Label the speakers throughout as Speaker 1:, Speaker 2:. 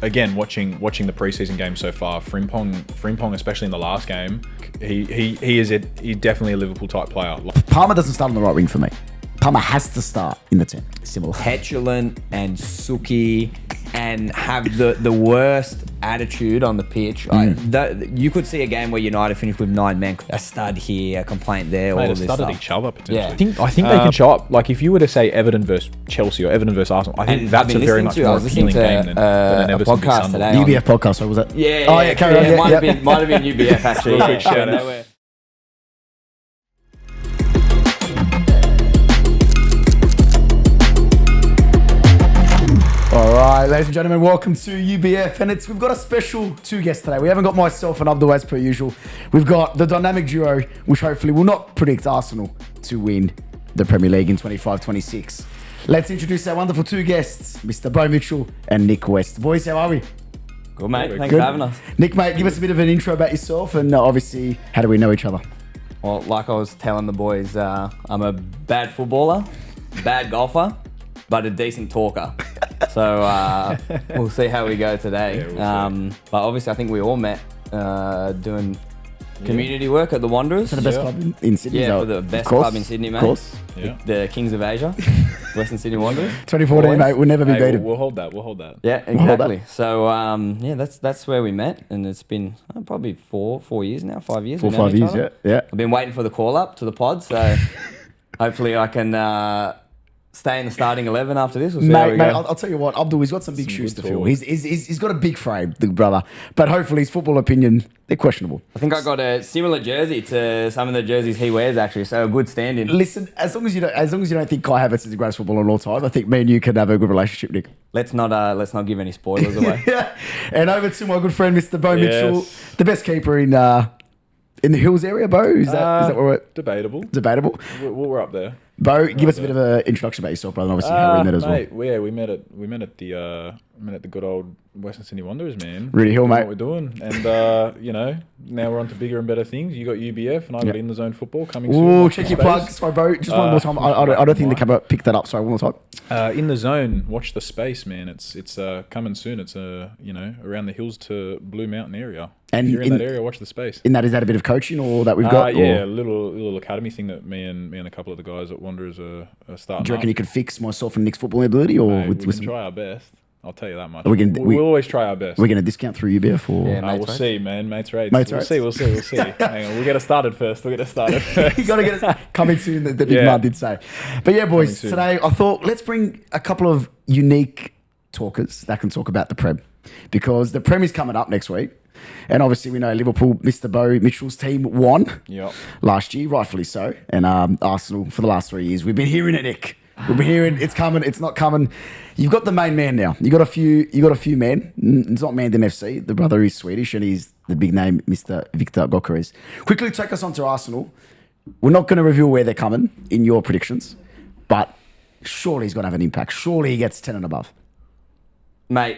Speaker 1: again, watching the preseason game so far, Frimpong, especially in the last game, he's definitely a Liverpool type player.
Speaker 2: Palmer doesn't start on the right wing for me. Palmer has to start in the 10. Similar.
Speaker 3: Petulant and sooky and have the worst attitude on the pitch. You could see a game where United finished with 9 men. A stud here, a complaint there, all
Speaker 1: They
Speaker 3: this stuff.
Speaker 1: studded each other potentially.
Speaker 3: Yeah.
Speaker 1: I think they can show up. Like if you were to say Everton versus Chelsea or Everton versus Arsenal, I think
Speaker 3: And
Speaker 1: that's
Speaker 3: I've
Speaker 1: a
Speaker 3: been
Speaker 1: very
Speaker 3: listening
Speaker 1: much
Speaker 3: to-
Speaker 1: more
Speaker 3: I was listening
Speaker 1: appealing
Speaker 3: to,
Speaker 1: game than an
Speaker 3: a
Speaker 1: Everton
Speaker 3: podcast
Speaker 1: v
Speaker 3: today.
Speaker 1: Sunderland.
Speaker 2: UBF podcast, what was that?
Speaker 3: Yeah.
Speaker 2: Oh, yeah, carry on.
Speaker 3: It
Speaker 2: Yeah,
Speaker 3: might,
Speaker 2: yeah.
Speaker 3: have been UBF actually.
Speaker 1: Quick shout out.
Speaker 3: Nowhere.
Speaker 2: All right, ladies and gentlemen, welcome to UBF, and we've got a special 2 guests today. We haven't got myself and Abdul as per usual. We've got the dynamic duo, which hopefully will not predict Arsenal to win the Premier League in 25-26. Let's introduce our wonderful 2 guests, Mr. Beau Mitchell and Nick West. Boys, how are we?
Speaker 3: Good, mate. Thanks
Speaker 2: Good.
Speaker 3: for having us.
Speaker 2: Nick, mate, give us a bit of an intro about yourself, and obviously, how do we know each other?
Speaker 3: Well, like I was telling the boys, I'm a bad footballer, bad golfer, but a decent talker. So we'll see how we go today.
Speaker 1: Yeah, we'll
Speaker 3: but obviously, I think we all met doing community work at the Wanderers.
Speaker 2: For the best club in Sydney.
Speaker 3: Yeah,
Speaker 2: though.
Speaker 3: for the
Speaker 2: Of
Speaker 3: best
Speaker 2: course,
Speaker 3: club in Sydney, mate.
Speaker 2: Of course.
Speaker 1: Yeah.
Speaker 3: The Kings of Asia, Western Sydney Wanderers.
Speaker 2: 2014,
Speaker 3: Boys.
Speaker 2: mate, we'll never be
Speaker 1: Hey,
Speaker 2: beaten.
Speaker 1: we'll hold that. We'll hold that.
Speaker 3: Yeah,
Speaker 2: hold
Speaker 3: exactly. So that's where we met, and it's been probably 4 years now, 5 years.
Speaker 2: 4 or
Speaker 3: we've known
Speaker 2: 5
Speaker 3: each
Speaker 2: years,
Speaker 3: other.
Speaker 2: yeah.
Speaker 3: I've been waiting for the call up to the pod, so hopefully I can stay in the starting 11 after this. We'll see how we
Speaker 2: Mate,
Speaker 3: go.
Speaker 2: I'll tell you what, Abdul, he's got some big shoes to
Speaker 1: good
Speaker 2: fill.
Speaker 1: talk.
Speaker 2: He's got a big frame, the brother. But hopefully his football opinion, they're questionable.
Speaker 3: I think I got a similar jersey to some of the jerseys he wears, actually, so a good stand-in.
Speaker 2: Listen, as long as you don't think Kai Havertz is the greatest footballer of all time, I think me and you can have a good relationship, Nick.
Speaker 3: Let's not give any spoilers away.
Speaker 2: Yeah. And over to my good friend, Mr. Beau Mitchell,
Speaker 1: Yes.
Speaker 2: the best keeper in the Hills area, Beau. Is that where we're
Speaker 1: Debatable.
Speaker 2: debatable?
Speaker 1: We're up there.
Speaker 2: Beau, give us a bit of an introduction about yourself, brother, and obviously how we met as well.
Speaker 1: Mate, we met at the good old Western Sydney Wanderers, man.
Speaker 2: Rudy Hill,
Speaker 1: Doing
Speaker 2: mate.
Speaker 1: What we're doing, and now we're on to bigger and better things. You got UBF, and I got In the Zone Football coming soon.
Speaker 2: Ooh,
Speaker 1: Watch
Speaker 2: check
Speaker 1: the
Speaker 2: your
Speaker 1: space.
Speaker 2: plug. Sorry, Beau. Just one more time. I don't think the camera picked that up. Sorry, one more time.
Speaker 1: In the Zone, watch the space, man. It's coming soon. It's around the hills to Blue Mountain area.
Speaker 2: And
Speaker 1: if you're in
Speaker 2: in-
Speaker 1: that area, watch the space.
Speaker 2: In that, is that a bit of coaching or that we've got?
Speaker 1: Yeah,
Speaker 2: Or
Speaker 1: a little academy thing that me and a couple of the guys at Wanderers are starting.
Speaker 2: do you reckon
Speaker 1: up.
Speaker 2: you could fix myself and Nick's football ability? Or
Speaker 1: Mate,
Speaker 2: with
Speaker 1: we can
Speaker 2: some,
Speaker 1: try our best. I'll tell you that much.
Speaker 2: Are we gonna-
Speaker 1: we'll always try our best.
Speaker 2: we're going to discount through UBF? Or
Speaker 3: Yeah, mates
Speaker 1: We'll
Speaker 3: rates.
Speaker 1: see, man. Mates rates.
Speaker 2: Mates
Speaker 1: we'll
Speaker 2: rates.
Speaker 1: see. We'll see. Hang on. We'll get it started first.
Speaker 2: you got to get us coming soon. The big
Speaker 1: Yeah.
Speaker 2: man did say. But yeah, boys,
Speaker 1: Coming soon.
Speaker 2: today I thought let's bring a couple of unique talkers that can talk about the Prem, because the Prem is coming up next week, and obviously we know Liverpool, Mr. Beau Mitchell's team won
Speaker 1: Yep.
Speaker 2: last year, rightfully so, and Arsenal for the last 3 years. We've been hearing it, Nick. We've been hearing it's coming, it's not coming. You've got the main man now. You got a few men. It's not Mandan FC. The brother is Swedish, and he's the big name, Mr. Victor Gyökeres. Quickly take us on to Arsenal. We're not going to reveal where they're coming in your predictions, but surely he's going to have an impact. Surely he gets 10 and above.
Speaker 3: Mate,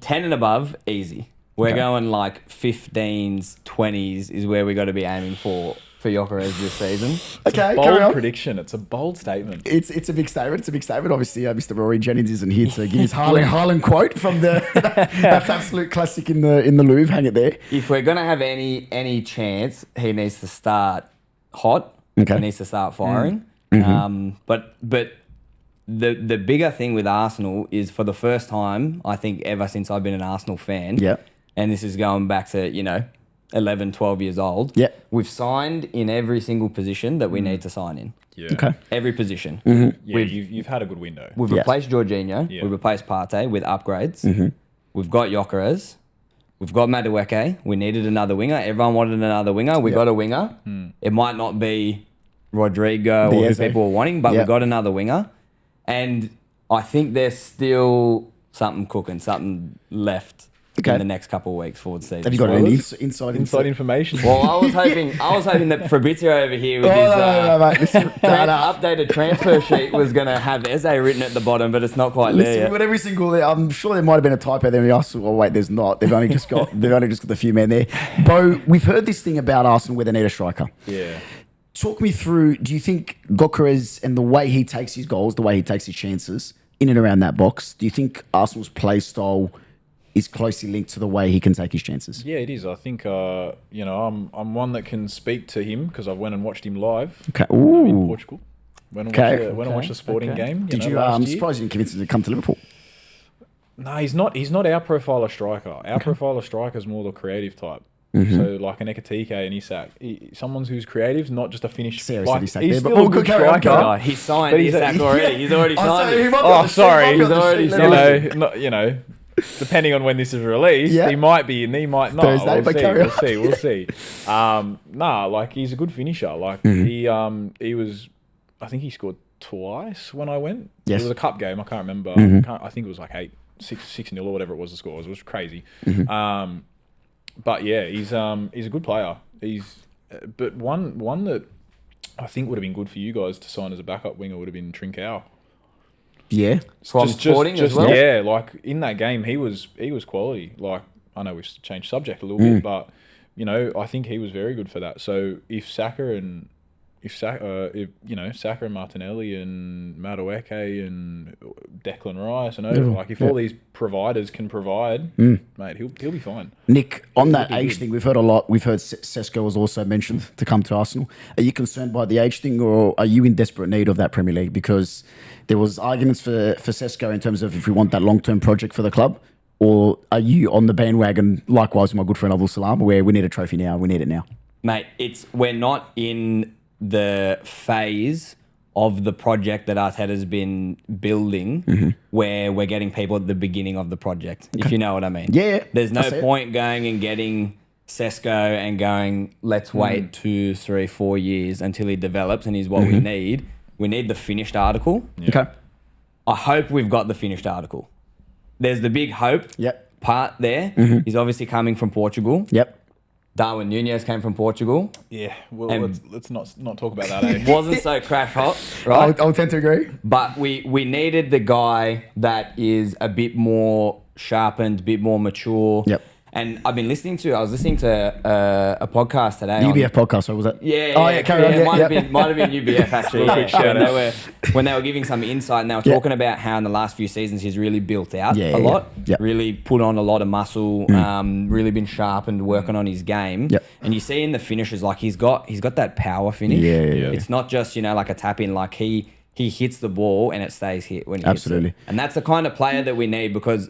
Speaker 3: 10 and above, easy. We're
Speaker 2: Okay.
Speaker 3: going like 15s, 20s is where we got to be aiming for Gyökeres this season.
Speaker 2: Okay,
Speaker 1: Bold
Speaker 2: carry on.
Speaker 1: prediction. It's a bold statement.
Speaker 2: It's a big statement. It's a big statement. Obviously, Mr. Rory Jennings isn't here to give his Haaland quote from the that's absolute classic in the Louvre. Hang it there.
Speaker 3: If we're going to have any chance, he needs to start hot.
Speaker 2: Okay.
Speaker 3: He needs to start firing.
Speaker 2: Mm-hmm.
Speaker 3: But the bigger thing with Arsenal is, for the first time, I think ever since I've been an Arsenal fan,
Speaker 2: Yeah.
Speaker 3: and this is going back to, 11, 12 years old,
Speaker 2: Yeah.
Speaker 3: we've signed in every single position that we need to sign in.
Speaker 1: Yeah.
Speaker 2: Okay.
Speaker 3: Every position.
Speaker 1: Yeah,
Speaker 3: We've-
Speaker 1: you've had a good window.
Speaker 3: We've
Speaker 2: Yeah.
Speaker 3: replaced Jorginho.
Speaker 1: Yeah.
Speaker 3: We've replaced Partey with upgrades. We've got Gyökeres. We've got Madueke. We needed another winger. Everyone wanted another winger. We got a winger. It might not be Rodrigo or who
Speaker 2: Diaz, eh?
Speaker 3: people were wanting, but
Speaker 2: Yeah.
Speaker 3: we got another winger. And I think there's still something cooking, something left
Speaker 2: Okay.
Speaker 3: in the next couple of weeks forward season.
Speaker 2: Have you got any
Speaker 1: Spoilers?
Speaker 2: inside
Speaker 1: Inside information.
Speaker 3: Well, I was hoping that Fabrizio over here with
Speaker 2: Oh,
Speaker 3: his
Speaker 2: no, mate. Listen,
Speaker 3: updated transfer sheet was going to have Eze written at the bottom, but it's not quite there
Speaker 2: Listen,
Speaker 3: yet.
Speaker 2: we've got every single. I'm sure there might have been a typo there. And asked, oh wait, there's not. They've only just got the few men there. Beau, we've heard this thing about Arsenal where they need a striker.
Speaker 1: Yeah.
Speaker 2: Talk me through. Do you think Gyökeres and the way he takes his goals, the way he takes his chances in and around that box, do you think Arsenal's play style is closely linked to the way he can take his chances.
Speaker 1: Yeah, it is. I think I'm one that can speak to him because I went and watched him live.
Speaker 2: Okay.
Speaker 1: In
Speaker 2: Ooh.
Speaker 1: Portugal. Went and
Speaker 2: Okay.
Speaker 1: watched the sporting game.
Speaker 2: Did you?
Speaker 1: last
Speaker 2: I'm
Speaker 1: year.
Speaker 2: surprised you didn't convince him to come to Liverpool.
Speaker 1: No, he's not. He's not our profile of striker. Our profile of striker is more the creative type.
Speaker 2: Mm-hmm.
Speaker 1: So like an Ekatike and Isak, someone who's creative, not just a finished.
Speaker 2: Sarah
Speaker 1: like,
Speaker 2: said Isak
Speaker 1: he's
Speaker 2: there,
Speaker 1: still
Speaker 2: but
Speaker 1: a good
Speaker 2: carry on,
Speaker 1: striker.
Speaker 2: carry
Speaker 3: No, he signed
Speaker 1: But he's
Speaker 3: Isak
Speaker 1: a-
Speaker 3: already. He's already signed it.
Speaker 1: Oh, sorry.
Speaker 2: He's
Speaker 3: already
Speaker 1: You know, depending on when this is released,
Speaker 2: Yeah.
Speaker 1: he might be and he might not.
Speaker 2: Thursday, but carry on.
Speaker 1: We'll see. Like he's a good finisher. Like
Speaker 2: Mm-hmm.
Speaker 1: he was. I think he scored twice when I went.
Speaker 2: Yes.
Speaker 1: It was a cup game. I can't remember.
Speaker 2: Mm-hmm.
Speaker 1: I think it was like 6-0 or whatever it was. The score. It was crazy.
Speaker 2: Mm-hmm.
Speaker 1: But yeah, he's a good player. But one that I think would have been good for you guys to sign as a backup winger would have been Trincao.
Speaker 2: Yeah.
Speaker 3: From Sporting as well.
Speaker 1: Yeah, like in that game, he was quality. Like I know we've changed subject a little bit, but you know, I think he was very good for that. So if Saka and Martinelli and Madueke and Declan Rice, if all these providers can provide, mate, he'll be fine.
Speaker 2: Nick, on that age thing, we've heard a lot. We've heard Sesko was also mentioned to come to Arsenal. Are you concerned by the age thing, or are you in desperate need of that Premier League? Because there was arguments for Sesko in terms of if we want that long-term project for the club, or are you on the bandwagon, likewise with my good friend Abdul Salam, where we need a trophy now, we need it now?
Speaker 3: Mate, we're not in the phase of the project that Arteta's been building where we're getting people at the beginning of the project, if you know what I mean.
Speaker 2: Yeah.
Speaker 3: There's no
Speaker 2: I see it.
Speaker 3: point going and getting Sesko and going, let's wait 2, 3, 4 years until he develops and he's what we need. We need the finished article.
Speaker 2: Okay.
Speaker 3: I hope we've got the finished article. There's the big hope
Speaker 2: Yep.
Speaker 3: part there. He's obviously coming from Portugal.
Speaker 2: Yep.
Speaker 3: Darwin Nunez came from Portugal.
Speaker 1: Yeah, well,
Speaker 3: And-
Speaker 1: let's not talk about that. Eh?
Speaker 3: Wasn't so crash hot, right?
Speaker 2: I'll tend to agree.
Speaker 3: But we needed the guy that is a bit more sharpened, a bit more mature.
Speaker 2: Yep.
Speaker 3: And I was listening to a podcast today.
Speaker 2: The
Speaker 3: on-
Speaker 2: UBF podcast, or was that?
Speaker 3: Yeah,
Speaker 2: Oh, yeah, carry on. Yeah,
Speaker 3: might have been UBF actually.
Speaker 1: Quick shout
Speaker 3: when they were giving some insight, and they were
Speaker 2: Yeah.
Speaker 3: talking about how in the last few seasons he's really built out
Speaker 2: Yeah,
Speaker 3: a lot.
Speaker 2: yeah.
Speaker 3: Really put on a lot of muscle. Really been sharpened, working on his game.
Speaker 2: Yep.
Speaker 3: And you see in the finishes, like he's got that power finish.
Speaker 2: Yeah.
Speaker 3: It's not just like a tap in. Like he hits the ball and it stays hit when he
Speaker 2: Absolutely.
Speaker 3: hits it. And that's the kind of player that we need, because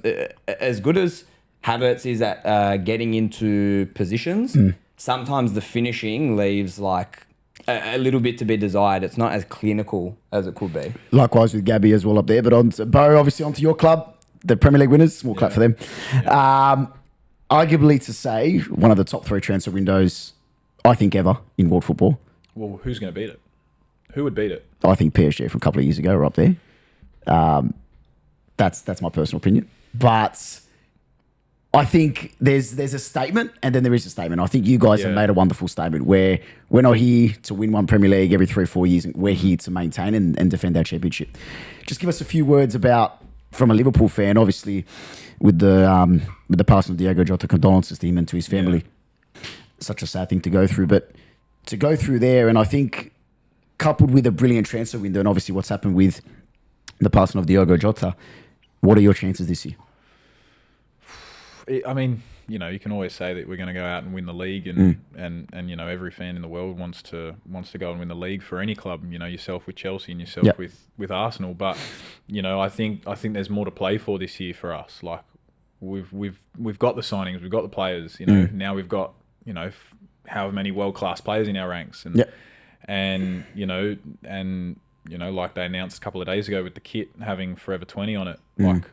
Speaker 3: as good as Havertz is at getting into positions, sometimes the finishing leaves like a little bit to be desired. It's not as clinical as it could be.
Speaker 2: Likewise with Gabby as well up there. But on to Beau, obviously onto your club, the Premier League winners. Small clap for them. Arguably to say one of the top 3 transfer windows, I think, ever in world football.
Speaker 1: Well, who's going to beat it? Who would beat it?
Speaker 2: I think PSG from a couple of years ago are up there. That's my personal opinion. But I think there's a statement and then there is a statement. I think you guys have
Speaker 1: Yeah.
Speaker 2: made a wonderful statement where we're not here to win one Premier League every 3 or 4 years. We're here to maintain and defend our championship. Just give us a few words about, from a Liverpool fan, obviously with the passing of Diogo Jota, condolences to him and to his family. Such a sad thing to go through, but to go through there, and I think coupled with a brilliant transfer window and obviously what's happened with the passing of Diogo Jota, what are your chances this year?
Speaker 1: I mean, you can always say that we're going to go out and win the league, and every fan in the world wants to go and win the league for any club. Yourself with Chelsea and yourself
Speaker 2: Yep.
Speaker 1: with Arsenal. But I think there's more to play for this year for us. Like we've got the signings, we've got the players. Now we've got however many world class players in our ranks, and
Speaker 2: Yep.
Speaker 1: like they announced a couple of days ago with the kit having Forever 20 on it,
Speaker 2: Mm.
Speaker 1: like.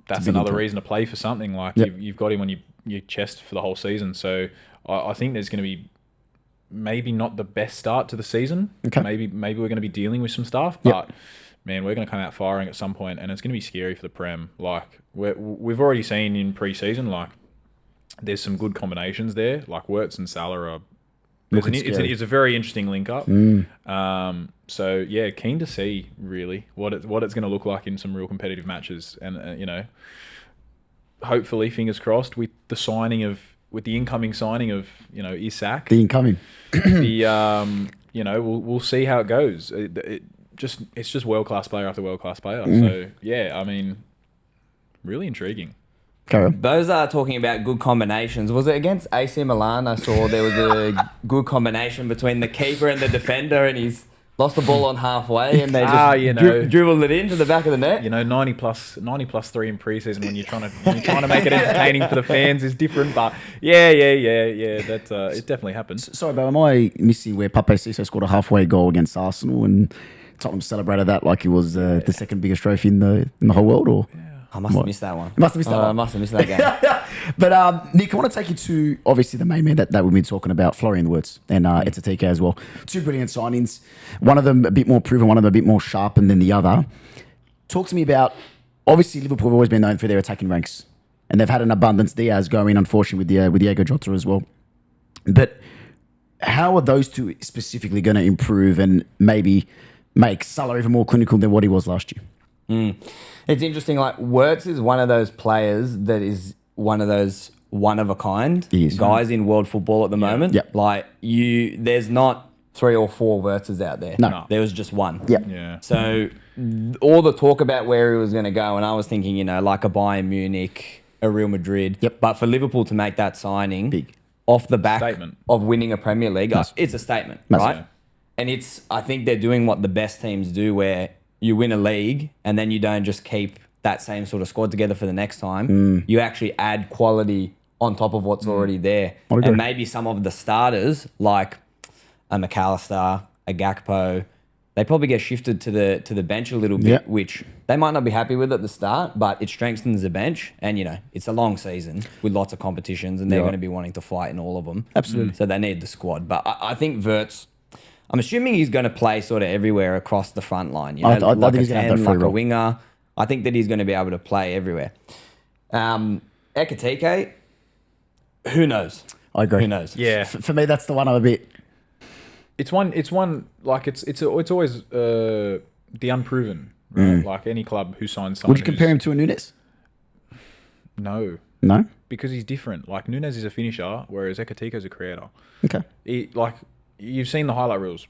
Speaker 1: That's
Speaker 2: big
Speaker 1: another
Speaker 2: impact.
Speaker 1: reason to play for something. Like
Speaker 2: Yep.
Speaker 1: you've got him on your chest for the whole season. So I think there's going to be maybe not the best start to the season.
Speaker 2: Okay.
Speaker 1: Maybe we're going to be dealing with some stuff,
Speaker 2: Yep.
Speaker 1: but man, we're going to come out firing at some point, and it's going to be scary for the Prem. Like we've already seen in pre-season, like there's some good combinations there. Like Wirtz and Salah are. It's a very interesting link up. So yeah, keen to see really what it's going to look like in some real competitive matches, and hopefully, fingers crossed, with the incoming signing of Isak,
Speaker 2: The incoming.
Speaker 1: we'll see how it goes. It's just world class player after world class player. So yeah, I mean, really intriguing.
Speaker 2: Carry on.
Speaker 3: Those are talking about good combinations. Was it against AC Milan? I saw there was a good combination between the keeper and the defender, and he's lost the ball on halfway, and they just dribbled it into the back of the net.
Speaker 1: 90 plus 3 in preseason when you're trying to make it entertaining for the fans is different. But yeah. That it definitely happens.
Speaker 2: Sorry, but am I missing where Pape Cissé scored a halfway goal against Arsenal and Tottenham celebrated that like it was the second biggest trophy in the whole world? Or
Speaker 3: I must have missed that one.
Speaker 2: You must have missed that one.
Speaker 3: I must have missed that game.
Speaker 2: But Nick, I want to take you to obviously the main man that we've been talking about, Florian Wirtz and Etatike as well. Two brilliant signings. One of them a bit more proven, one of them a bit more sharpened than the other. Talk to me about, obviously Liverpool have always been known for their attacking ranks, and they've had an abundance. Diaz going, unfortunately, with Diego Jota as well. But how are those two specifically going to improve and maybe make Salah even more clinical than what he was last year?
Speaker 3: It's interesting. Like Wirtz is one of those players that is one of those one of a kind guys in world football at the moment.
Speaker 2: Yep.
Speaker 3: Like there's not 3 or 4 Wirtzes out there.
Speaker 2: No.
Speaker 3: There was just one.
Speaker 2: Yep.
Speaker 1: Yeah.
Speaker 3: So all the talk about where he was going to go, and I was thinking, like a Bayern Munich, a Real Madrid.
Speaker 2: Yep.
Speaker 3: But for Liverpool to make that signing
Speaker 2: Big.
Speaker 3: off the back
Speaker 1: Statement.
Speaker 3: of winning a Premier League, it's a statement, right?
Speaker 1: Yeah.
Speaker 3: And I think they're doing what the best teams do, where you win a league and then you don't just keep that same sort of squad together for the next time. You actually add quality on top of what's already there. And maybe some of the starters, like a McAllister, a Gakpo, they probably get shifted to the bench a little bit, which they might not be happy with at the start, but it strengthens the bench. And, it's a long season with lots of competitions, and they're going to be wanting to fight in all of them.
Speaker 2: Absolutely.
Speaker 3: So they need the squad. But I think Wirtz, I'm assuming he's going to play sort of everywhere across the front line.
Speaker 2: I
Speaker 3: like
Speaker 2: think
Speaker 3: a
Speaker 2: he's gonna have
Speaker 3: 10,
Speaker 2: that free
Speaker 3: like a
Speaker 2: role.
Speaker 3: winger. I think that he's going to be able to play everywhere. Ekatike, who knows?
Speaker 2: I agree.
Speaker 3: Who knows?
Speaker 1: Yeah.
Speaker 2: For me, that's the one I'm a bit...
Speaker 1: It's one like it's always the unproven, right? Like any club who signs someone.
Speaker 2: Would you compare him to a Nunes?
Speaker 1: No,
Speaker 2: No?
Speaker 1: because he's different. Like Nunes is a finisher, whereas Ekatike is a creator.
Speaker 2: Okay.
Speaker 1: You've seen the highlight reels.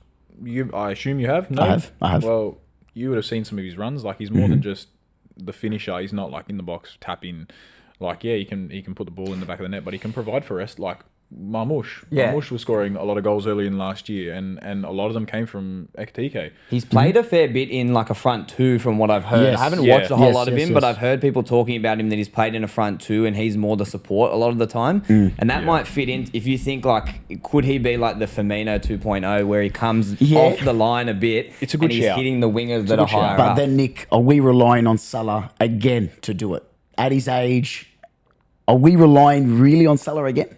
Speaker 1: I assume you have. No,
Speaker 2: I have.
Speaker 1: Well, you would have seen some of his runs. Like he's more than just the finisher. He's not like in the box tapping. Like he can put the ball in the back of the net, but he can provide for us. Like Marmoush.
Speaker 3: Yeah.
Speaker 1: Marmoush was scoring a lot of goals early in last year, and a lot of them came from Ekatike.
Speaker 3: He's played a fair bit in like a front two from what I've heard.
Speaker 2: Yes.
Speaker 3: I haven't
Speaker 1: Yeah.
Speaker 3: watched a whole
Speaker 2: Yes,
Speaker 3: lot of
Speaker 2: yes,
Speaker 3: him, but
Speaker 2: yes.
Speaker 3: I've heard people talking about him that he's played in a front two and he's more the support a lot of the time. And that might fit in if you think like, could he be like the Firmino 2.0 where he comes off the line a bit
Speaker 1: It's a good
Speaker 3: and he's
Speaker 1: shout.
Speaker 3: hitting the wingers that are
Speaker 1: good shout.
Speaker 3: higher
Speaker 2: But
Speaker 3: up.
Speaker 2: then, Nick, are we relying on Salah again to do it? At his age, are we relying really on Salah again?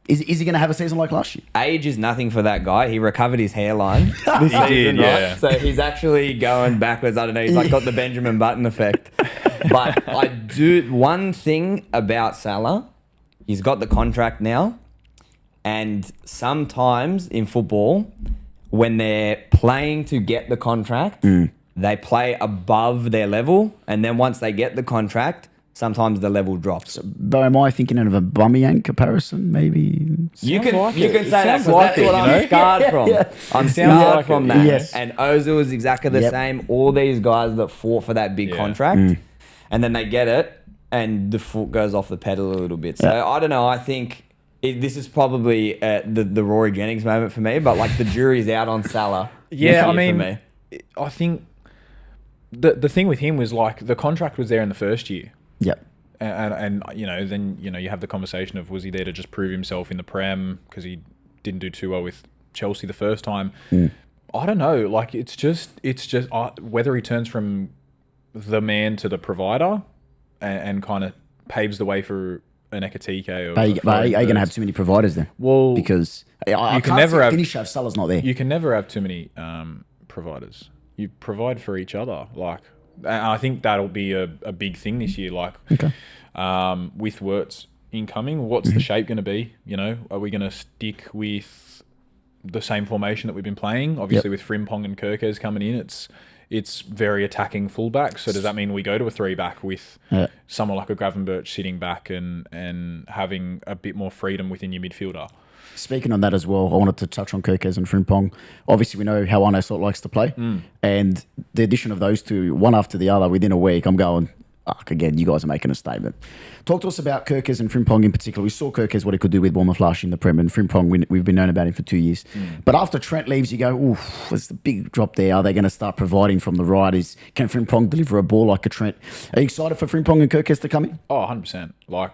Speaker 2: Is he going to have a season like last year?
Speaker 3: Age is nothing for that guy. He recovered his hairline this
Speaker 1: He
Speaker 3: season,
Speaker 1: did, yeah.
Speaker 3: right? So he's actually going backwards. I don't know. He's like got the Benjamin Button effect. But I do one thing about Salah. He's got the contract now, and sometimes in football, when they're playing to get the contract, they play above their level, and then once they get the contract, sometimes the level drops.
Speaker 2: But am I thinking of a Bumyang comparison, maybe?
Speaker 3: You can
Speaker 1: like
Speaker 3: you
Speaker 1: it.
Speaker 3: can
Speaker 1: It
Speaker 3: say that
Speaker 1: sounds
Speaker 3: because
Speaker 1: like
Speaker 3: that's
Speaker 1: it,
Speaker 3: what
Speaker 1: you
Speaker 3: I'm
Speaker 1: know?
Speaker 3: scarred from. I'm
Speaker 1: sounds
Speaker 3: scarred
Speaker 1: like
Speaker 3: from
Speaker 1: it.
Speaker 3: that.
Speaker 2: Yes.
Speaker 3: And Ozil was exactly the
Speaker 2: Yep.
Speaker 3: same. All these guys that fought for that big
Speaker 1: Yeah.
Speaker 3: contract, and then they get it, and the foot goes off the pedal a little bit. So I don't know. I think this is probably the Rory Jennings moment for me, but like the jury's out on Salah.
Speaker 1: Yeah, I
Speaker 3: for
Speaker 1: mean,
Speaker 3: me.
Speaker 1: I think the thing with him was like the contract was there in the first year.
Speaker 2: Yep.
Speaker 1: And then you have the conversation of was he there to just prove himself in the Prem because he didn't do too well with Chelsea the first time. I don't know. Like it's just whether he turns from the man to the provider and kind of paves the way for an Ekatike or.
Speaker 2: Are you going to have too many providers then?
Speaker 1: Well,
Speaker 2: Because I
Speaker 1: you can
Speaker 2: can't
Speaker 1: never have-
Speaker 2: finish if Salah's not there.
Speaker 1: you can never have too many providers. You provide for each other. Like, and I think that'll be a big thing this year. Like, with Wirtz incoming, what's the shape going to be? Are we going to stick with the same formation that we've been playing? Obviously, with Frimpong and Kirkes coming in, it's very attacking fullback. So does that mean we go to a 3-back with someone like a Gravenberch sitting back and having a bit more freedom within your midfielder?
Speaker 2: Speaking on that as well, I wanted to touch on Kirkes and Frimpong. Obviously, we know how Arne Slot likes to play. And the addition of those two, one after the other, within a week, I'm going, again, you guys are making a statement. Talk to us about Kirkes and Frimpong in particular. We saw Kirkes, what he could do with Bournemouth last year in the Prem, and Frimpong, we've been known about him for 2 years. But after Trent leaves, you go, oof, there's the big drop there. Are they going to start providing from the right? Can Frimpong deliver a ball like a Trent? Are you excited for Frimpong and Kirkes to come in?
Speaker 1: Oh, 100%. Like,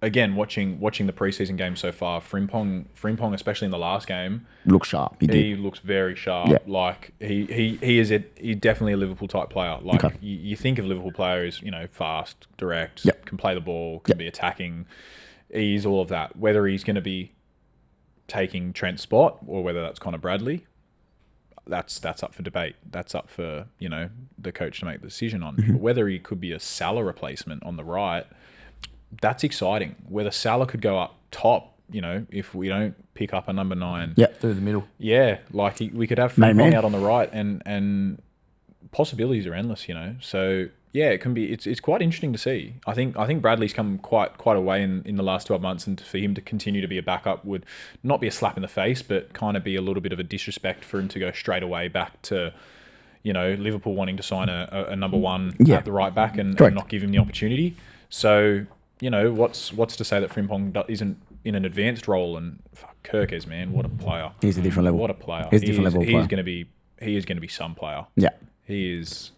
Speaker 1: again, watching the preseason game so far, Frimpong, especially in the last game,
Speaker 2: looks sharp.
Speaker 1: He looks very sharp.
Speaker 2: Yeah.
Speaker 1: Like he's definitely a Liverpool type player. Like you think of Liverpool players, fast, direct, can play the ball, can be attacking. He's all of that. Whether he's going to be taking Trent's spot or whether that's Connor Bradley, that's up for debate. That's up for the coach to make the decision on. But whether he could be a Salah replacement on the right, that's exciting. Whether Salah could go up top, if we don't pick up a number 9.
Speaker 2: Yeah,
Speaker 3: through the middle.
Speaker 1: Yeah, like we could have Frimpong out on the right, and possibilities are endless, So yeah, it can be. It's quite interesting to see. I think Bradley's come quite a way in the last 12 months, and for him to continue to be a backup would not be a slap in the face, but kind of be a little bit of a disrespect for him to go straight away back to, Liverpool wanting to sign a number 1 at the right back and not give him the opportunity. So, what's to say that Frimpong isn't in an advanced role? And Kirkes, man, what a player!
Speaker 2: He's a different level.
Speaker 1: What a player!
Speaker 2: He's a different level.
Speaker 1: He is going to be some player.
Speaker 2: Yeah,
Speaker 1: he is.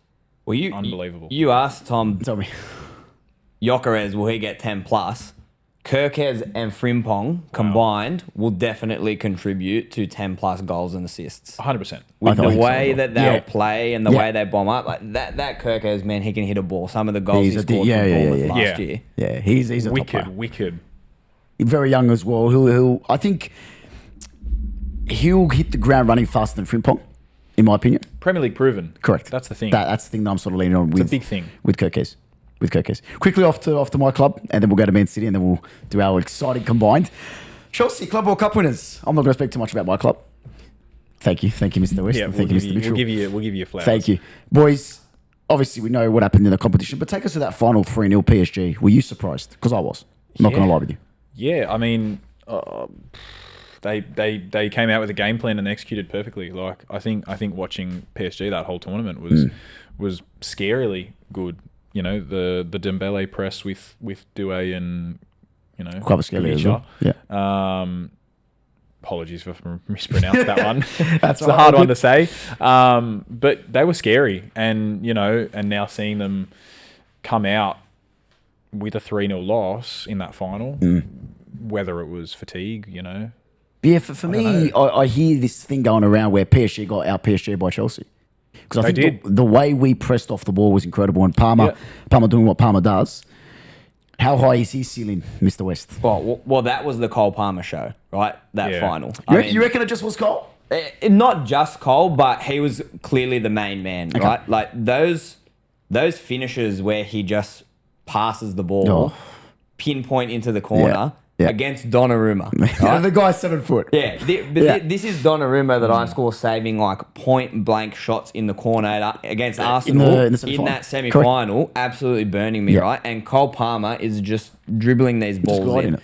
Speaker 3: Well,
Speaker 1: unbelievable.
Speaker 3: You asked Tom.
Speaker 2: Tell me,
Speaker 3: Gyökeres, will he get 10 plus? Kirkes and Frimpong combined will definitely contribute to 10 plus goals and assists.
Speaker 1: 100%.
Speaker 3: With the way that they'll play and the way they bomb up, like that Kirkes, man, he can hit a ball. Some of the goals he scored for Bournemouth last year.
Speaker 2: Yeah, he's a top player.
Speaker 1: Wicked.
Speaker 2: He's very young as well. I think he'll hit the ground running faster than Frimpong, in my opinion.
Speaker 1: Premier League proven.
Speaker 2: Correct.
Speaker 1: That's the thing.
Speaker 2: That's the thing that I'm sort of leaning on with.
Speaker 1: It's a big thing.
Speaker 2: With Kirkes. Quickly off to my club, and then we'll go to Man City, and then we'll do our exciting combined. Chelsea Club World Cup winners. I'm not going to speak too much about my club. Thank you, Mr. West.
Speaker 1: Yeah,
Speaker 2: Thank you, Mr. Mitchell.
Speaker 1: We'll give you flowers.
Speaker 2: Thank you, boys. Obviously, we know what happened in the competition, but take us to that final 3-0 PSG. Were you surprised? Because I was. I'm not going to lie with you.
Speaker 1: Yeah, I mean, they came out with a game plan and executed perfectly. Like I think watching PSG that whole tournament was scarily good. The Dembele press with Doué and
Speaker 2: Kvaratskhelia as well. Yeah.
Speaker 1: Apologies if I mispronounced that one. It's a hard one to say. But they were scary, and and now seeing them come out with a 3-0 loss in that final, whether it was fatigue,
Speaker 2: Yeah, for me, I hear this thing going around where PSG got out PSG by Chelsea. Because I think the way we pressed off the ball was incredible. And Palmer doing what Palmer does. How high is his ceiling, Mr. West?
Speaker 3: Well, that was the Cole Palmer show, right? That final.
Speaker 2: You reckon it just was Cole?
Speaker 3: Not just Cole, but he was clearly the main man, right? Like those finishes where he just passes the ball, pinpoint into the corner. Yeah. Against Donnarumma. Right?
Speaker 2: The guy's 7 foot.
Speaker 3: Yeah. This is Donnarumma that I score saving like point blank shots in the corner against Arsenal in that semi-final. Absolutely burning me, right? And Cole Palmer is just dribbling these balls in.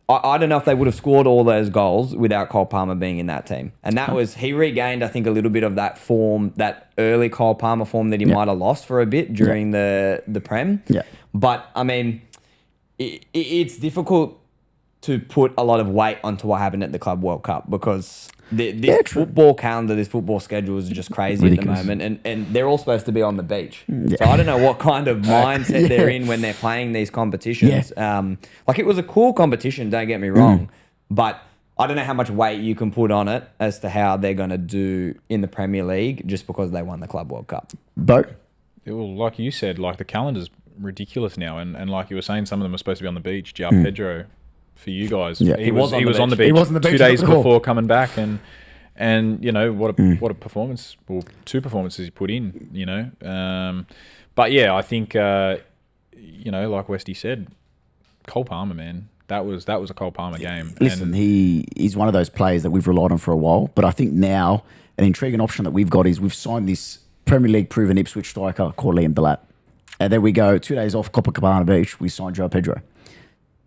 Speaker 3: I don't know if they would have scored all those goals without Cole Palmer being in that team. And that was, he regained, I think, a little bit of that form, that early Cole Palmer form that he might have lost for a bit during the Prem.
Speaker 2: Yeah.
Speaker 3: But, I mean, it's difficult to put a lot of weight onto what happened at the Club World Cup because this football calendar, this football schedule is just crazy at the moment, and they're all supposed to be on the beach. So I don't know what kind of mindset they're in when they're playing these competitions. Like it was a cool competition, don't get me wrong, but I don't know how much weight you can put on it as to how they're going to do in the Premier League just because they won the Club World Cup.
Speaker 2: Beau?
Speaker 1: Well, like you said, like the calendar's ridiculous now, and like you were saying, some of them are supposed to be on the beach. João Pedro, for you guys, he was on the beach.
Speaker 2: He was on the beach
Speaker 1: 2 days before coming back, and what a performance, well, 2 performances he put in, but yeah, I think like Westy said, Cole Palmer, man, that was a Cole Palmer game.
Speaker 2: Listen, he's one of those players that we've relied on for a while, but I think now an intriguing option that we've got is we've signed this Premier League proven Ipswich striker called Liam Delat. And there we go, 2 days off Copacabana Beach, we signed João Pedro.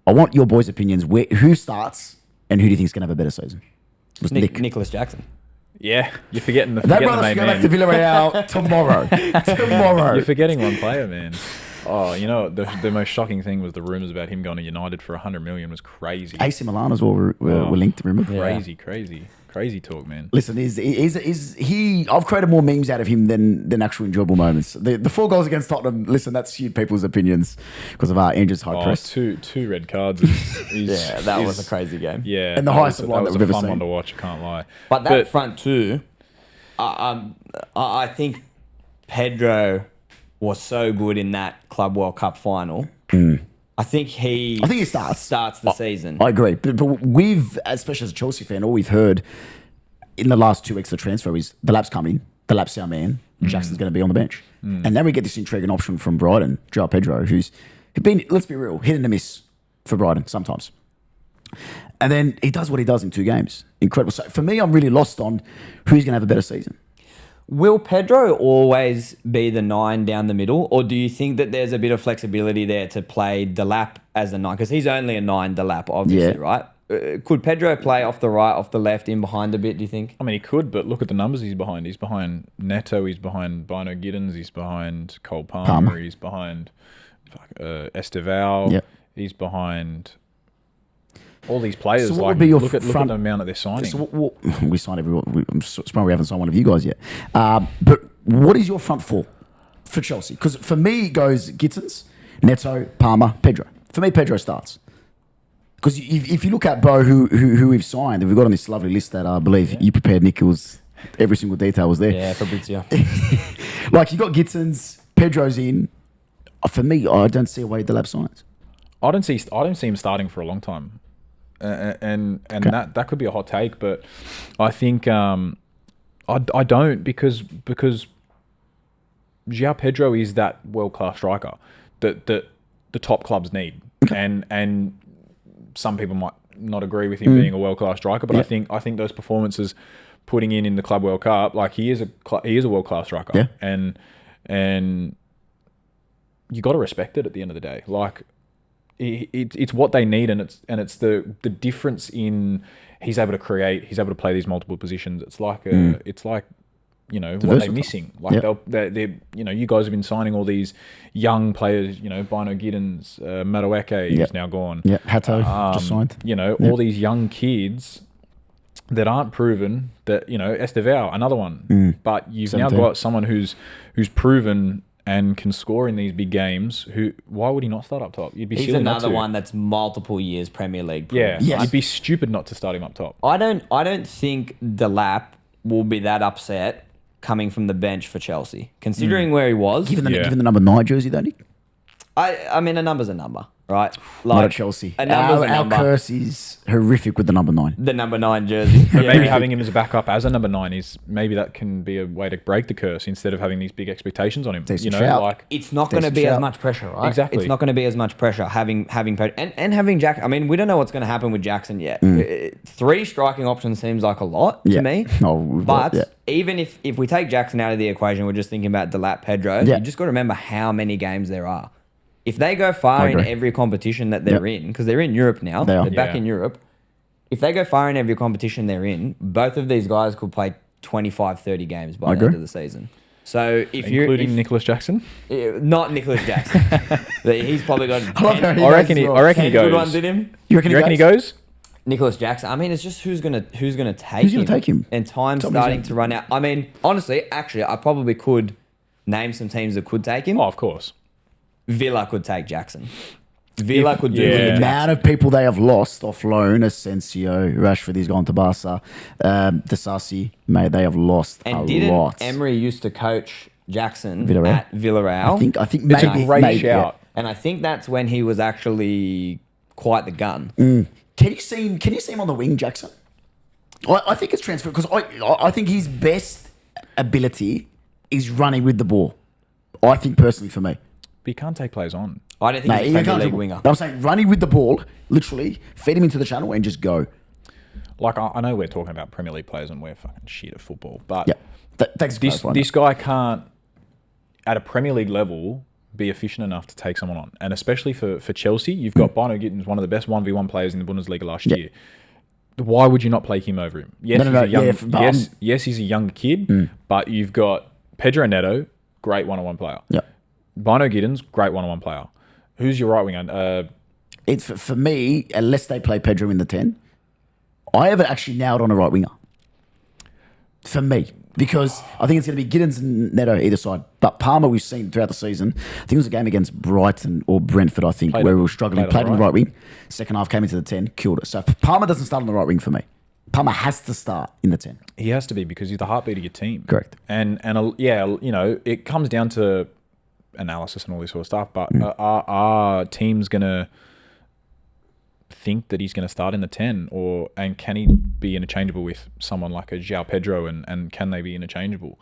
Speaker 2: I want your boys' opinions. Who starts and who do you think is going to have a better season?
Speaker 3: Nicholas Jackson.
Speaker 1: Yeah, you're forgetting the,
Speaker 2: That
Speaker 1: forgetting the
Speaker 2: brother should
Speaker 1: main
Speaker 2: go back to
Speaker 1: man.
Speaker 2: Villarreal tomorrow. Tomorrow.
Speaker 1: You're forgetting one player, man. Oh, you know, the most shocking thing was the rumours about him going to United for 100 million was crazy.
Speaker 2: AC Milan as well were linked, remember?
Speaker 1: Crazy talk, man.
Speaker 2: Listen, I've created more memes out of him than actual enjoyable moments. The 4 goals against Tottenham, listen, that skewed people's opinions because of Andrew's high press.
Speaker 1: Two red cards. Is,
Speaker 3: Yeah, that was a crazy game.
Speaker 1: Yeah,
Speaker 2: And the highest line that
Speaker 1: was
Speaker 2: we've
Speaker 1: a
Speaker 2: ever
Speaker 1: fun one
Speaker 2: seen.
Speaker 1: to watch. I can't lie.
Speaker 3: But that front two, I think Pedro was so good in that Club World Cup final. I think he starts the season.
Speaker 2: I agree. But we've, especially as a Chelsea fan, all we've heard in the last 2 weeks of the transfer is the Lap's coming, the Lap's our man, Jackson's going to be on the bench. And then we get this intriguing option from Brighton, João Pedro, who's been, let's be real, hit and a miss for Brighton sometimes. And then he does what he does in 2 games. Incredible. So for me, I'm really lost on who's going to have a better season.
Speaker 3: Will Pedro always be the 9 down the middle, or do you think that there's a bit of flexibility there to play Delap as a 9? Because he's only a 9, Delap, obviously, right? Could Pedro play off the right, off the left, in behind a bit, do you think?
Speaker 1: I mean, he could, but look at the numbers he's behind. He's behind Neto, he's behind Bino Giddens, he's behind Cole Palmer. He's behind Esteval,
Speaker 2: Yep.
Speaker 1: he's behind all these players.
Speaker 2: So what
Speaker 1: like,
Speaker 2: would be your
Speaker 1: look at
Speaker 2: front-
Speaker 1: the amount that they're signing.
Speaker 2: So we signed everyone. I'm surprised we haven't signed one of you guys yet. But what is your front 4 for Chelsea? Because for me, it goes Gittins, Neto, Palmer, Pedro. For me, Pedro starts. Because if you look at Beau, who we've signed, and we've got on this lovely list that I believe you prepared, Nick, every single detail was there.
Speaker 3: Yeah, Fabrizio.
Speaker 2: Like, you got Gittins, Pedro's in. For me, I don't see a way Delap signs.
Speaker 1: I don't see him starting for a long time, and that could be a hot take, but I think I don't because João Pedro is that world class striker that the top clubs need, and some people might not agree with him being a world class striker, but I think those performances putting in the Club World Cup, like he is a world class striker, and you got to respect it at the end of the day, like. It's what they need, and it's the difference in he's able to create, he's able to play these multiple positions. It's like it's like, you know, what they're missing. Like they're you know, you guys have been signing all these young players. You know, Bino Giddens, Madueke who's now gone.
Speaker 2: Yeah, Hato just signed.
Speaker 1: You know, all these young kids that aren't proven. That, you know, Esteval, another one. But you've
Speaker 2: 17.
Speaker 1: now got someone who's proven and can score in these big games. Why would he not start up top? You'd be
Speaker 3: He's
Speaker 1: silly not
Speaker 3: another
Speaker 1: to.
Speaker 3: one that's multiple years Premier League.
Speaker 1: Yeah,
Speaker 2: Yes.
Speaker 1: you'd be stupid not to start him up top.
Speaker 3: I don't think Delap will be that upset coming from the bench for Chelsea, considering where he was.
Speaker 2: Given the number 9 jersey, though, Nick.
Speaker 3: I mean, a number's a number, right?
Speaker 2: Not at Chelsea.
Speaker 3: A number's a
Speaker 2: Our
Speaker 3: number.
Speaker 2: curse is horrific with the number 9.
Speaker 3: The number 9 jersey.
Speaker 1: But maybe
Speaker 3: Yeah.
Speaker 1: having him as a backup as a number 9 is maybe that can be a way to break the curse instead of having these big expectations on him.
Speaker 2: Decent
Speaker 1: You know,
Speaker 2: shout.
Speaker 1: like
Speaker 3: It's not going to
Speaker 2: Decent
Speaker 3: be as
Speaker 2: shout.
Speaker 3: much pressure, right?
Speaker 1: Exactly.
Speaker 3: It's not going to be as much pressure having Pedro and having Jack. I mean, we don't know what's going to happen with Jackson yet. 3 striking options seems like a lot to me. But even if we take Jackson out of the equation, we're just thinking about Delap, Pedro.
Speaker 2: Yeah.
Speaker 3: You just got to remember how many games there are. If they go far in every competition that they're in, because they're in Europe now, they're back in Europe. If they go far in every competition they're in, both of these guys could play 25, 30 games by the end of the season. So
Speaker 1: including Nicholas Jackson.
Speaker 3: not Nicholas Jackson, he's probably got 10,
Speaker 1: I reckon he
Speaker 3: 10
Speaker 1: goes.
Speaker 3: good ones in him.
Speaker 2: You reckon
Speaker 1: he goes?
Speaker 3: Nicholas Jackson. I mean, it's just who's gonna take
Speaker 2: Who's
Speaker 3: him.
Speaker 2: gonna take him?
Speaker 3: And time's
Speaker 2: Tell me
Speaker 3: starting
Speaker 2: something.
Speaker 3: to run out. I mean, honestly, actually, I probably could name some teams that could take him.
Speaker 1: Oh, of course.
Speaker 3: Villa could take Jackson. Villa could do
Speaker 1: yeah.
Speaker 3: it.
Speaker 2: The amount of people they have lost off loan, Asensio, Rashford, he's gone to Barca, Disasi, mate, they have lost
Speaker 3: And
Speaker 2: a
Speaker 3: didn't
Speaker 2: lot.
Speaker 3: Emery used to coach Jackson
Speaker 2: Villarreal?
Speaker 3: at Villarreal?
Speaker 2: I think
Speaker 1: It's
Speaker 2: maybe
Speaker 1: a great
Speaker 2: maybe,
Speaker 1: shout.
Speaker 3: And I think that's when he was actually quite the gun.
Speaker 2: Can you see him on the wing, Jackson? I think it's transfer because I think his best ability is running with the ball. I think personally for me.
Speaker 1: But you can't take players on.
Speaker 3: I don't think
Speaker 2: Mate,
Speaker 3: he's a
Speaker 2: he
Speaker 3: Premier
Speaker 2: can't
Speaker 3: League
Speaker 2: do-
Speaker 3: winger.
Speaker 2: I'm saying running with the ball, literally, feed him into the channel and just go.
Speaker 1: Like, I know we're talking about Premier League players and we're fucking shit at football, but
Speaker 2: Yeah. Thanks for clarifying.
Speaker 1: this guy can't, at a Premier League level, be efficient enough to take someone on. And especially for Chelsea, you've got Bino Gittins, one of the best 1v1 players in the Bundesliga last year. why would you not play him over him? Yes,
Speaker 2: No, no,
Speaker 1: he's a young,
Speaker 2: yeah, but
Speaker 1: yes, he's a young kid, but you've got Pedro Neto, great one-on-one player.
Speaker 2: Yeah.
Speaker 1: Bino Giddens, great one-on-one player. Who's your right winger?
Speaker 2: It's for me, unless they play Pedro in the 10, I haven't actually nailed on a right winger. For me. Because I think it's going to be Giddens and Neto either side. But Palmer, we've seen throughout the season. I think it was a game against Brighton or Brentford, I think, where we were struggling. Played on the right wing. Second half came into the 10, killed it. So if Palmer doesn't start on the right wing for me, Palmer has to start in the 10.
Speaker 1: He has to be because he's the heartbeat of your team.
Speaker 2: Correct.
Speaker 1: And yeah, you know, it comes down to analysis and all this sort of stuff. But are teams going to think that he's going to start in the 10, and can he be interchangeable with someone like a João Pedro, and can they be interchangeable,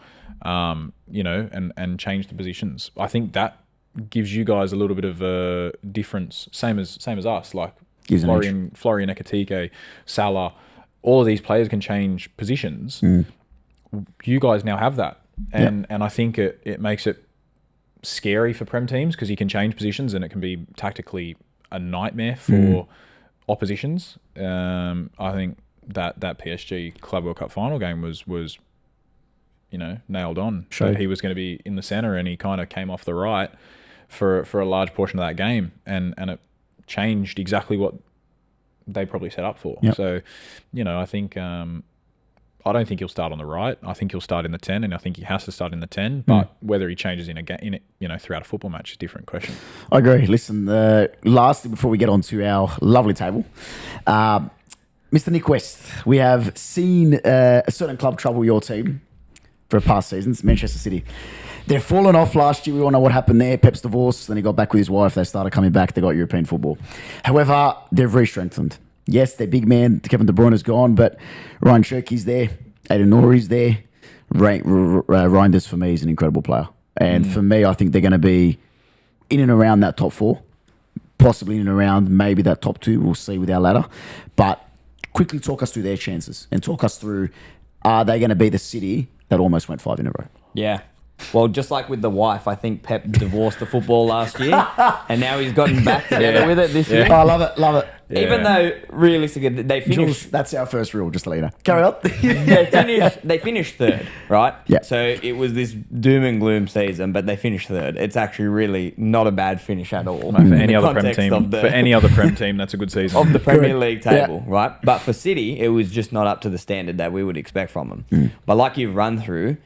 Speaker 1: you know, and change the positions? I think that gives you guys a little bit of a difference, same as us, like Florian Ekatike, Salah, all of these players can change positions. You guys now have that, and I think it makes it scary for Prem teams because you can change positions and it can be tactically a nightmare for oppositions. I think that PSG Club World Cup final game was you know, nailed on. So he was going to be in the center, and he kind of came off the right for a large portion of that game, and it changed exactly what they probably set up for.
Speaker 2: Yep.
Speaker 1: So, you know, I think I don't think he'll start on the right. I think he'll start in the 10, and I think he has to start in the 10. But whether he changes in it, you know, throughout a football match is a different question.
Speaker 2: I agree. Listen, lastly, before we get on to our lovely table, Mr. Nick West, we have seen a certain club trouble your team for past seasons, Manchester City. They've fallen off last year. We all know what happened there. Pep's divorce, then he got back with his wife. They started coming back. They got European football. However, they've re-strengthened. Yes, their big man, Kevin De Bruyne, is gone, but Ryan Cherki's there. Aiden Nori's there. Reinders, for me, is an incredible player. And for me, I think they're going to be in and around that top 4, possibly in and around maybe that top 2. We'll see with our ladder. But quickly talk us through their chances and talk us through, are they going to be the City that almost went 5 in a row?
Speaker 3: Yeah. Well, just like with the wife, I think Pep divorced the football last year, and now he's gotten back together with it this year.
Speaker 2: Oh, I love it, love it.
Speaker 3: Yeah. Even though, realistically, they finished...
Speaker 2: Jules, that's our first rule, just to let you know. Carry on.
Speaker 3: they finished third, right?
Speaker 2: Yeah.
Speaker 3: So it was this doom and gloom season, but they finished third. It's actually really not a bad finish at all.
Speaker 1: For any other Prem team, for any other Prem team, that's a good season.
Speaker 3: Of the Premier League table, right? But for City, it was just not up to the standard that we would expect from them. But like you've run through,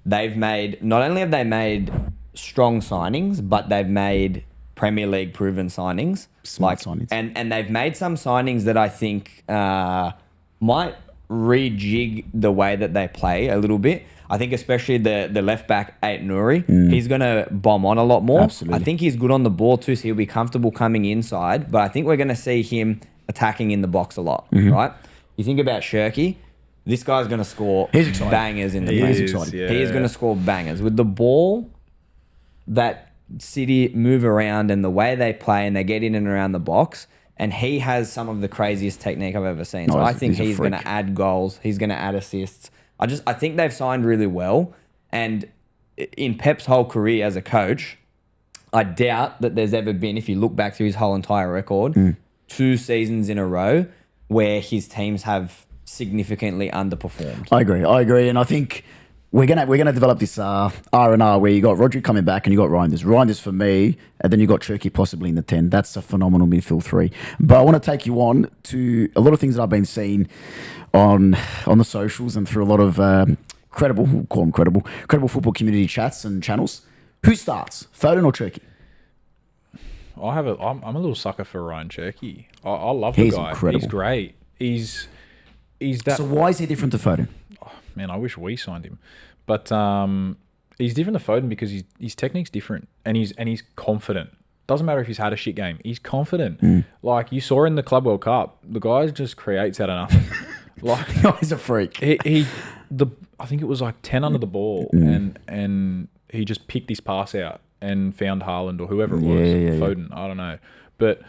Speaker 3: they've made, not only have they made strong signings, but they've made Premier League proven signings.
Speaker 2: Smart signings.
Speaker 3: And they've made some signings that I think might rejig the way that they play a little bit. I think especially the left back, Ait Nouri, he's going to bomb on a lot more.
Speaker 2: Absolutely.
Speaker 3: I think he's good on the ball too, so he'll be comfortable coming inside. But I think we're going to see him attacking in the box a lot, right? You think about Cherki. This guy's going to score bangers in the Premier League.
Speaker 1: Yeah.
Speaker 3: He is going to score bangers. With the ball, that City move around and the way they play and they get in and around the box, and he has some of the craziest technique I've ever seen. So I think he's going to add goals. He's going to add assists. I think they've signed really well. And in Pep's whole career as a coach, I doubt that there's ever been, if you look back through his whole entire record, 2 seasons in a row where his teams have significantly underperformed.
Speaker 2: I agree, and I think we're gonna develop this R&R where you got Rodri coming back and you got Reinders for me, and then you got Cherki possibly in the 10. That's a phenomenal midfield 3. But I want to take you on to a lot of things that I've been seeing on the socials and through a lot of credible football community chats and channels. Who starts, Foden or Cherki?
Speaker 1: I'm a little sucker for Ryan Cherki. I love the guy.
Speaker 2: Incredible.
Speaker 1: He's great. He's that.
Speaker 2: So why is he different to Foden?
Speaker 1: Oh, man, I wish we signed him, but he's different to Foden because his technique's different, and he's confident. Doesn't matter if he's had a shit game. He's confident. Like you saw in the Club World Cup, the guy just creates out of nothing. Like
Speaker 2: he's a freak.
Speaker 1: I think it was like 10 under the ball, and he just picked his pass out and found Haaland or whoever it was, Foden. I don't know, but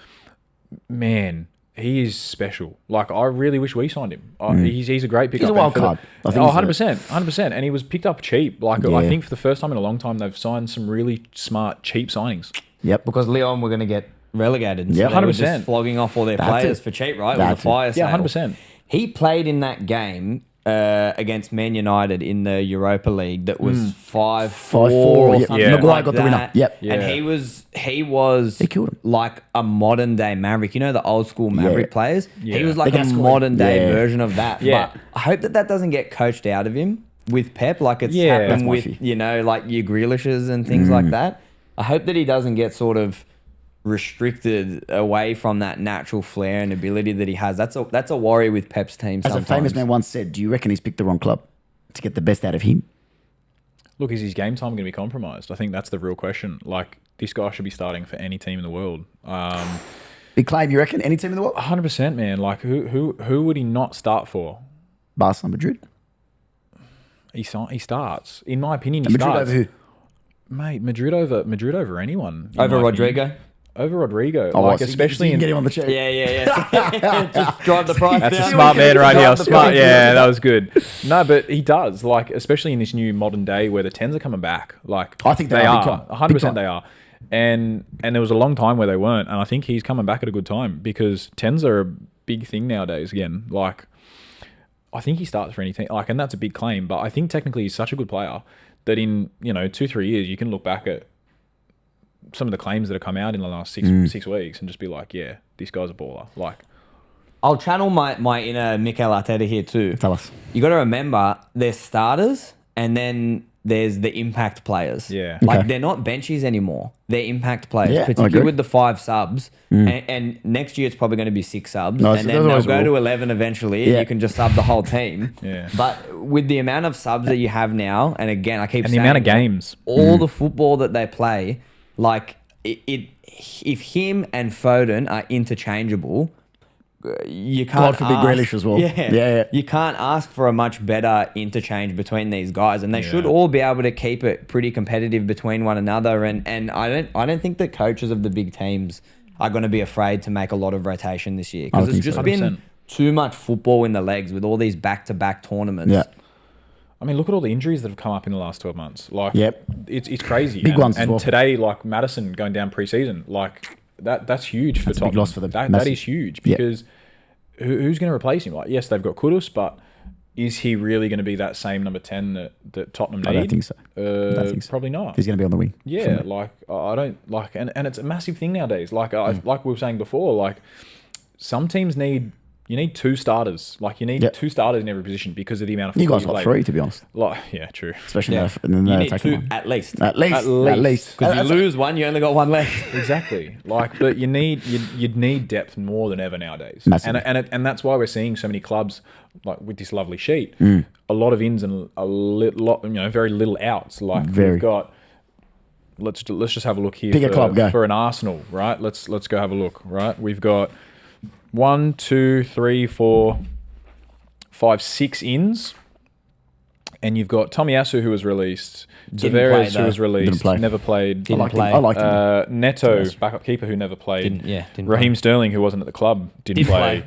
Speaker 1: man. He is special. Like, I really wish we signed him. He's a great pickup.
Speaker 2: He's a wild card.
Speaker 1: 100%. And he was picked up cheap. Like, I think for the first time in a long time, they've signed some really smart, cheap signings.
Speaker 2: Yep.
Speaker 3: Because Lyon were going to get relegated.
Speaker 2: Yeah,
Speaker 3: so they were
Speaker 2: 100%.
Speaker 3: just flogging off all their players for cheap, right? It was a fire sale.
Speaker 1: Yeah, 100%.
Speaker 3: He played in that game against Man United in the Europa League that was 5-4 or
Speaker 2: Yep.
Speaker 3: something
Speaker 2: Maguire
Speaker 3: like
Speaker 2: got
Speaker 3: that.
Speaker 2: the winner. Yep.
Speaker 3: And
Speaker 1: Yeah.
Speaker 3: he was
Speaker 2: He killed him.
Speaker 3: like a modern day Maverick. You know the old school Maverick players?
Speaker 1: Yeah.
Speaker 3: He was like
Speaker 2: The
Speaker 3: a
Speaker 2: Gascoigne.
Speaker 3: modern day
Speaker 2: Yeah.
Speaker 3: version of that.
Speaker 1: Yeah.
Speaker 3: But I hope that doesn't get coached out of him with Pep like it's
Speaker 1: Yeah.
Speaker 3: happened
Speaker 2: That's my
Speaker 3: with,
Speaker 2: fear.
Speaker 3: you know, like your Grealishes and things like that. I hope that he doesn't get sort of restricted away from that natural flair and ability that he has. That's a worry with Pep's team
Speaker 2: As
Speaker 3: sometimes.
Speaker 2: a famous man once said, do you reckon he's picked the wrong club to get the best out of him?
Speaker 1: Look, is his game time going to be compromised? I think that's the real question. Like, this guy should be starting for any team in the world.
Speaker 2: Big claim, you reckon? Any team in the world?
Speaker 1: 100%, man. Like, who would he not start for?
Speaker 2: Barca, Madrid.
Speaker 1: He starts. In my opinion, he
Speaker 2: Madrid
Speaker 1: starts.
Speaker 2: over who?
Speaker 1: Mate, Madrid over anyone. in
Speaker 3: Over
Speaker 1: my
Speaker 3: Rodrigo?
Speaker 1: opinion. Over Rodrigo.
Speaker 2: Oh,
Speaker 1: like,
Speaker 2: so
Speaker 1: especially
Speaker 2: you can
Speaker 1: in...
Speaker 2: get him on the chair.
Speaker 3: Yeah. Just drive the price
Speaker 1: That's
Speaker 3: down.
Speaker 1: a smart man right here.
Speaker 2: Drive the
Speaker 1: Smart.
Speaker 2: price
Speaker 1: Yeah,
Speaker 2: down.
Speaker 1: that was good. No, but he does. Like, especially in this new modern day where the 10s are coming back. Like,
Speaker 2: I think they are, big time.
Speaker 1: 100%
Speaker 2: Big time.
Speaker 1: they are. And there was a long time where they weren't. And I think he's coming back at a good time because 10s are a big thing nowadays again. Like, I think he starts for any team. Like, and that's a big claim. But I think technically he's such a good player that in, 2-3 years, you can look back at some of the claims that have come out in the last six weeks and just be like, yeah, this guy's a baller. Like,
Speaker 3: I'll channel my inner Mikel Arteta here too.
Speaker 2: Tell us.
Speaker 3: You got to remember, there's starters and then there's the impact players.
Speaker 1: Yeah.
Speaker 3: Like
Speaker 2: Okay.
Speaker 3: they're not benchies anymore. They're impact players,
Speaker 2: Yeah, I
Speaker 3: particularly
Speaker 2: agree.
Speaker 3: with the 5 subs. And next year it's probably going to be 6 subs.
Speaker 2: No,
Speaker 3: and
Speaker 2: so
Speaker 3: then
Speaker 2: there's
Speaker 3: they'll
Speaker 2: always
Speaker 3: go
Speaker 2: more.
Speaker 3: to 11 eventually.
Speaker 2: Yeah.
Speaker 3: You can just sub the whole team.
Speaker 1: Yeah.
Speaker 3: But with the amount of subs that you have now, and again, I keep
Speaker 1: and
Speaker 3: saying
Speaker 1: the amount of games.
Speaker 3: all the football that they play, like if him and Foden are interchangeable, you can't
Speaker 2: God forbid
Speaker 3: ask,
Speaker 2: Grealish as well.
Speaker 3: Yeah,
Speaker 2: Yeah.
Speaker 3: You can't ask for a much better interchange between these guys, and they should all be able to keep it pretty competitive between one another. And I don't think that coaches of the big teams are going to be afraid to make a lot of rotation this year
Speaker 2: I
Speaker 3: because
Speaker 2: don't
Speaker 3: it's
Speaker 2: think
Speaker 3: just
Speaker 2: so.
Speaker 3: been
Speaker 1: 100%.
Speaker 3: too much football in the legs with all these back-to-back tournaments.
Speaker 2: Yeah.
Speaker 1: I mean, look at all the injuries that have come up in the last 12 months. Like,
Speaker 2: Yep.
Speaker 1: it's crazy.
Speaker 2: Big
Speaker 1: and,
Speaker 2: ones as
Speaker 1: And
Speaker 2: well.
Speaker 1: today, like Madison going down pre-season, like that's huge for
Speaker 2: That's a big
Speaker 1: Tottenham.
Speaker 2: loss for them.
Speaker 1: That
Speaker 2: Massive.
Speaker 1: is huge
Speaker 2: Yep.
Speaker 1: because who's going to replace him? Like, yes, they've got Kudus, but is he really going to be that same number 10 that Tottenham need?
Speaker 2: I don't think so. don't think so.
Speaker 1: Probably not.
Speaker 2: He's going to be on the wing.
Speaker 1: Yeah, like I don't like, and it's a massive thing nowadays. Like like we were saying before, like some teams need 2 starters. Like you need
Speaker 2: Yep.
Speaker 1: 2 starters in every position because of the amount of
Speaker 2: You
Speaker 1: football
Speaker 2: guys got
Speaker 1: play.
Speaker 2: 3, to be honest.
Speaker 1: Like, yeah, true.
Speaker 2: Especially
Speaker 3: Yeah.
Speaker 2: in the
Speaker 3: You need
Speaker 2: attacking
Speaker 3: 2
Speaker 2: line.
Speaker 3: at least.
Speaker 2: At least.
Speaker 1: At least.
Speaker 3: Because you
Speaker 2: That's-
Speaker 3: lose one, you only got one left.
Speaker 1: Exactly. Like, but you'd need depth more than ever nowadays.
Speaker 2: Massively.
Speaker 1: And that's why we're seeing so many clubs like with this lovely sheet.
Speaker 2: Mm.
Speaker 1: A lot of ins and very little outs. Like
Speaker 2: Very.
Speaker 1: we've got. Let's just have a look here.
Speaker 2: Pick a club, go.
Speaker 1: For an Arsenal, right? Let's go have a look. Right, we've got 1, 2, 3, 4, 5, 6 ins. And you've got Tommy Asu, who was released.
Speaker 3: Didn't play,
Speaker 1: Tavares,
Speaker 3: though.
Speaker 1: who was released.
Speaker 2: Didn't play.
Speaker 1: Never played.
Speaker 3: Didn't play.
Speaker 2: I liked him.
Speaker 1: Neto, backup keeper, who never played.
Speaker 3: Didn't
Speaker 1: Raheem
Speaker 3: play.
Speaker 1: Sterling, who wasn't at the club, didn't
Speaker 3: Didn't
Speaker 1: play.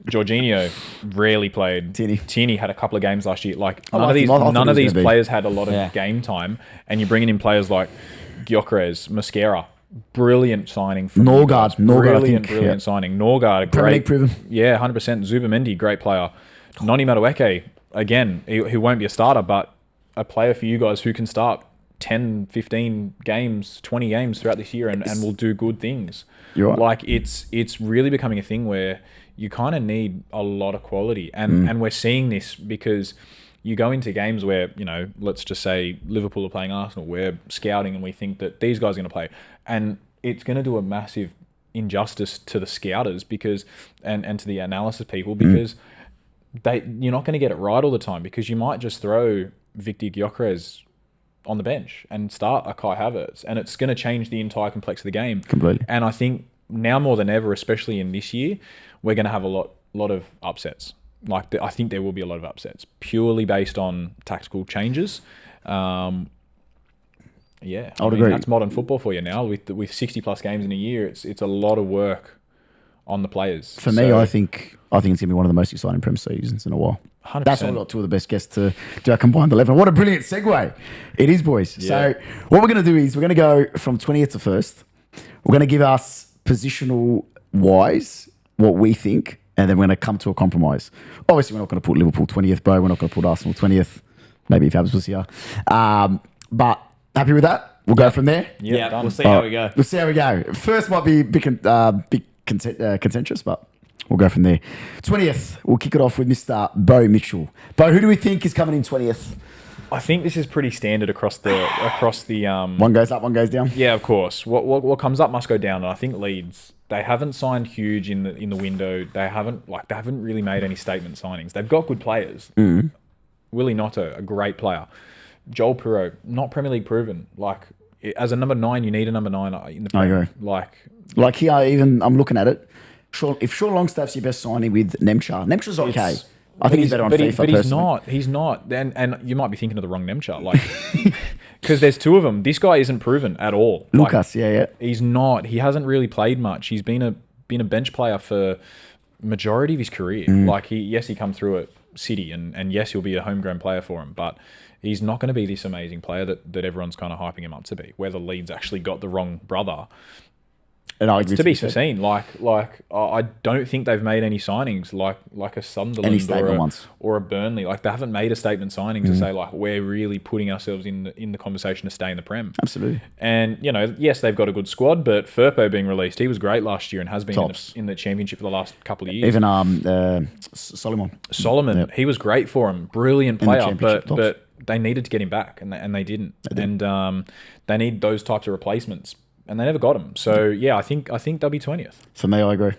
Speaker 1: Jorginho rarely played.
Speaker 2: Tierney.
Speaker 1: Tierney had a couple of games last year. Like
Speaker 2: I
Speaker 1: none of
Speaker 2: liked
Speaker 1: these,
Speaker 2: him. I thought
Speaker 1: none
Speaker 2: he
Speaker 1: of
Speaker 2: was
Speaker 1: these
Speaker 2: gonna be.
Speaker 1: players had a lot of
Speaker 3: Yeah.
Speaker 1: game time, and you're bringing in players like Gyökeres, Mosquera. Brilliant signing from you guys.
Speaker 2: Norgard, I
Speaker 1: Brilliant
Speaker 2: think, yeah.
Speaker 1: signing. Norgard,
Speaker 2: Premier
Speaker 1: great.
Speaker 2: League proven.
Speaker 1: Yeah, 100%. Zubamendi, great player. Noni Madueke, again, he won't be a starter, but a player for you guys who can start 10, 15 games, 20 games throughout this year and will do good things.
Speaker 2: You're right.
Speaker 1: Like, it's really becoming a thing where you kind of need a lot of quality. And we're seeing this because you go into games where, let's just say Liverpool are playing Arsenal, we're scouting and we think that these guys are going to play. And it's going to do a massive injustice to the scouters because and to the analysis people because you're not going to get it right all the time because you might just throw Victor Gyökeres on the bench and start a Kai Havertz and it's going to change the entire complex of the game.
Speaker 2: Completely.
Speaker 1: And I think now more than ever, especially in this year, we're going to have a lot of upsets. Like I think there will be a lot of upsets purely based on tactical changes. Yeah,
Speaker 2: I would agree.
Speaker 1: That's modern football for you now. With 60 plus games in a year, it's a lot of work on the players.
Speaker 2: For me, I think it's going to be one of the most exciting Prem seasons in a while.
Speaker 1: 100%.
Speaker 2: That's why we've got 2 of the best guests to do our combined 11. What a brilliant segue. It is, boys.
Speaker 1: Yeah.
Speaker 2: So what we're going to do is we're going to go from 20th to 1st. We're going to give us positional wise what we think and then we're going to come to a compromise. Obviously, we're not going to put Liverpool 20th, Beau. We're not going to put Arsenal 20th. Maybe if Abz was here. But happy with that? We'll go from there.
Speaker 3: Yeah,
Speaker 1: done.
Speaker 3: we'll see how we go.
Speaker 2: We'll see how we go. First might be big contentious, but we'll go from there. 20th, we'll kick it off with Mr. Beau Mitchell. Beau, who do we think is coming in 20th?
Speaker 1: I think this is pretty standard across the
Speaker 2: One goes up, one goes down.
Speaker 1: Yeah, of course. What comes up must go down. And I think Leeds, they haven't signed huge in the window. They haven't really made any statement signings. They've got good players. Willie Notto, a great player. Joel Pirro, not Premier League proven. Like, as a number 9, you need a number 9 in the Premier.
Speaker 2: I agree.
Speaker 1: Like
Speaker 2: here, I'm looking at it. If Sean Longstaff's your best signing with Nemcha, okay. I think he's better on FIFA.
Speaker 1: But
Speaker 2: personally.
Speaker 1: he's not. And you might be thinking of the wrong Nemcha. Like, because there's two of them. This guy isn't proven at all.
Speaker 2: Lucas, yeah.
Speaker 1: He's not. He hasn't really played much. He's been a bench player for majority of his career. Like, he come through at City, and yes, he'll be a homegrown player for him, but he's not going to be this amazing player that everyone's kind of hyping him up to be. Whether Leeds actually got the wrong brother,
Speaker 2: and I agree
Speaker 1: to be foreseen. Like I don't think they've made any signings like a Sunderland or a Burnley. Like, they haven't made a statement signing to say, like, we're really putting ourselves in the conversation to stay in the Prem.
Speaker 2: Absolutely.
Speaker 1: And yes, they've got a good squad, but Firpo being released, he was great last year and has been in the championship for the last couple of years.
Speaker 2: Even
Speaker 1: Solomon,
Speaker 2: Yep.
Speaker 1: he was great for him, brilliant player,
Speaker 2: championship
Speaker 1: but they needed to get him back, and they didn't. And they need those types of replacements, and they never got him. So yeah, I think they'll be 20th.
Speaker 2: For me, I agree.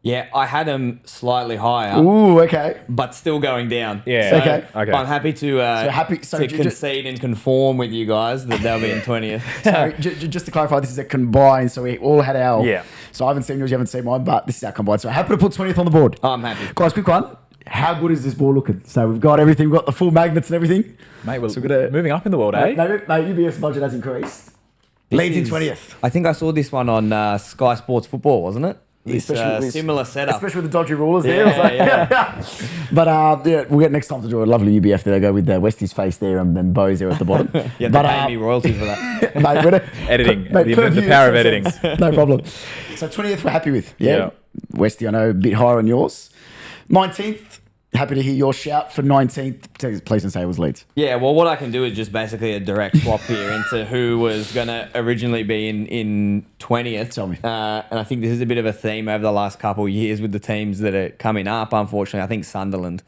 Speaker 3: Yeah, I had them slightly higher.
Speaker 2: Ooh, okay.
Speaker 3: But still going down.
Speaker 2: Yeah.
Speaker 3: So I'm happy to concede and conform with you guys that they'll be in 20th.
Speaker 2: So just to clarify, this is a combined. So we all had our.
Speaker 1: Yeah.
Speaker 2: So I haven't seen yours, you haven't seen mine, but this is our combined. So happy to put 20th on the board.
Speaker 3: I'm happy.
Speaker 2: Guys, quick one. How good is this ball looking? So we've got everything. We've got the full magnets and everything.
Speaker 1: Mate, we're moving up in the world, eh?
Speaker 2: No, UBF's budget has increased. Leeds in 20th.
Speaker 3: I think I saw this one on Sky Sports Football, wasn't it? This similar setup.
Speaker 2: Especially with the dodgy rulers there. But we'll get next time to draw a lovely UBF there. They go with Westie's face there and then Beau's there at the bottom.
Speaker 3: You have to pay me royalty for that.
Speaker 2: Mate,
Speaker 1: editing. The power of editing.
Speaker 2: No problem. So 20th we're happy with. Yeah. Westie, I know, a bit higher on yours. 19th, happy to hear your shout for 19th. Please don't say it was Leeds.
Speaker 3: Yeah, well, what I can do is just basically a direct swap here into who was going to originally be in 20th.
Speaker 2: Tell me.
Speaker 3: And I think this is a bit of a theme over the last couple of years with the teams that are coming up, unfortunately. I think Sunderland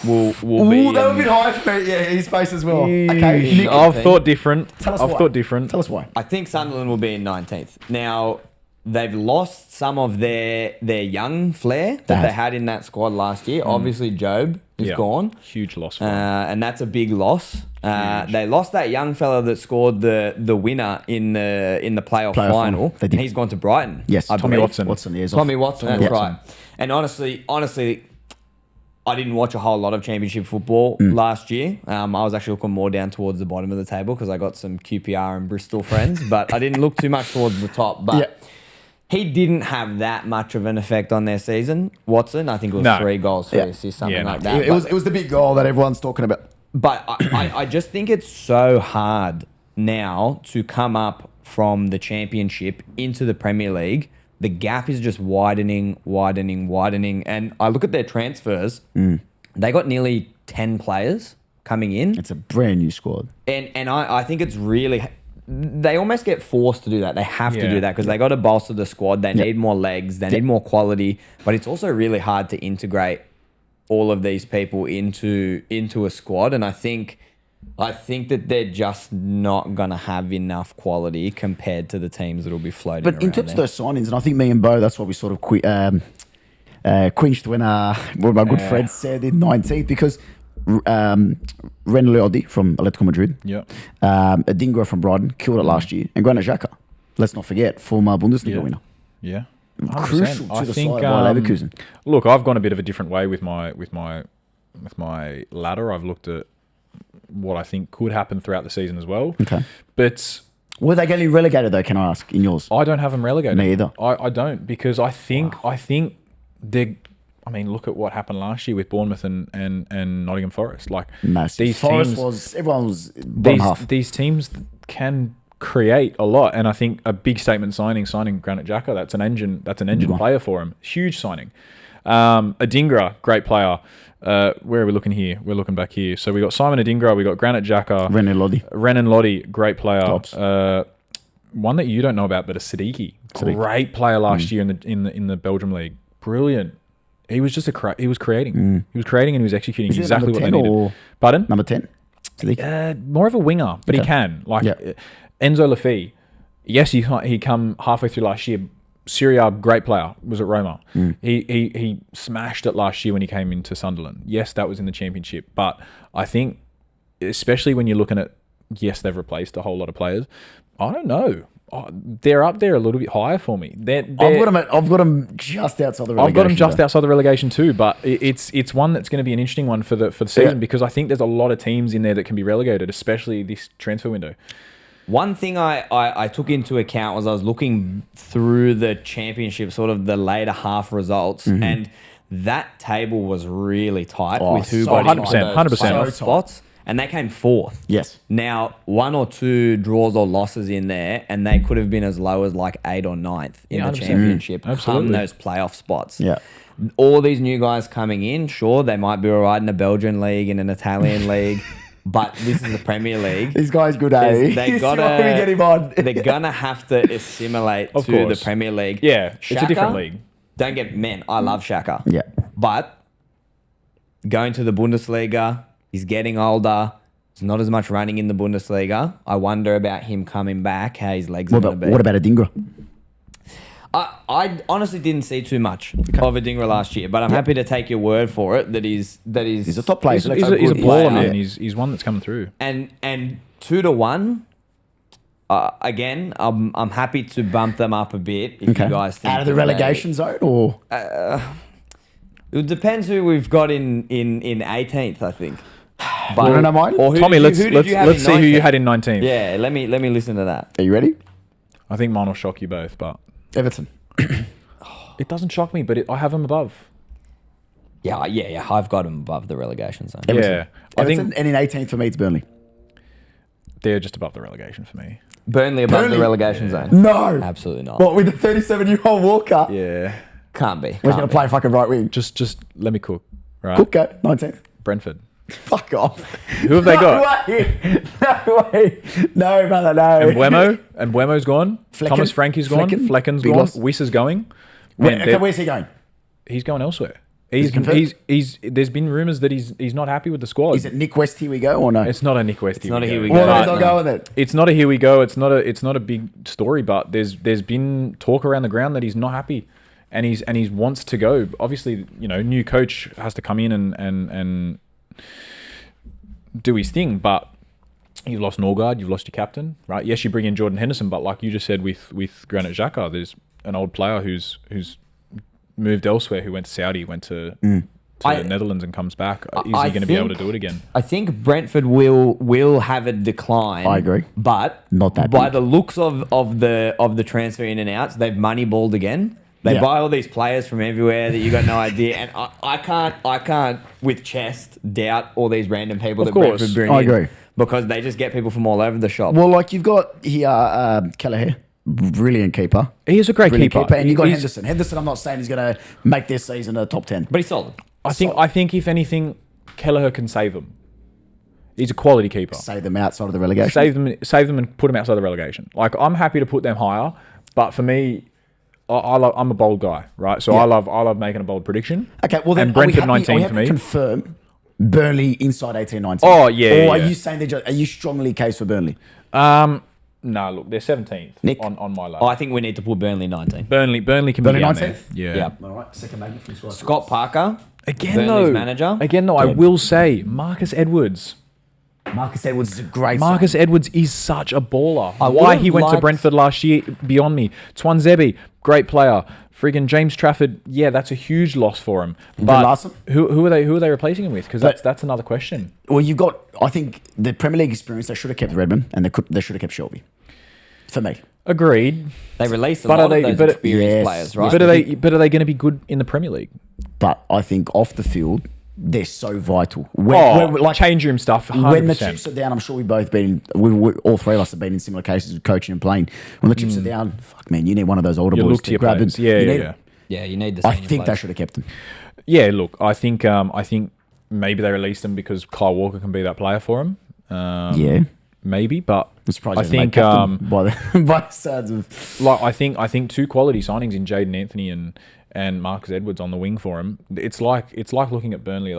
Speaker 3: will be...
Speaker 2: Ooh, that would be high for me. Yeah, his face as well. Okay. Nick,
Speaker 1: I've thought different.
Speaker 2: Tell us why.
Speaker 3: I think Sunderland will be in 19th. Now, they've lost some of their young flair that they had in that squad last year. Obviously, Job is gone.
Speaker 1: Huge loss.
Speaker 3: And that's a big loss. They lost that young fella that scored the winner in the playoff final. He's gone to Brighton.
Speaker 2: Yes,
Speaker 3: Tommy
Speaker 2: Watson.
Speaker 3: Tommy Watson, that's right. And honestly, I didn't watch a whole lot of championship football last year. I was actually looking more down towards the bottom of the table because I got some QPR and Bristol friends, but I didn't look too much towards the top. But he didn't have that much of an effect on their season. Watson, I think it was 3 goals, 3 assists, something like that.
Speaker 2: It was the big goal that everyone's talking about.
Speaker 3: But I just think it's so hard now to come up from the championship into the Premier League. The gap is just widening. And I look at their transfers. They got nearly 10 players coming in.
Speaker 2: It's a brand new squad.
Speaker 3: And I think it's really... They almost get forced to do that. They have to do that because they got to bolster the squad. They need more legs. They need more quality. But it's also really hard to integrate all of these people into a squad. And I think that they're just not going to have enough quality compared to the teams that will be floating around.
Speaker 2: But in terms of those signings, and I think me and Beau, that's why we sort of quinched when my good Fred said in 19th because... Renan Leodi from Atletico Madrid. Adingra from Brighton killed it last year, and Granit Xhaka, let's not forget, former Bundesliga winner.
Speaker 1: Yeah,
Speaker 2: 100%. Crucial to the side by Leverkusen.
Speaker 1: Look, I've gone a bit of a different way with my ladder. I've looked at what I think could happen throughout the season as well.
Speaker 2: Okay,
Speaker 1: but
Speaker 2: were they getting relegated though? Can I ask in yours?
Speaker 1: I don't have them relegated.
Speaker 2: Me either.
Speaker 1: I don't because I think they're. I mean, look at what happened last year with Bournemouth and Nottingham Forest. Like
Speaker 2: massive.
Speaker 1: These
Speaker 2: Forest
Speaker 1: teams,
Speaker 2: everyone was bottom half.
Speaker 1: These teams can create a lot, and I think a big statement signing Granit Xhaka. That's an engine player for him. Huge signing. Adingra, great player. Where are we looking here? We're looking back here. So we got Simon Adingra, we got Granit Xhaka, Renan Lodi, great player.
Speaker 2: Tops.
Speaker 1: One that you don't know about, but a Siddiqui, great player last year in the Belgium league. Brilliant. He was just he was creating. He was creating and he was excuting exactly what they needed. Pardon?
Speaker 2: Number 10?
Speaker 1: More of a winger, but he can. Enzo Lafay. Yes, he come halfway through last year. Serie A, great player, was at Roma. He smashed it last year when he came into Sunderland. Yes, that was in the Championship. But I think, especially when you're looking at, yes, they've replaced a whole lot of players. I don't know. They're up there a little bit higher for me. I've
Speaker 2: got them just outside the relegation.
Speaker 1: I've got them just outside the relegation too, but it's one that's going to be an interesting one for the season because I think there's a lot of teams in there that can be relegated, especially this transfer window.
Speaker 3: One thing I took into account was I was looking through the Championship, sort of the later half results, and that table was really tight with who got 100% spots. And they came fourth.
Speaker 2: Yes.
Speaker 3: Now, 1 or 2 draws or losses in there, and they could have been as low as like 8th or 9th in the Championship. Come those playoff spots.
Speaker 2: Yeah.
Speaker 3: All these new guys coming in, sure, they might be all right in a Belgian league and an Italian league, but this is the Premier League.
Speaker 2: This guy's good, eh?
Speaker 3: They gotta get him on. They're gonna have to assimilate to the Premier League.
Speaker 1: Yeah, Shaka, it's a different league.
Speaker 3: Don't get I love Xhaka.
Speaker 2: Yeah.
Speaker 3: But going to the Bundesliga, he's getting older. There's not as much running in the Bundesliga. I wonder about him coming back, how his legs are going to be.
Speaker 2: What about Adingra?
Speaker 3: I honestly didn't see too much of Adingra last year, but I'm happy to take your word for it that he's
Speaker 2: a top player.
Speaker 1: He's a baller, man. He's one that's coming through.
Speaker 3: And 2-1. Again, I'm happy to bump them up a bit if you guys think
Speaker 2: out of the relegation zone, or
Speaker 3: it depends who we've got in 18th, I think.
Speaker 2: But, you don't mind?
Speaker 1: Tommy, let's see who you had in 19th.
Speaker 3: Yeah, let me listen to that.
Speaker 2: Are you ready?
Speaker 1: I think mine will shock you both, but
Speaker 2: Everton.
Speaker 1: It doesn't shock me, but I have them above.
Speaker 3: Yeah. I've got them above the relegation zone.
Speaker 2: Everton.
Speaker 1: Yeah,
Speaker 2: I think, and in 18th for me, it's Burnley.
Speaker 1: They're just above the relegation for me.
Speaker 3: Burnley above the relegation zone?
Speaker 2: No,
Speaker 3: absolutely not.
Speaker 2: What, with the 37-year-old Walker?
Speaker 1: Yeah,
Speaker 3: can't be.
Speaker 2: We're going to play fucking right wing.
Speaker 1: Just let me cook. Right,
Speaker 2: Cook go 19th.
Speaker 1: Brentford.
Speaker 2: Fuck off.
Speaker 1: Who have they got?
Speaker 2: No way. No, brother, no.
Speaker 1: And Buemo's gone. Thomas Frankie's gone. Flecken's gone. Wyss is going.
Speaker 2: Where's he going?
Speaker 1: He's going elsewhere. There's been rumours that he's not happy with the squad.
Speaker 2: Is it Nick West, here we go, or no?
Speaker 1: It's not a Nick West,
Speaker 3: here we go.
Speaker 2: Well, they'll go with it.
Speaker 1: It's not a here we go. It's not a big story, but there's been talk around the ground that he's not happy, and he wants to go. Obviously, new coach has to come in and do his thing, but you've lost Norgard, you've lost your captain, right? Yes, you bring in Jordan Henderson, but like you just said with Granit Xhaka, there's an old player who's moved elsewhere, who went to Saudi, went to the Netherlands and comes back. Is he going to be able to do it again?
Speaker 3: I think Brentford will have a decline.
Speaker 2: I agree,
Speaker 3: but
Speaker 2: not that
Speaker 3: by
Speaker 2: big.
Speaker 3: the looks of the transfer in and outs, they've moneyballed again. They buy all these players from everywhere that you got no idea, and I can't with chest doubt all these random people that Brentford bring in.
Speaker 2: I agree,
Speaker 3: because they just get people from all over the shop.
Speaker 2: Well, like you've got here Kelleher, brilliant keeper.
Speaker 1: He is a great keeper.
Speaker 2: And you got Henderson. Henderson, I'm not saying he's going to make this season a top 10,
Speaker 3: but he's solid.
Speaker 1: I think if anything, Kelleher can save them. He's a quality keeper.
Speaker 2: Save them outside of the relegation.
Speaker 1: Save them and put them outside the relegation. Like, I'm happy to put them higher, but for me, I'm a bold guy, right? So I love making a bold prediction.
Speaker 2: Okay, well then,
Speaker 1: and Brentford 19 for me.
Speaker 2: Confirm Burnley inside 18-19.
Speaker 1: Oh yeah.
Speaker 2: Or are you saying are you strongly case for Burnley?
Speaker 1: No, look, they're 17th
Speaker 2: Nick?
Speaker 1: on my list.
Speaker 3: I think we need to put Burnley 19.
Speaker 1: Burnley can be down there. Yeah.
Speaker 2: All right. Second magnet from Scott.
Speaker 3: Scott Parker.
Speaker 1: Burnley's
Speaker 3: manager.
Speaker 1: I will say Marcus Edwards.
Speaker 2: Marcus Edwards is a great
Speaker 1: Marcus Edwards is such a baller. Why he went to Brentford last year, beyond me. Twanzebe, great player. Friggin' James Trafford, yeah, that's a huge loss for him. But who are they replacing him with? Because that's another question.
Speaker 2: Well, you've got, I think, the Premier League experience. They should have kept Redmond, and they should have kept Shelby. For me,
Speaker 1: agreed.
Speaker 3: They released a lot of those experienced players, right?
Speaker 1: But are they going to be good in the Premier League?
Speaker 2: But I think off the field, they're so vital.
Speaker 1: Change room stuff. 100%.
Speaker 2: When the chips are down, I'm sure we've both been. All three of us have been in similar cases of coaching and playing. When the chips are down, fuck man, you need one of those older boys
Speaker 1: to grab it.
Speaker 3: Yeah, you need the
Speaker 2: I
Speaker 3: senior
Speaker 2: think they
Speaker 3: players.
Speaker 2: should have kept him.
Speaker 1: Yeah, look, I think maybe they released him because Kyle Walker can be that player for him.
Speaker 2: Yeah.
Speaker 1: Maybe, but
Speaker 2: I'm surprised
Speaker 1: I
Speaker 2: he hasn't made
Speaker 1: think
Speaker 2: captain by the sides of.
Speaker 1: like I think two quality signings in Jaden Anthony and Marcus Edwards on the wing for him. It's like looking at Burnley,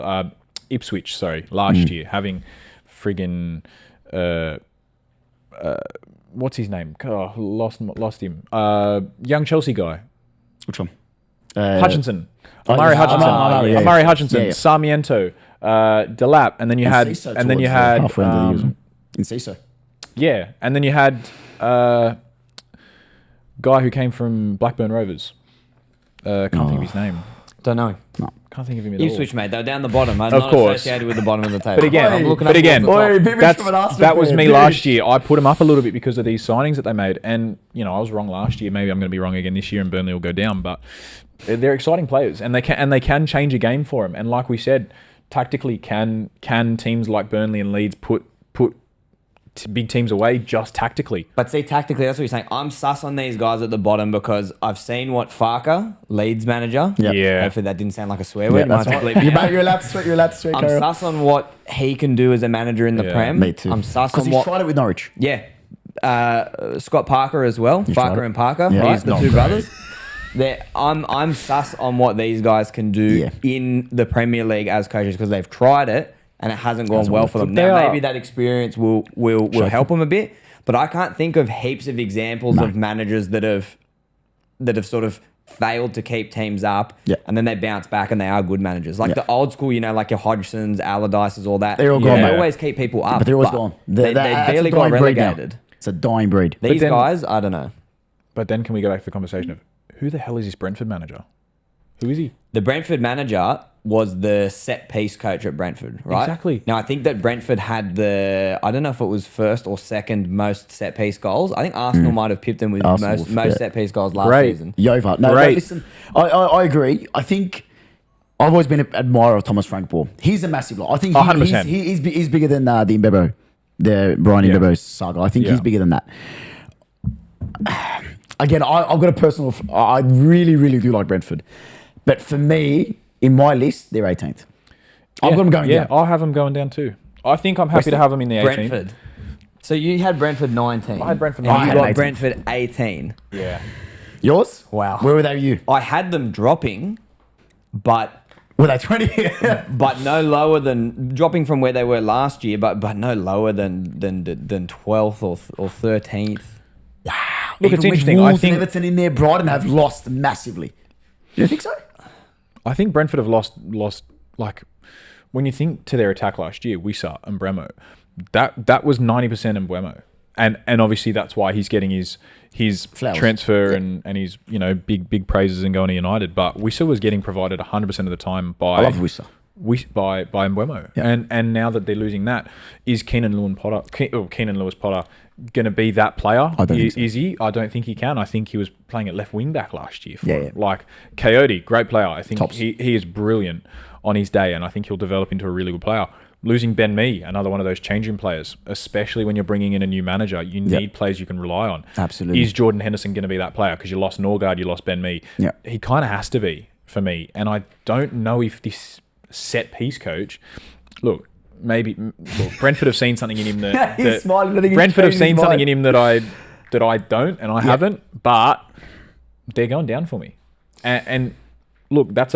Speaker 1: Ipswich, last year having friggin' what's his name? Oh, lost him. Young Chelsea guy,
Speaker 2: Which one?
Speaker 1: Hutchinson,
Speaker 2: oh,
Speaker 1: Amari
Speaker 2: yeah,
Speaker 1: Hutchinson,
Speaker 2: Amari, yeah.
Speaker 1: Amari Hutchinson,
Speaker 2: Yeah, yeah.
Speaker 1: Sarmiento, Delap, and then you had
Speaker 2: Ciso
Speaker 1: and then you
Speaker 2: towards the
Speaker 1: had
Speaker 2: halfway into the year as well. In CISO.
Speaker 1: yeah, and then you had guy who came from Blackburn Rovers. Can't think of his name.
Speaker 3: Don't know.
Speaker 1: Can't think of him at all.
Speaker 3: Ipswich, mate. They're down the bottom. I'm
Speaker 1: Of
Speaker 3: not
Speaker 1: course.
Speaker 3: associated with the bottom of the table.
Speaker 1: But again,
Speaker 3: I'm looking
Speaker 1: but
Speaker 3: up
Speaker 1: again,
Speaker 3: towards the top.
Speaker 2: Bibic from an Arsenal
Speaker 1: that was
Speaker 2: fan,
Speaker 1: me
Speaker 2: Bibic.
Speaker 1: last year. I put them up a little bit because of these signings that they made, and I was wrong last year. Maybe I'm going to be wrong again this year, and Burnley will go down. But they're exciting players, and they can change a game for them. And like we said, tactically, can teams like Burnley and Leeds put big teams away just tactically?
Speaker 3: But see, tactically, that's what you're saying. I'm sus on these guys at the bottom because I've seen what Farker, Leeds manager.
Speaker 2: Yep.
Speaker 1: Yeah.
Speaker 3: Hopefully that didn't sound like a swear
Speaker 2: Yeah,
Speaker 3: word.
Speaker 2: that's
Speaker 3: Might have to
Speaker 2: right.
Speaker 3: bleep me out.
Speaker 2: You're allowed to sweat. You're allowed to sweat.
Speaker 3: I'm
Speaker 2: Carol.
Speaker 3: sus on what he can do as a manager in the
Speaker 1: Yeah.
Speaker 3: Prem.
Speaker 2: Me too.
Speaker 3: I'm sus
Speaker 2: Because
Speaker 3: on
Speaker 2: he's
Speaker 3: what.
Speaker 2: tried it with Norwich.
Speaker 3: Yeah. Scott Parker as well.
Speaker 2: tried
Speaker 3: Farker
Speaker 2: it?
Speaker 3: and Parker,
Speaker 2: Yeah.
Speaker 3: right?
Speaker 2: He's
Speaker 3: The
Speaker 2: not
Speaker 3: two
Speaker 2: great.
Speaker 3: brothers. I'm sus on what these guys can do
Speaker 2: Yeah.
Speaker 3: in the Premier League as coaches because they've tried it and it hasn't gone well for them.
Speaker 1: They
Speaker 3: Now
Speaker 1: are-
Speaker 3: maybe that experience will help them a bit, but I can't think of heaps of examples of managers that have sort of failed to keep teams up,
Speaker 2: Yeah.
Speaker 3: and then they bounce back and they are good managers. Like the old school, like your Hodgsons, Allardyces, all that.
Speaker 2: They're all gone,
Speaker 3: They
Speaker 2: mate.
Speaker 3: always keep people up,
Speaker 2: But they're always gone.
Speaker 3: They
Speaker 2: That's
Speaker 3: barely
Speaker 2: a
Speaker 3: got
Speaker 2: dying breed now.
Speaker 3: relegated.
Speaker 2: It's a dying breed.
Speaker 3: These
Speaker 1: then-
Speaker 3: guys, I don't know.
Speaker 1: But then can we go back to the conversation of who the hell is this Brentford manager? Who is he?
Speaker 3: The Brentford manager was the set piece coach at Brentford, right?
Speaker 1: Exactly.
Speaker 3: Now, I think that Brentford had I don't know if it was first or second most set piece goals. I think Arsenal might have pipped them with
Speaker 2: Arsenal,
Speaker 3: most
Speaker 2: yeah.
Speaker 3: set piece goals last
Speaker 1: Great.
Speaker 3: season.
Speaker 2: Yova. No,
Speaker 1: Great.
Speaker 2: listen. I agree. I think I've always been an admirer of Thomas Frank Ball. He's a massive lot. I think
Speaker 1: 100%.
Speaker 2: he's bigger than the Mbebo, the Brian
Speaker 1: Yeah.
Speaker 2: Mbebo saga. I think
Speaker 1: Yeah.
Speaker 2: he's bigger than that. Again, I've got a personal. I really, really do like Brentford, but for me, in my list, they're 18th. I've got them going
Speaker 1: Yeah,
Speaker 2: down.
Speaker 1: I'll have them going down too. I think I'm happy to have them in the 18th.
Speaker 3: Brentford. So you had Brentford 19.
Speaker 1: I had Brentford
Speaker 3: And
Speaker 1: 19.
Speaker 3: you
Speaker 2: I had
Speaker 3: got
Speaker 2: 18.
Speaker 3: Brentford 18.
Speaker 1: Yeah.
Speaker 2: Yours?
Speaker 3: Wow.
Speaker 2: Where were they? You?
Speaker 3: I had them dropping, but
Speaker 2: Were they 20?
Speaker 3: no lower than dropping from where they were last year, but no lower than 12th or 13th.
Speaker 1: Look,
Speaker 2: Even
Speaker 1: it's interesting.
Speaker 2: With
Speaker 1: I
Speaker 2: Wolves
Speaker 1: think
Speaker 2: and Everton in there, Brighton have lost massively. Do you think so?
Speaker 1: I think Brentford have lost like when you think to their attack last year, Wissa and Bremo, that was 90% Mbeumo. And obviously that's why he's getting his
Speaker 2: Flowers.
Speaker 1: transfer and his big praises and going to United. But Wissa was getting provided 100% of the time by
Speaker 2: I love Wissa.
Speaker 1: by Mbeumo.
Speaker 2: Yeah.
Speaker 1: And now that they're losing that, is Keenan Lewis Potter going to be that player?
Speaker 2: I don't think so.
Speaker 1: Is he? I don't think he can. I think he was playing at left wing back last year. For
Speaker 2: Yeah,
Speaker 1: him.
Speaker 2: yeah.
Speaker 1: Like Coyote, great player. I think
Speaker 2: Tops.
Speaker 1: he is brilliant on his day, and I think he'll develop into a really good player. Losing Ben Mee, another one of those changing players, especially when you're bringing in a new manager, you need players you can rely on.
Speaker 2: Absolutely.
Speaker 1: Is Jordan Henderson going to be that player? Because you lost Norgard, you lost Ben Mee.
Speaker 2: Yeah.
Speaker 1: He kind of has to be for me, and I don't know if this set piece coach. Look, Brentford have seen something in him that,
Speaker 2: He's smiling. I think he's
Speaker 1: Brentford have
Speaker 2: changed his
Speaker 1: seen something
Speaker 2: mind.
Speaker 1: in him that I don't, and I haven't. But they're going down for me, and look, that's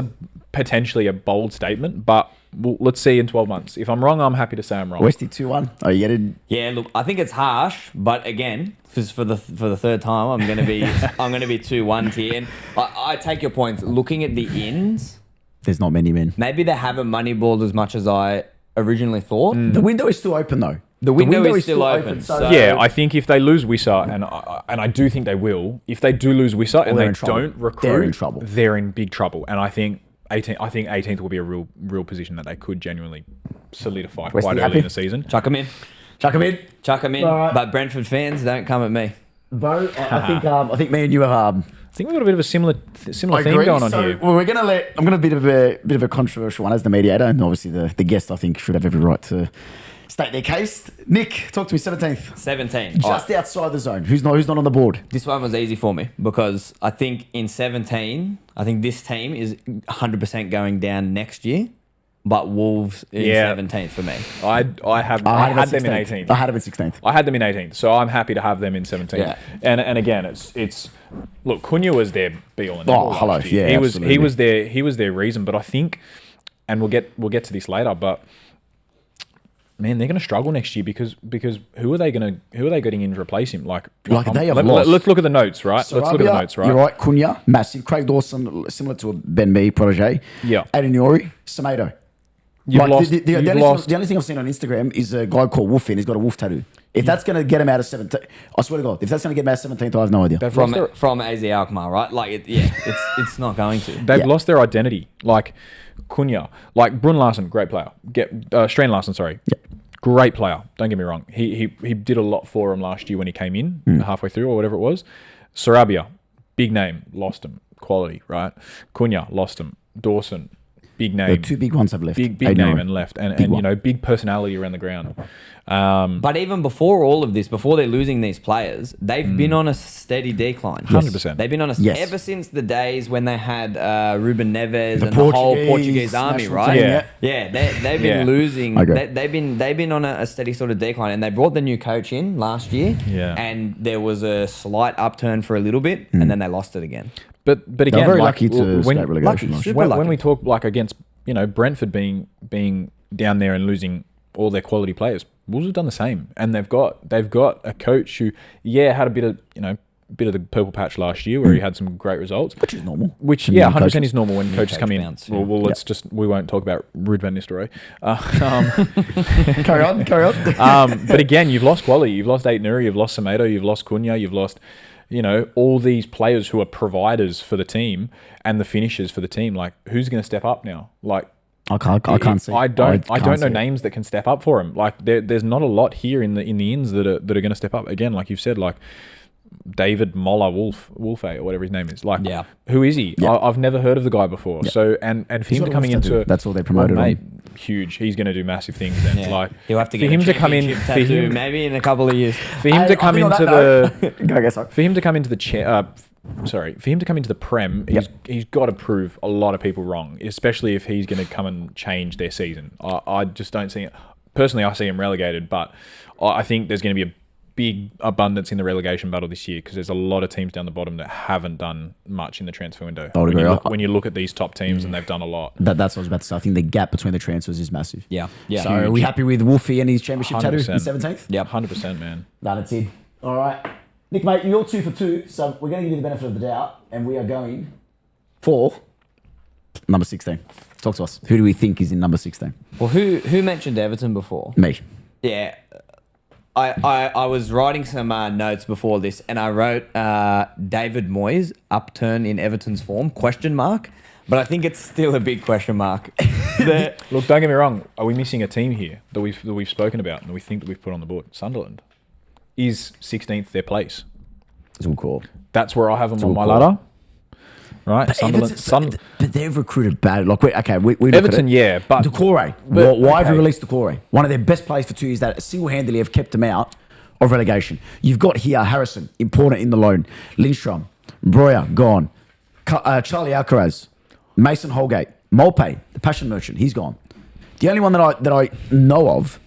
Speaker 1: potentially a bold statement, but let's see in 12 months. If I'm wrong, I'm happy to say I'm wrong.
Speaker 2: Westy 2-1. Oh, you get it.
Speaker 3: Yeah, look, I think it's harsh, but again, for the third time, I'm gonna be 2-1 here. And I take your points. Looking at the ins,
Speaker 2: There's not many men.
Speaker 3: maybe they haven't moneyballed as much as I originally thought.
Speaker 2: The window is still open, though.
Speaker 3: The window is still open, so-
Speaker 1: Yeah, I think if they lose Wissa, and I do think they will, if they do lose Wissa and
Speaker 2: they're
Speaker 1: they
Speaker 2: in trouble.
Speaker 1: don't recruit,
Speaker 2: They're in trouble.
Speaker 1: They're in big trouble. And I think 18th will be a real position that they could genuinely solidify
Speaker 2: Westy
Speaker 1: quite
Speaker 2: happy?
Speaker 1: early in the season.
Speaker 3: Chuck them in.
Speaker 2: Chuck him in.
Speaker 3: Chuck them in.
Speaker 2: All right.
Speaker 3: But Brentford fans, don't come at me.
Speaker 2: Beau, I think me and you have.
Speaker 1: I think we've got a bit of a similar theme going on here.
Speaker 2: Well, I'm going to be a bit of a controversial one as the mediator, and obviously the guest I think should have every right to state their case. Nick, talk to me. 17th,
Speaker 3: 17.
Speaker 2: just outside the zone. Who's not on the board?
Speaker 3: This one was easy for me because I think in 17, I think this team is 100% going down next year. But Wolves in 17th for me.
Speaker 1: I had them in 18th.
Speaker 2: I had them in 16th.
Speaker 1: I had them in 18th, so I'm happy to have them in 17th.
Speaker 3: Yeah.
Speaker 1: And again, it's look, Cunha was their be all and end all
Speaker 2: hello.
Speaker 1: last year.
Speaker 2: Yeah,
Speaker 1: he was their reason. But I think, and we'll get to this later, but man, they're going to struggle next year because who are they getting in to replace him? Like
Speaker 2: they have lost.
Speaker 1: Let's look at the notes, right?
Speaker 2: Sarabia,
Speaker 1: let's look at the notes, right?
Speaker 2: You're right. Cunha, massive. Craig Dawson, similar to a Ben Mee protege.
Speaker 1: Yeah.
Speaker 2: Adeniori, Semedo.
Speaker 1: You've
Speaker 2: Like,
Speaker 1: lost.
Speaker 2: the only thing I've seen on Instagram is a guy called Wolfie, and he's got a wolf tattoo. If that's going to get him out of 17th, I swear to God, if that's going to get him out of 17th, I have no idea.
Speaker 3: From AZ Alkmaar, right? Like, it's not going to.
Speaker 1: They've lost their identity. Like Cunha, like Brun Larsen, great player. Strand Larsen, sorry.
Speaker 2: Yeah.
Speaker 1: Great player. Don't get me wrong. He did a lot for him last year when he came in halfway through or whatever it was. Sarabia, big name, lost him. Quality, right? Cunha, lost him. Dawson, big name.
Speaker 2: The two big ones have left.
Speaker 1: Big name and left. And you know, big personality around the ground.
Speaker 3: But even before all of this, before they're losing these players, they've been on a steady decline.
Speaker 1: 100%.
Speaker 3: They've been on ever since the days when they had Ruben Neves and the
Speaker 2: Portuguese
Speaker 3: whole Portuguese army,
Speaker 2: national
Speaker 3: right?
Speaker 2: team,
Speaker 3: Yeah, they've been losing. They've been on a steady sort of decline, and they brought the new coach in last year.
Speaker 1: Yeah.
Speaker 3: And there was a slight upturn for a little bit, and then they lost it again.
Speaker 1: But again,
Speaker 2: They're very
Speaker 1: like,
Speaker 2: lucky to escape relegation.
Speaker 3: lucky,
Speaker 2: last year.
Speaker 3: super
Speaker 1: when
Speaker 3: lucky.
Speaker 1: we talk like against Brentford being down there and losing all their quality players, Wolves have done the same, and they've got a coach who had a bit of the purple patch last year where he had some great results,
Speaker 2: Which is normal.
Speaker 1: Which
Speaker 2: And new
Speaker 1: 100%
Speaker 2: coaches.
Speaker 1: is normal when coaches come in.
Speaker 3: bounce,
Speaker 1: Well, let's we won't talk about Ruud van Nistelrooy.
Speaker 2: Carry on.
Speaker 1: But again, you've lost quality. You've lost Aitnuri, you've lost Semedo, you've lost Cunha, you've lost all these players who are providers for the team and the finishers for the team. Like, who's going to step up now? Like,
Speaker 2: I can't see.
Speaker 1: I don't know
Speaker 2: see.
Speaker 1: names that can step up for him. Like, there's not a lot here in the inns that are going to step up. Again, like you've said, like David Moller Wolfe or whatever his name is. Like, who is he?
Speaker 2: Yeah.
Speaker 1: I've never heard of the guy before. Yeah. So and for
Speaker 2: He's
Speaker 1: him
Speaker 2: got a
Speaker 1: coming
Speaker 2: wolf tattoo.
Speaker 1: into
Speaker 2: That's all they promoted
Speaker 1: mate,
Speaker 2: on.
Speaker 1: huge. He's going to do massive things. Then like
Speaker 3: He'll have to
Speaker 1: for
Speaker 3: get
Speaker 1: him
Speaker 3: a
Speaker 1: to come in.
Speaker 3: championship
Speaker 1: For
Speaker 3: tattoo
Speaker 1: him,
Speaker 3: maybe in a couple of years.
Speaker 1: for him to come into the
Speaker 2: sorry.
Speaker 1: for him to come into the for him to come into the Prem, he's got to prove a lot of people wrong, especially if he's going to come and change their season. I just don't see it. Personally, I see him relegated, but I think there's going to be a big abundance in the relegation battle this year because there's a lot of teams down the bottom that haven't done much in the transfer window.
Speaker 2: I would agree.
Speaker 1: When you look at these top teams and they've done a lot.
Speaker 2: That's what I was about to say. I think the gap between the transfers is massive.
Speaker 3: Yeah.
Speaker 2: So are we happy with Wolfie and his championship tattoo in
Speaker 1: 100%.
Speaker 2: 17th?
Speaker 1: Yeah, 100%, man.
Speaker 2: That's it. All right. Nick, mate, you're 2 for 2, so we're going to give you the benefit of the doubt, and we are going for number 16. Talk to us. Who do we think is in number 16?
Speaker 3: Well, who mentioned Everton before?
Speaker 2: Me.
Speaker 3: Yeah. I was writing some notes before this, and I wrote David Moyes upturn in Everton's form ? But I think it's still a big question mark.
Speaker 1: Look, don't get me wrong. Are we missing a team here that we've spoken about and that we think that we've put on the board? Sunderland. Is 16th their place?
Speaker 2: It's a good call.
Speaker 1: That's where I have them on my
Speaker 2: call.
Speaker 1: ladder. Right?
Speaker 2: But they've recruited bad. Like, we look
Speaker 1: Everton,
Speaker 2: at it.
Speaker 1: yeah, but
Speaker 2: Decore. Why have you released Decore? One of their best players for 2 years that single-handedly have kept them out of relegation. You've got here Harrison, important in the loan. Lindstrom, Breuer, gone. Charlie Alcaraz, Mason Holgate, Molpe, the passion merchant, he's gone. The only one that I know of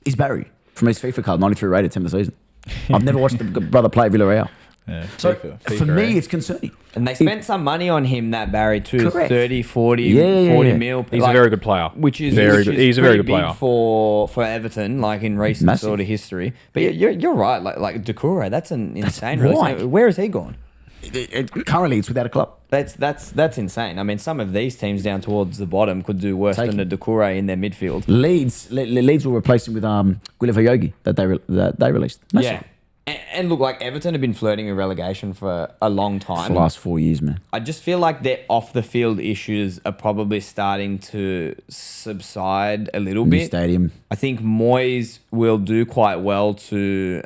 Speaker 2: is Barry from his FIFA card, 93 rated, 10th of the season. I've never watched the brother play at Villarreal.
Speaker 1: Yeah,
Speaker 2: So
Speaker 1: FIFA,
Speaker 2: for me, it's concerning.
Speaker 3: And they spent some money on him, that Barry, too.
Speaker 2: Correct.
Speaker 3: 30, 40,
Speaker 2: Yeah.
Speaker 3: 40 mil.
Speaker 1: He's a very good player.
Speaker 3: Which is
Speaker 1: very good. He's a very good
Speaker 3: pretty
Speaker 1: player.
Speaker 3: big for Everton, like in recent
Speaker 2: Massive.
Speaker 3: sort of history. But you're right, like Decore, that's an insane release.
Speaker 2: why.
Speaker 3: Where has he gone?
Speaker 2: Currently, it's without a club.
Speaker 3: That's insane. I mean, some of these teams down towards the bottom could do worse
Speaker 2: Take
Speaker 3: than a Decore in their midfield.
Speaker 2: Leeds will replace him with Guilherme Yogi that they released.
Speaker 3: Yeah. And look, like Everton have been flirting with relegation for a long time.
Speaker 2: For the last 4 years, man.
Speaker 3: I just feel like their off-the-field issues are probably starting to subside a little
Speaker 2: New
Speaker 3: bit.
Speaker 2: stadium.
Speaker 3: I think Moyes will do quite well to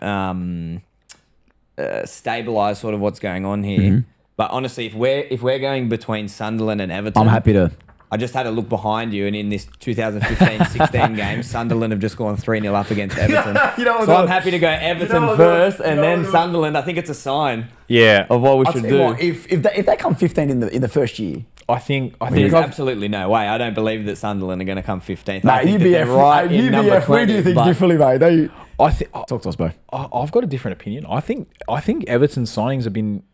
Speaker 3: stabilise sort of what's going on here.
Speaker 2: Mm-hmm.
Speaker 3: But honestly, if we're going between Sunderland and Everton,
Speaker 2: I'm happy to.
Speaker 3: I just had a look behind you, and in this 2015-16 game, Sunderland have just gone 3-0 up against Everton. So I'm happy to go Everton first, and then Sunderland. I think it's a sign of what we should do.
Speaker 2: What, if they come 15 in the first year,
Speaker 1: I think
Speaker 3: there's absolutely no way. I don't believe that Sunderland are going to come 15th.
Speaker 2: No, UBF, we do things differently, mate. Talk to us, Beau.
Speaker 1: I've got a different opinion. I think Everton's signings have been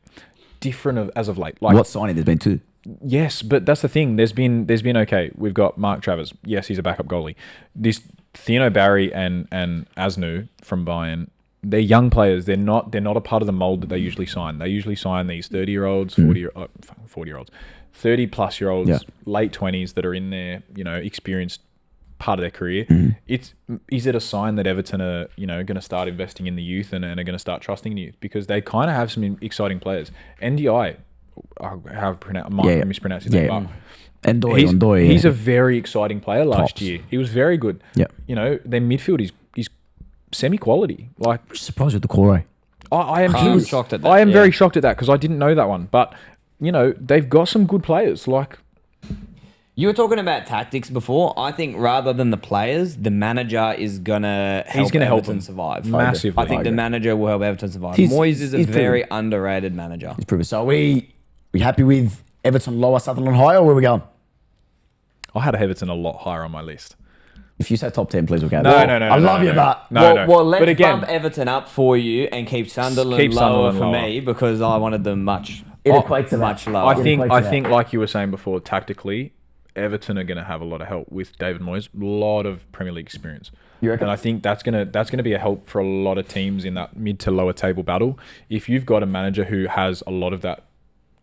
Speaker 1: different as of late. Like
Speaker 2: what signing? There's been 2.
Speaker 1: Yes, but that's the thing. There's been okay. We've got Mark Travers. Yes, he's a backup goalie. This Thino Barry and Asnu from Bayern. They're young players. They're not a part of the mold that they usually sign. They usually sign these 30-year-olds, 40-year-olds, 30-plus-year-olds, late 20s that are in their experienced part of their career. Is it a sign that Everton are going to start investing in the youth and are going to start trusting the youth, because they kind of have some exciting players. NDI. I mispronounced his name.
Speaker 2: And
Speaker 1: he's a very exciting player last year. He was very good.
Speaker 2: Yeah.
Speaker 1: Their midfield is semi-quality. Like,
Speaker 2: surprised with the core.
Speaker 1: I am
Speaker 3: shocked at that.
Speaker 1: I am very shocked at that, because I didn't know that one. But they've got some good players. Like,
Speaker 3: you were talking about tactics before. I think rather than the players, the manager is gonna help Everton survive
Speaker 1: massively.
Speaker 3: I think the manager will help Everton survive. Moyes is a very underrated manager.
Speaker 2: He's proven. So are we happy with Everton lower, Sunderland higher, or where are we going?
Speaker 1: I had Everton a lot higher on my list.
Speaker 2: If you say top 10, please, we'll go.
Speaker 1: No.
Speaker 2: I love you, but
Speaker 3: well, let's bump Everton up for you and keep Sunderland lower for me, because I wanted them much.
Speaker 2: It equates to
Speaker 3: much
Speaker 2: that.
Speaker 3: lower.
Speaker 1: I think, like you were saying before, tactically, Everton are going to have a lot of help with David Moyes. A lot of Premier League experience.
Speaker 2: You reckon?
Speaker 1: And I think that's gonna be a help for a lot of teams in that mid to lower table battle. If you've got a manager who has a lot of that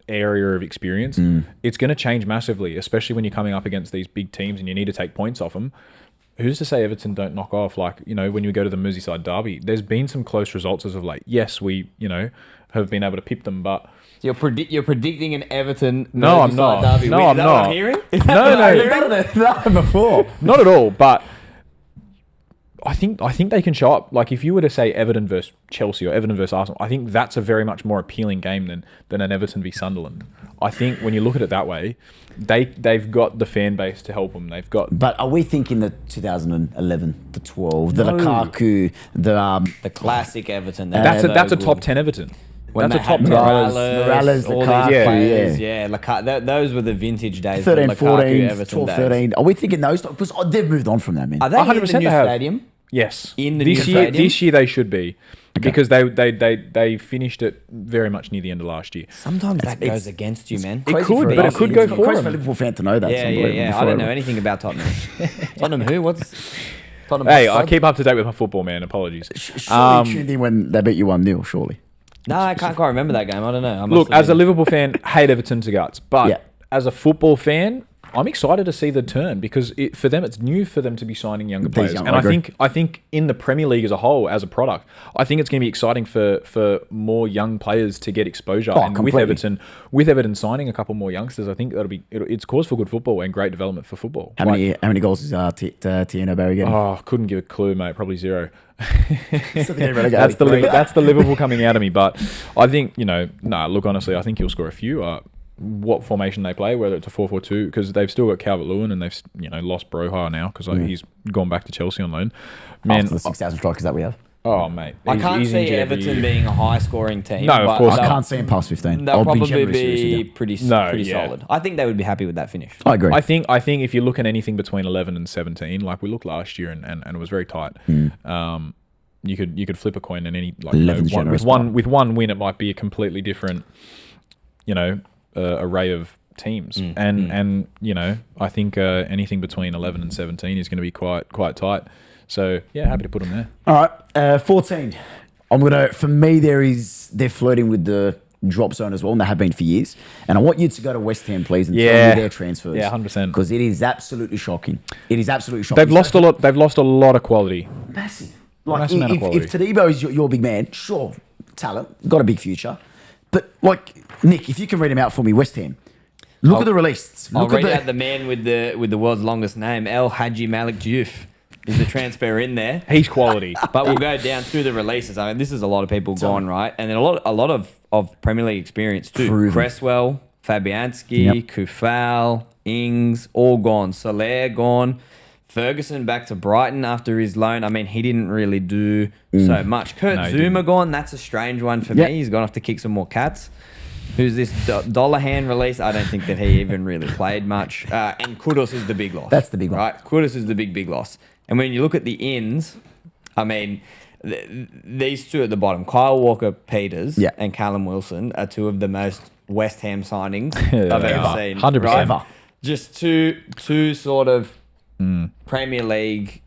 Speaker 1: area of experience, it's going to change massively, especially when you're coming up against these big teams and you need to take points off them. Who's to say Everton don't knock off? Like, when you go to the Merseyside derby, there's been some close results as of late. Yes, we, have been able to pip them, but
Speaker 3: you're predicting an Everton
Speaker 1: No, I'm not.
Speaker 3: derby.
Speaker 1: No, I'm
Speaker 3: Is that
Speaker 1: not.
Speaker 3: what I'm hearing?
Speaker 1: No.
Speaker 2: Better than before.
Speaker 1: Not at all, but I think they can show up. Like, if you were to say Everton versus Chelsea or Everton versus Arsenal, I think that's a very much more appealing game than an Everton v Sunderland. I think when you look at it that way, they've got the fan base to help them. They've got.
Speaker 2: But are we thinking the 2011, the 12, the Lukaku,
Speaker 3: the classic Everton?
Speaker 1: That's a top 10 Everton.
Speaker 3: When
Speaker 1: that's a top 10.
Speaker 2: Morales,
Speaker 3: all
Speaker 2: Lukaku,
Speaker 3: these players, those were the vintage days.
Speaker 2: 13,
Speaker 3: the
Speaker 2: 14,
Speaker 3: Everton
Speaker 2: 12,
Speaker 3: days.
Speaker 2: 13. Are we thinking those? Because they've moved on from that, man.
Speaker 3: Are they in the
Speaker 1: 100%
Speaker 3: new
Speaker 1: they have.
Speaker 3: stadium?
Speaker 1: Yes.
Speaker 3: In the new stadium?
Speaker 1: This year they should be. Because they finished it very much near the end of last year.
Speaker 3: Sometimes that goes against you, man.
Speaker 1: It could, but it could go for
Speaker 2: Crazy
Speaker 1: them.
Speaker 2: for a Liverpool fan to know that.
Speaker 3: Yeah. I don't know anything about Tottenham. Tottenham who? What's Tottenham?
Speaker 1: Hey, I keep up to date with my football, man. Apologies.
Speaker 2: Surely tuned in when they beat you 1-0, surely.
Speaker 3: No, I can't quite remember that game. I don't know.
Speaker 1: Look, as a Liverpool fan, hate Everton to guts. But as a football fan, I'm excited to see the turn, because for them, it's new for them to be signing younger players. And I think in the Premier League as a whole, as a product, I think it's going to be exciting for more young players to get exposure. And
Speaker 2: completely.
Speaker 1: with Everton signing a couple more youngsters, I think it's cause for good football and great development for football.
Speaker 2: How many goals is Thino Barry getting?
Speaker 1: Oh, couldn't give a clue, mate. Probably 0.
Speaker 2: That's
Speaker 1: the Liverpool coming out of me. But I think, look, honestly, I think he'll score a few. What formation they play, whether it's a 4-4-2, because they've still got Calvert-Lewin and they've lost Broha now because he's gone back to Chelsea on loan. Man,
Speaker 2: after the 6,000 strikers that we have.
Speaker 1: Oh, mate.
Speaker 3: I can't see Everton being a high-scoring team.
Speaker 1: No, of course
Speaker 2: I can't see him past 15.
Speaker 3: They'll probably be pretty solid. I think they would be happy with that finish.
Speaker 2: I agree.
Speaker 1: I think if you look at anything between 11 and 17, like we looked last year and it was very tight. You could flip a coin and with one win, it might be a completely different, array of teams. And I think anything between 11 and 17 is going to be quite tight. So yeah, happy to put them there.
Speaker 2: All right, 14. For me, they're flirting with the drop zone as well, and they have been for years. And I want you to go to West Ham, please, and tell me their transfers.
Speaker 1: Yeah, 100%.
Speaker 2: Because it is absolutely shocking. They've
Speaker 1: lost a lot. They've lost a lot of quality.
Speaker 2: Massive.
Speaker 1: Massive amount of quality.
Speaker 2: If Tadibo is your big man, sure, talent, got a big future. But Nick, if you can read him out for me, West Ham. Look at the released.
Speaker 3: I'll read out the man with the world's longest name, El Hadji Malik Diouf. Is the transfer in there?
Speaker 1: He's quality.
Speaker 3: But we'll go down through the releases. I mean, this is a lot of people gone, right? And then a lot of Premier League experience too.
Speaker 2: Proven.
Speaker 3: Cresswell, Fabianski, Kufal, Ings, all gone. Soler gone. Ferguson back to Brighton after his loan. I mean, he didn't really do so much. Kurt
Speaker 1: he
Speaker 3: Zuma
Speaker 1: didn't.
Speaker 3: gone. That's a strange one for
Speaker 2: Yeah.
Speaker 3: me. He's gone off to kick some more cats. Who's this dollar hand release? I don't think that he even really played much. And Kudus is the big loss.
Speaker 2: That's the big one.
Speaker 3: Right? Kudus is the big loss. And when you look at the ins, I mean, these two at the bottom, Kyle Walker-Peters
Speaker 2: Yeah.
Speaker 3: and Callum Wilson, are two of the most West Ham signings
Speaker 1: Yeah,
Speaker 3: I've
Speaker 1: they
Speaker 3: ever
Speaker 1: are.
Speaker 3: seen.
Speaker 1: 100%.
Speaker 3: Right?
Speaker 2: Ever.
Speaker 3: Just two sort of Premier League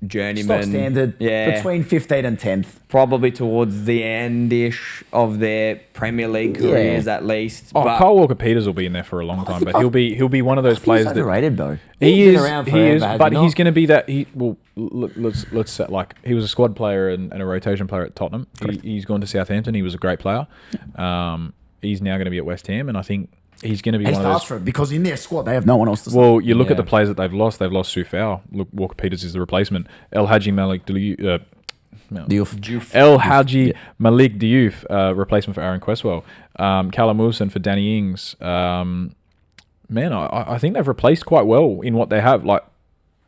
Speaker 3: journeyman.
Speaker 2: Stock standard.
Speaker 3: Yeah.
Speaker 2: Between 15 and 10th.
Speaker 3: Probably towards the end-ish of their Premier League careers at least.
Speaker 1: Oh,
Speaker 3: But
Speaker 1: Kyle Walker-Peters will be in there for a long time, but he'll be one of those players
Speaker 2: He's
Speaker 1: that
Speaker 2: overrated, though.
Speaker 1: he
Speaker 3: He's been
Speaker 1: is.
Speaker 3: around
Speaker 1: He
Speaker 3: forever,
Speaker 1: is,
Speaker 3: has
Speaker 1: but
Speaker 3: he
Speaker 1: he's
Speaker 3: not?
Speaker 1: going to be that. Let's set like he was a squad player and a rotation player at Tottenham. He's gone to Southampton. He was a great player. He's now going to be at West Ham, and I think he's going to be
Speaker 2: He
Speaker 1: one of
Speaker 2: starts
Speaker 1: those.
Speaker 2: for it because in their squad, they have no one else to start.
Speaker 1: Well, you look at
Speaker 3: Yeah.
Speaker 1: the players that they've lost. They've lost Soufal. Look, Walker-Peters is the replacement. El Hadji Malik Diouf. El Hadji Malik Diouf, replacement for Aaron Cresswell. Callum Wilson for Danny Ings. Man, I think they've replaced quite well in what they have. Like,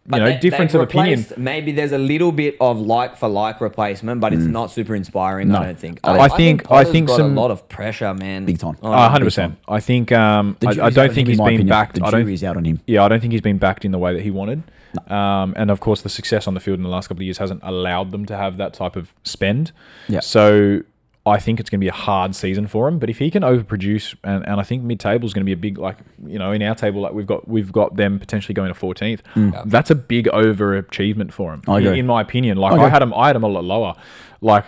Speaker 3: But
Speaker 1: difference
Speaker 3: they've
Speaker 1: of opinion.
Speaker 3: replaced- Maybe there's a little bit of like for like replacement, but it's not super inspiring.
Speaker 2: No.
Speaker 3: I don't think.
Speaker 1: I think
Speaker 3: Potter's got
Speaker 1: some-
Speaker 3: a lot of pressure, man.
Speaker 2: Big time.
Speaker 3: Oh,
Speaker 1: 100%. I think. I don't think he's been backed.
Speaker 2: The
Speaker 1: I don't.
Speaker 2: jury's out on him.
Speaker 1: Yeah, I don't think he's been backed in the way that he wanted. And of course, the success on the field in the last couple of years hasn't allowed them to have that type of spend.
Speaker 2: Yeah.
Speaker 1: So I think it's going to be a hard season for him. But if he can overproduce, and I think mid-table is going to be a big, like, in our table, like we've got them potentially going to 14th. That's a big overachievement for him,
Speaker 2: I agree.
Speaker 1: in my opinion. Like
Speaker 2: I agree.
Speaker 1: I had him a lot lower. Like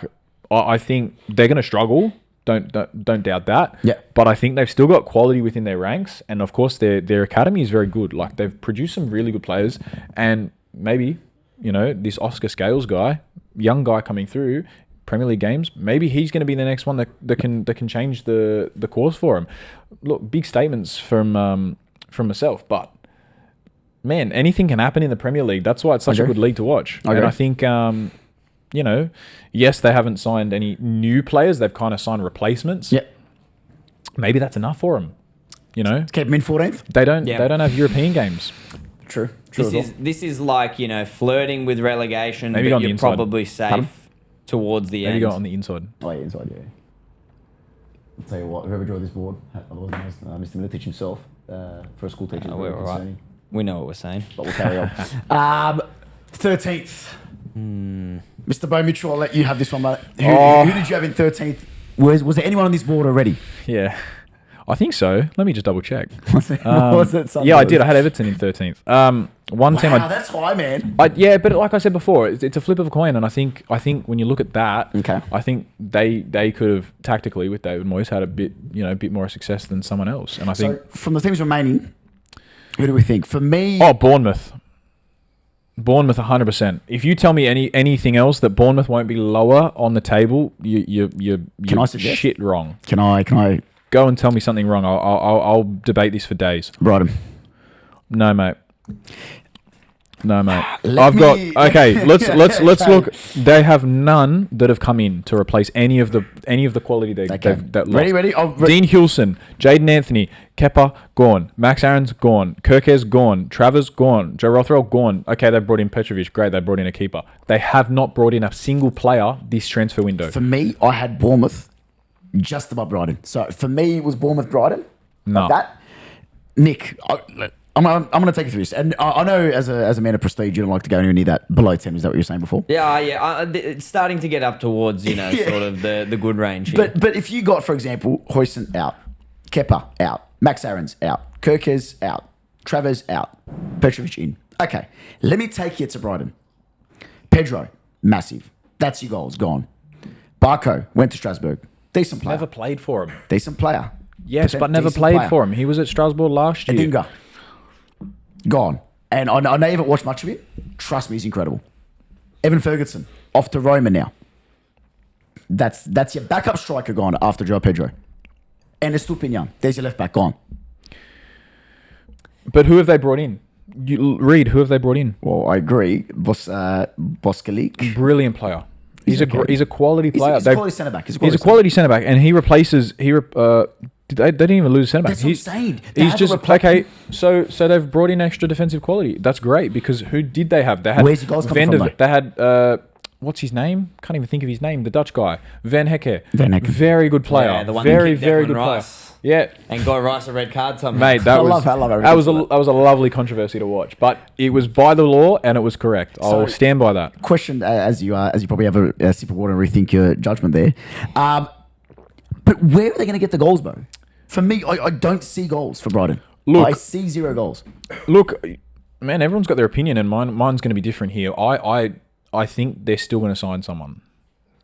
Speaker 1: I think they're going to struggle. Don't doubt that.
Speaker 2: Yeah.
Speaker 1: But I think they've still got quality within their ranks, and of course their academy is very good. Like they've produced some really good players, and maybe this Oscar Scales guy, young guy coming through Premier League games, maybe he's going to be the next one that can change the course for him. Look, big statements from myself, but man, anything can happen in the Premier League. That's why it's such a
Speaker 2: agree.
Speaker 1: good league to watch.
Speaker 2: I
Speaker 1: And
Speaker 2: agree.
Speaker 1: I think yes, they haven't signed any new players. They've kind of signed replacements.
Speaker 2: Yeah.
Speaker 1: Maybe that's enough for them.
Speaker 2: Keep him in 14th.
Speaker 1: They don't
Speaker 3: Yeah.
Speaker 1: have European games.
Speaker 2: True.
Speaker 3: This is like flirting with relegation,
Speaker 1: Maybe go
Speaker 3: but
Speaker 1: on the
Speaker 3: you're
Speaker 1: inside.
Speaker 3: probably safe
Speaker 2: Pardon?
Speaker 3: towards the
Speaker 1: Maybe
Speaker 3: end.
Speaker 1: go on the inside.
Speaker 2: Oh, yeah, inside, yeah. I'll tell you what, whoever drew this board, Mr. Milicic himself, for a school teacher.
Speaker 3: We're all right. We know what we're saying.
Speaker 2: But we'll carry on. 13th. Mr. Beau Mitchell, I'll let you have this one, mate. Who did you have in 13th? Was there anyone on this board already?
Speaker 1: Yeah, I think so. Let me just double check.
Speaker 2: Was it
Speaker 1: Yeah, I did. I had Everton in 13th. One team.
Speaker 2: Wow, that's high, man.
Speaker 1: Yeah, but like I said before, it's a flip of a coin, and I think when you look at that,
Speaker 2: Okay.
Speaker 1: I think they could have tactically with David Moyes had a bit more success than someone else, and I think
Speaker 2: So, from the teams remaining, who do we think? For me,
Speaker 1: Bournemouth. Bournemouth 100%. If you tell me anything else that Bournemouth won't be lower on the table, you're
Speaker 2: Can I suggest?
Speaker 1: shit wrong.
Speaker 2: can I
Speaker 1: Go and tell me something wrong. I'll debate this for days.
Speaker 2: Brighton?
Speaker 1: No, mate. No, mate.
Speaker 2: Let me-
Speaker 1: Okay. Let's
Speaker 2: Okay.
Speaker 1: look. They have none that have come in to replace any of the quality
Speaker 2: Okay.
Speaker 1: they've lost.
Speaker 2: Ready?
Speaker 1: Dean Hulson, Jaden Anthony, Kepa gone, Max Aaron's gone, Kirkes gone, Travers gone, Joe Rothwell gone. Okay, they brought in Petrovic. Great, they brought in a keeper. They have not brought in a single player this transfer window.
Speaker 2: For me, I had Bournemouth just above Brighton. So for me, it was Bournemouth Brighton.
Speaker 1: No.
Speaker 2: Like that. Nick, I'm going to take you through this. And I know as a man of prestige, you don't like to go anywhere near that below 10. Is that what you were saying before?
Speaker 3: Yeah. It's starting to get up towards sort of the good range here.
Speaker 2: But if you got, for example, Hoyson out, Kepa out, Max Aaron's out, Kirkes out, Travers out, Petrovic in. Okay, let me take you to Brighton. Pedro, massive. That's your goals, gone. Barco went to Strasbourg. Decent player.
Speaker 1: Never played for him.
Speaker 2: Decent player.
Speaker 1: Yes, but never
Speaker 2: Decent
Speaker 1: played
Speaker 2: player.
Speaker 1: for him. He was at Strasbourg last year.
Speaker 2: Edinga. Gone. And I know you haven't watched much of him. Trust me, he's incredible. Evan Ferguson, off to Roma now. That's your backup striker gone after Joao Pedro. And Estupinian, there's your left back gone.
Speaker 1: But who have they brought in? Read, who have they brought in?
Speaker 2: Well, I agree. Boskalik.
Speaker 1: Brilliant player. He's
Speaker 2: okay.
Speaker 1: a quality player.
Speaker 2: He's a quality centre back.
Speaker 1: He's a quality centre back, and he replaces They didn't even lose a centre back.
Speaker 2: That's what I'm saying. They
Speaker 1: He's
Speaker 2: had to
Speaker 1: just
Speaker 2: replace-
Speaker 1: okay. So they've brought in extra defensive quality. That's great because who did they have? They had
Speaker 2: Where's the goals coming from, though?
Speaker 1: They had what's his name? Can't even think of his name. The Dutch guy, Van Hekke. Very good player.
Speaker 3: Yeah, the one
Speaker 1: very
Speaker 3: that kicked
Speaker 1: very
Speaker 3: Declan
Speaker 1: good
Speaker 3: Rice.
Speaker 1: player. Yeah.
Speaker 3: And got Rice a red card somehow.
Speaker 1: Mate, that
Speaker 2: I
Speaker 1: was
Speaker 2: love
Speaker 1: that was a lovely controversy to watch, but it was by the law and it was correct. I'll stand by that.
Speaker 2: Question, as you probably have a sip of water and rethink your judgment there. But where are they going to get the goals, Beau? For me, I don't see goals for Brighton.
Speaker 1: Look-
Speaker 2: I see 0 goals.
Speaker 1: Look, man, everyone's got their opinion, and mine's going to be different here. I think they're still going to sign someone.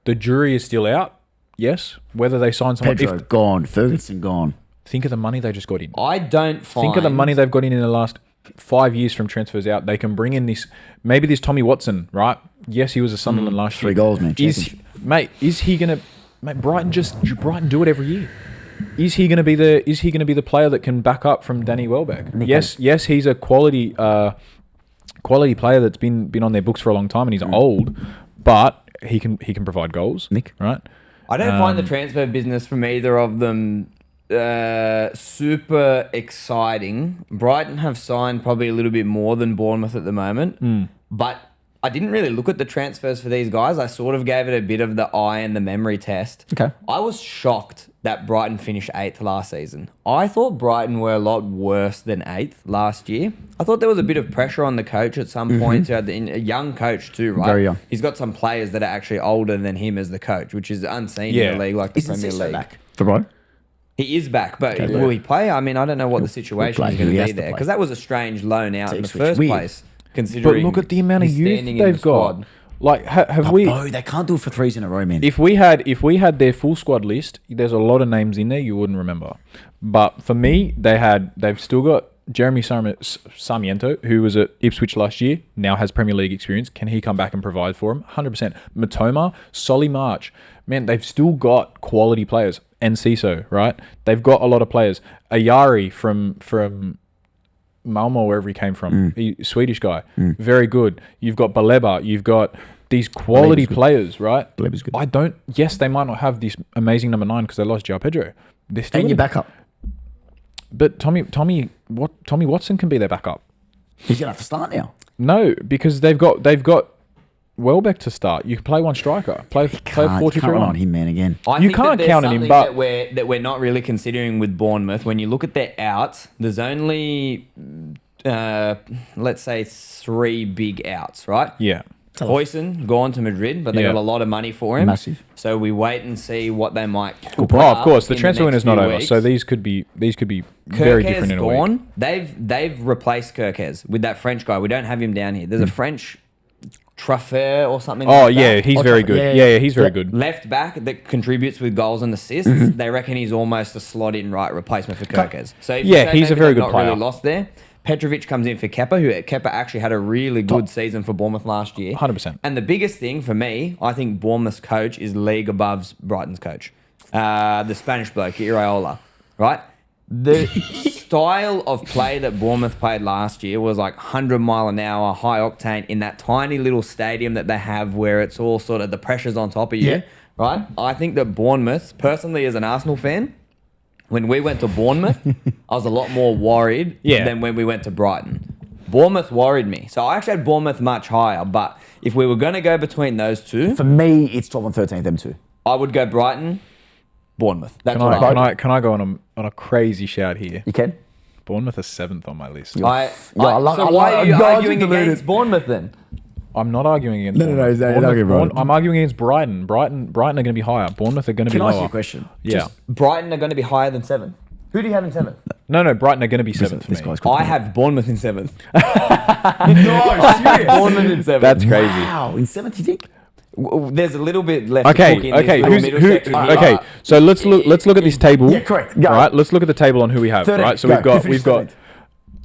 Speaker 1: The jury is still out. Yes, whether they sign someone.
Speaker 2: Pedro gone, Ferguson gone.
Speaker 1: Think of the money they just got in.
Speaker 3: I don't find...
Speaker 1: Think of the money they've got in the last 5 years from transfers out. They can bring in this Tommy Watson, right? Yes, he was a Sunderland last year.
Speaker 2: 3 goals, man.
Speaker 1: Is he gonna? Mate, Brighton do it every year. Is he gonna be the player that can back up from Danny Welbeck? Yes, he's a quality player that's been on their books for a long time and he's old, but he can provide goals.
Speaker 2: Nick,
Speaker 1: right?
Speaker 3: I don't find the transfer business from either of them super exciting. Brighton have signed probably a little bit more than Bournemouth at the moment, but I didn't really look at the transfers for these guys. I sort of gave it a bit of the eye and the memory test.
Speaker 2: Okay.
Speaker 3: I was shocked that Brighton finished 8th last season. I thought Brighton were a lot worse than 8th last year. I thought there was a bit of pressure on the coach at some point. A young coach too, right?
Speaker 2: Very young.
Speaker 3: He's got some players that are actually older than him as the coach, which is unseen in a league like the
Speaker 2: Isn't
Speaker 3: Premier
Speaker 2: Cisse
Speaker 3: League.
Speaker 2: back for Brighton?
Speaker 3: He is back, but will he play? I mean, I don't know what the situation
Speaker 2: play.
Speaker 3: is going
Speaker 2: He
Speaker 3: to
Speaker 2: has
Speaker 3: be
Speaker 2: to
Speaker 3: there
Speaker 2: play.
Speaker 3: because that was a strange loan out in the
Speaker 2: Ipswich.
Speaker 3: first
Speaker 2: Weird.
Speaker 3: place. Considering
Speaker 1: But look at the amount of
Speaker 3: he's
Speaker 1: youth
Speaker 3: standing in
Speaker 1: they've
Speaker 3: the squad.
Speaker 1: got. Like, have we?
Speaker 2: Oh, they can't do it for 3s in a row, man.
Speaker 1: If we had their full squad list, there's a lot of names in there you wouldn't remember. But for me, they've still got Jeremy Sarmiento, who was at Ipswich last year, now has Premier League experience. Can he come back and provide for him? 100%. Matoma, Solly March. Man, they've still got quality players. And Ciso, right? They've got a lot of players. Ayari from Malmo, wherever he came from, Swedish guy, very good. You've got Baleba. You've got these quality players, right?
Speaker 2: Baleba's good.
Speaker 1: Yes, they might not have this amazing number 9 because they lost João Pedro. They're still
Speaker 2: And your backup.
Speaker 1: But Tommy Watson can be their backup.
Speaker 2: He's going to have to start now.
Speaker 1: No, because they've got Welbeck to start. You can play one striker. Play
Speaker 2: Can't
Speaker 1: 4-2-3-1.
Speaker 2: rely on him, man, again.
Speaker 3: I
Speaker 1: You
Speaker 3: think
Speaker 1: can't
Speaker 3: that there's
Speaker 1: count on him,
Speaker 3: something
Speaker 1: but-
Speaker 3: that we're not really considering with Bournemouth. When you look at their outs, there's only let's say 3 big outs, right?
Speaker 1: Yeah.
Speaker 3: Hoyson gone to Madrid, but they
Speaker 1: Yeah.
Speaker 3: got a lot of money for him.
Speaker 2: Massive.
Speaker 3: So we wait and see what they might.
Speaker 1: Oh,
Speaker 3: put
Speaker 1: of
Speaker 3: up
Speaker 1: course, the
Speaker 3: in
Speaker 1: transfer
Speaker 3: next
Speaker 1: window is not
Speaker 3: few
Speaker 1: over.
Speaker 3: weeks.
Speaker 1: So these could be very different in a week.
Speaker 3: gone. They've replaced Kirkez with that French guy. We don't have him down here. There's a French Traffer or something.
Speaker 1: Oh
Speaker 3: like
Speaker 1: yeah,
Speaker 3: that.
Speaker 1: he's
Speaker 2: Oh,
Speaker 1: very
Speaker 2: Trafford.
Speaker 1: good.
Speaker 2: Yeah,
Speaker 1: Yeah, he's very good.
Speaker 3: Left back that contributes with goals and assists. They reckon he's almost a slot in right replacement for Kirkez. So if you
Speaker 1: Yeah,
Speaker 3: say
Speaker 1: he's a
Speaker 3: maybe
Speaker 1: very
Speaker 3: they've
Speaker 1: good
Speaker 3: not
Speaker 1: player.
Speaker 3: Really lost there. Petrovic comes in for Kepa, who Kepa actually had a really good season for Bournemouth last year.
Speaker 1: 100%.
Speaker 3: And the biggest thing for me, I think Bournemouth's coach is league above Brighton's coach. The Spanish bloke, Iraola, right? The style of play that Bournemouth played last year was like 100 mile an hour, high octane in that tiny little stadium that they have where it's all sort of the pressure's on top of you,
Speaker 2: Yeah.
Speaker 3: right? I think that Bournemouth, personally as an Arsenal fan, when we went to Bournemouth, I was a lot more worried than when we went to Brighton. Bournemouth worried me. So I actually had Bournemouth much higher, but if we were going to go between those two,
Speaker 2: For me, it's 12 and 13, them two.
Speaker 3: I would go Brighton, Bournemouth. That's
Speaker 1: Can
Speaker 3: what I would.
Speaker 1: I go on a crazy shout here?
Speaker 2: You can?
Speaker 1: Bournemouth is 7th on my list.
Speaker 3: So
Speaker 2: I love-
Speaker 3: why are you
Speaker 2: I'm
Speaker 3: arguing
Speaker 2: deluded.
Speaker 3: against Bournemouth then?
Speaker 1: I'm not arguing against.
Speaker 2: No,
Speaker 1: Bournemouth.
Speaker 2: he's
Speaker 1: Bournemouth-
Speaker 2: arguing Brighton.
Speaker 1: I'm arguing against Brighton. Brighton are going to be higher. Bournemouth are going to be
Speaker 2: Can I ask
Speaker 1: lower.
Speaker 2: you a question?
Speaker 1: Yeah.
Speaker 3: Brighton are going to be higher than 7. Who do you have in 7th?
Speaker 1: No, Brighton are going to be 7th for
Speaker 2: This
Speaker 1: me.
Speaker 2: guy's good.
Speaker 3: I have Bournemouth in 7th.
Speaker 2: No, serious.
Speaker 3: Bournemouth in 7th.
Speaker 1: That's crazy.
Speaker 2: Wow, in 7th, you think?
Speaker 3: There's a little bit left to
Speaker 1: Okay,
Speaker 3: cook in this
Speaker 1: okay.
Speaker 3: little middle section here.
Speaker 1: Okay, so let's look at this table.
Speaker 2: Yeah, correct. Go.
Speaker 1: All right, let's look at the table on who we have.
Speaker 2: 13th.
Speaker 1: Right, so
Speaker 2: Go.
Speaker 1: we've got
Speaker 2: Who finished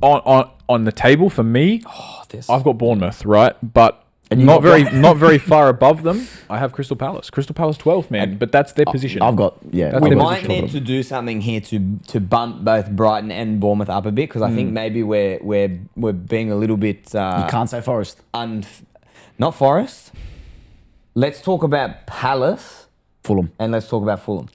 Speaker 1: on the table for me.
Speaker 3: This-
Speaker 1: I've got Bournemouth, right, but
Speaker 2: And you
Speaker 1: not
Speaker 2: got
Speaker 1: not very far above them. I have Crystal Palace. Crystal Palace 12th, man, but that's their position.
Speaker 2: I've got,
Speaker 1: That's
Speaker 3: We
Speaker 1: their
Speaker 3: might
Speaker 1: position.
Speaker 3: need to do something here to bump both Brighton and Bournemouth up a bit because I think maybe we're being a little bit
Speaker 2: You can't say Forest.
Speaker 3: not Forest. Let's talk about Palace
Speaker 2: Fulham.
Speaker 3: and let's talk about Fulham.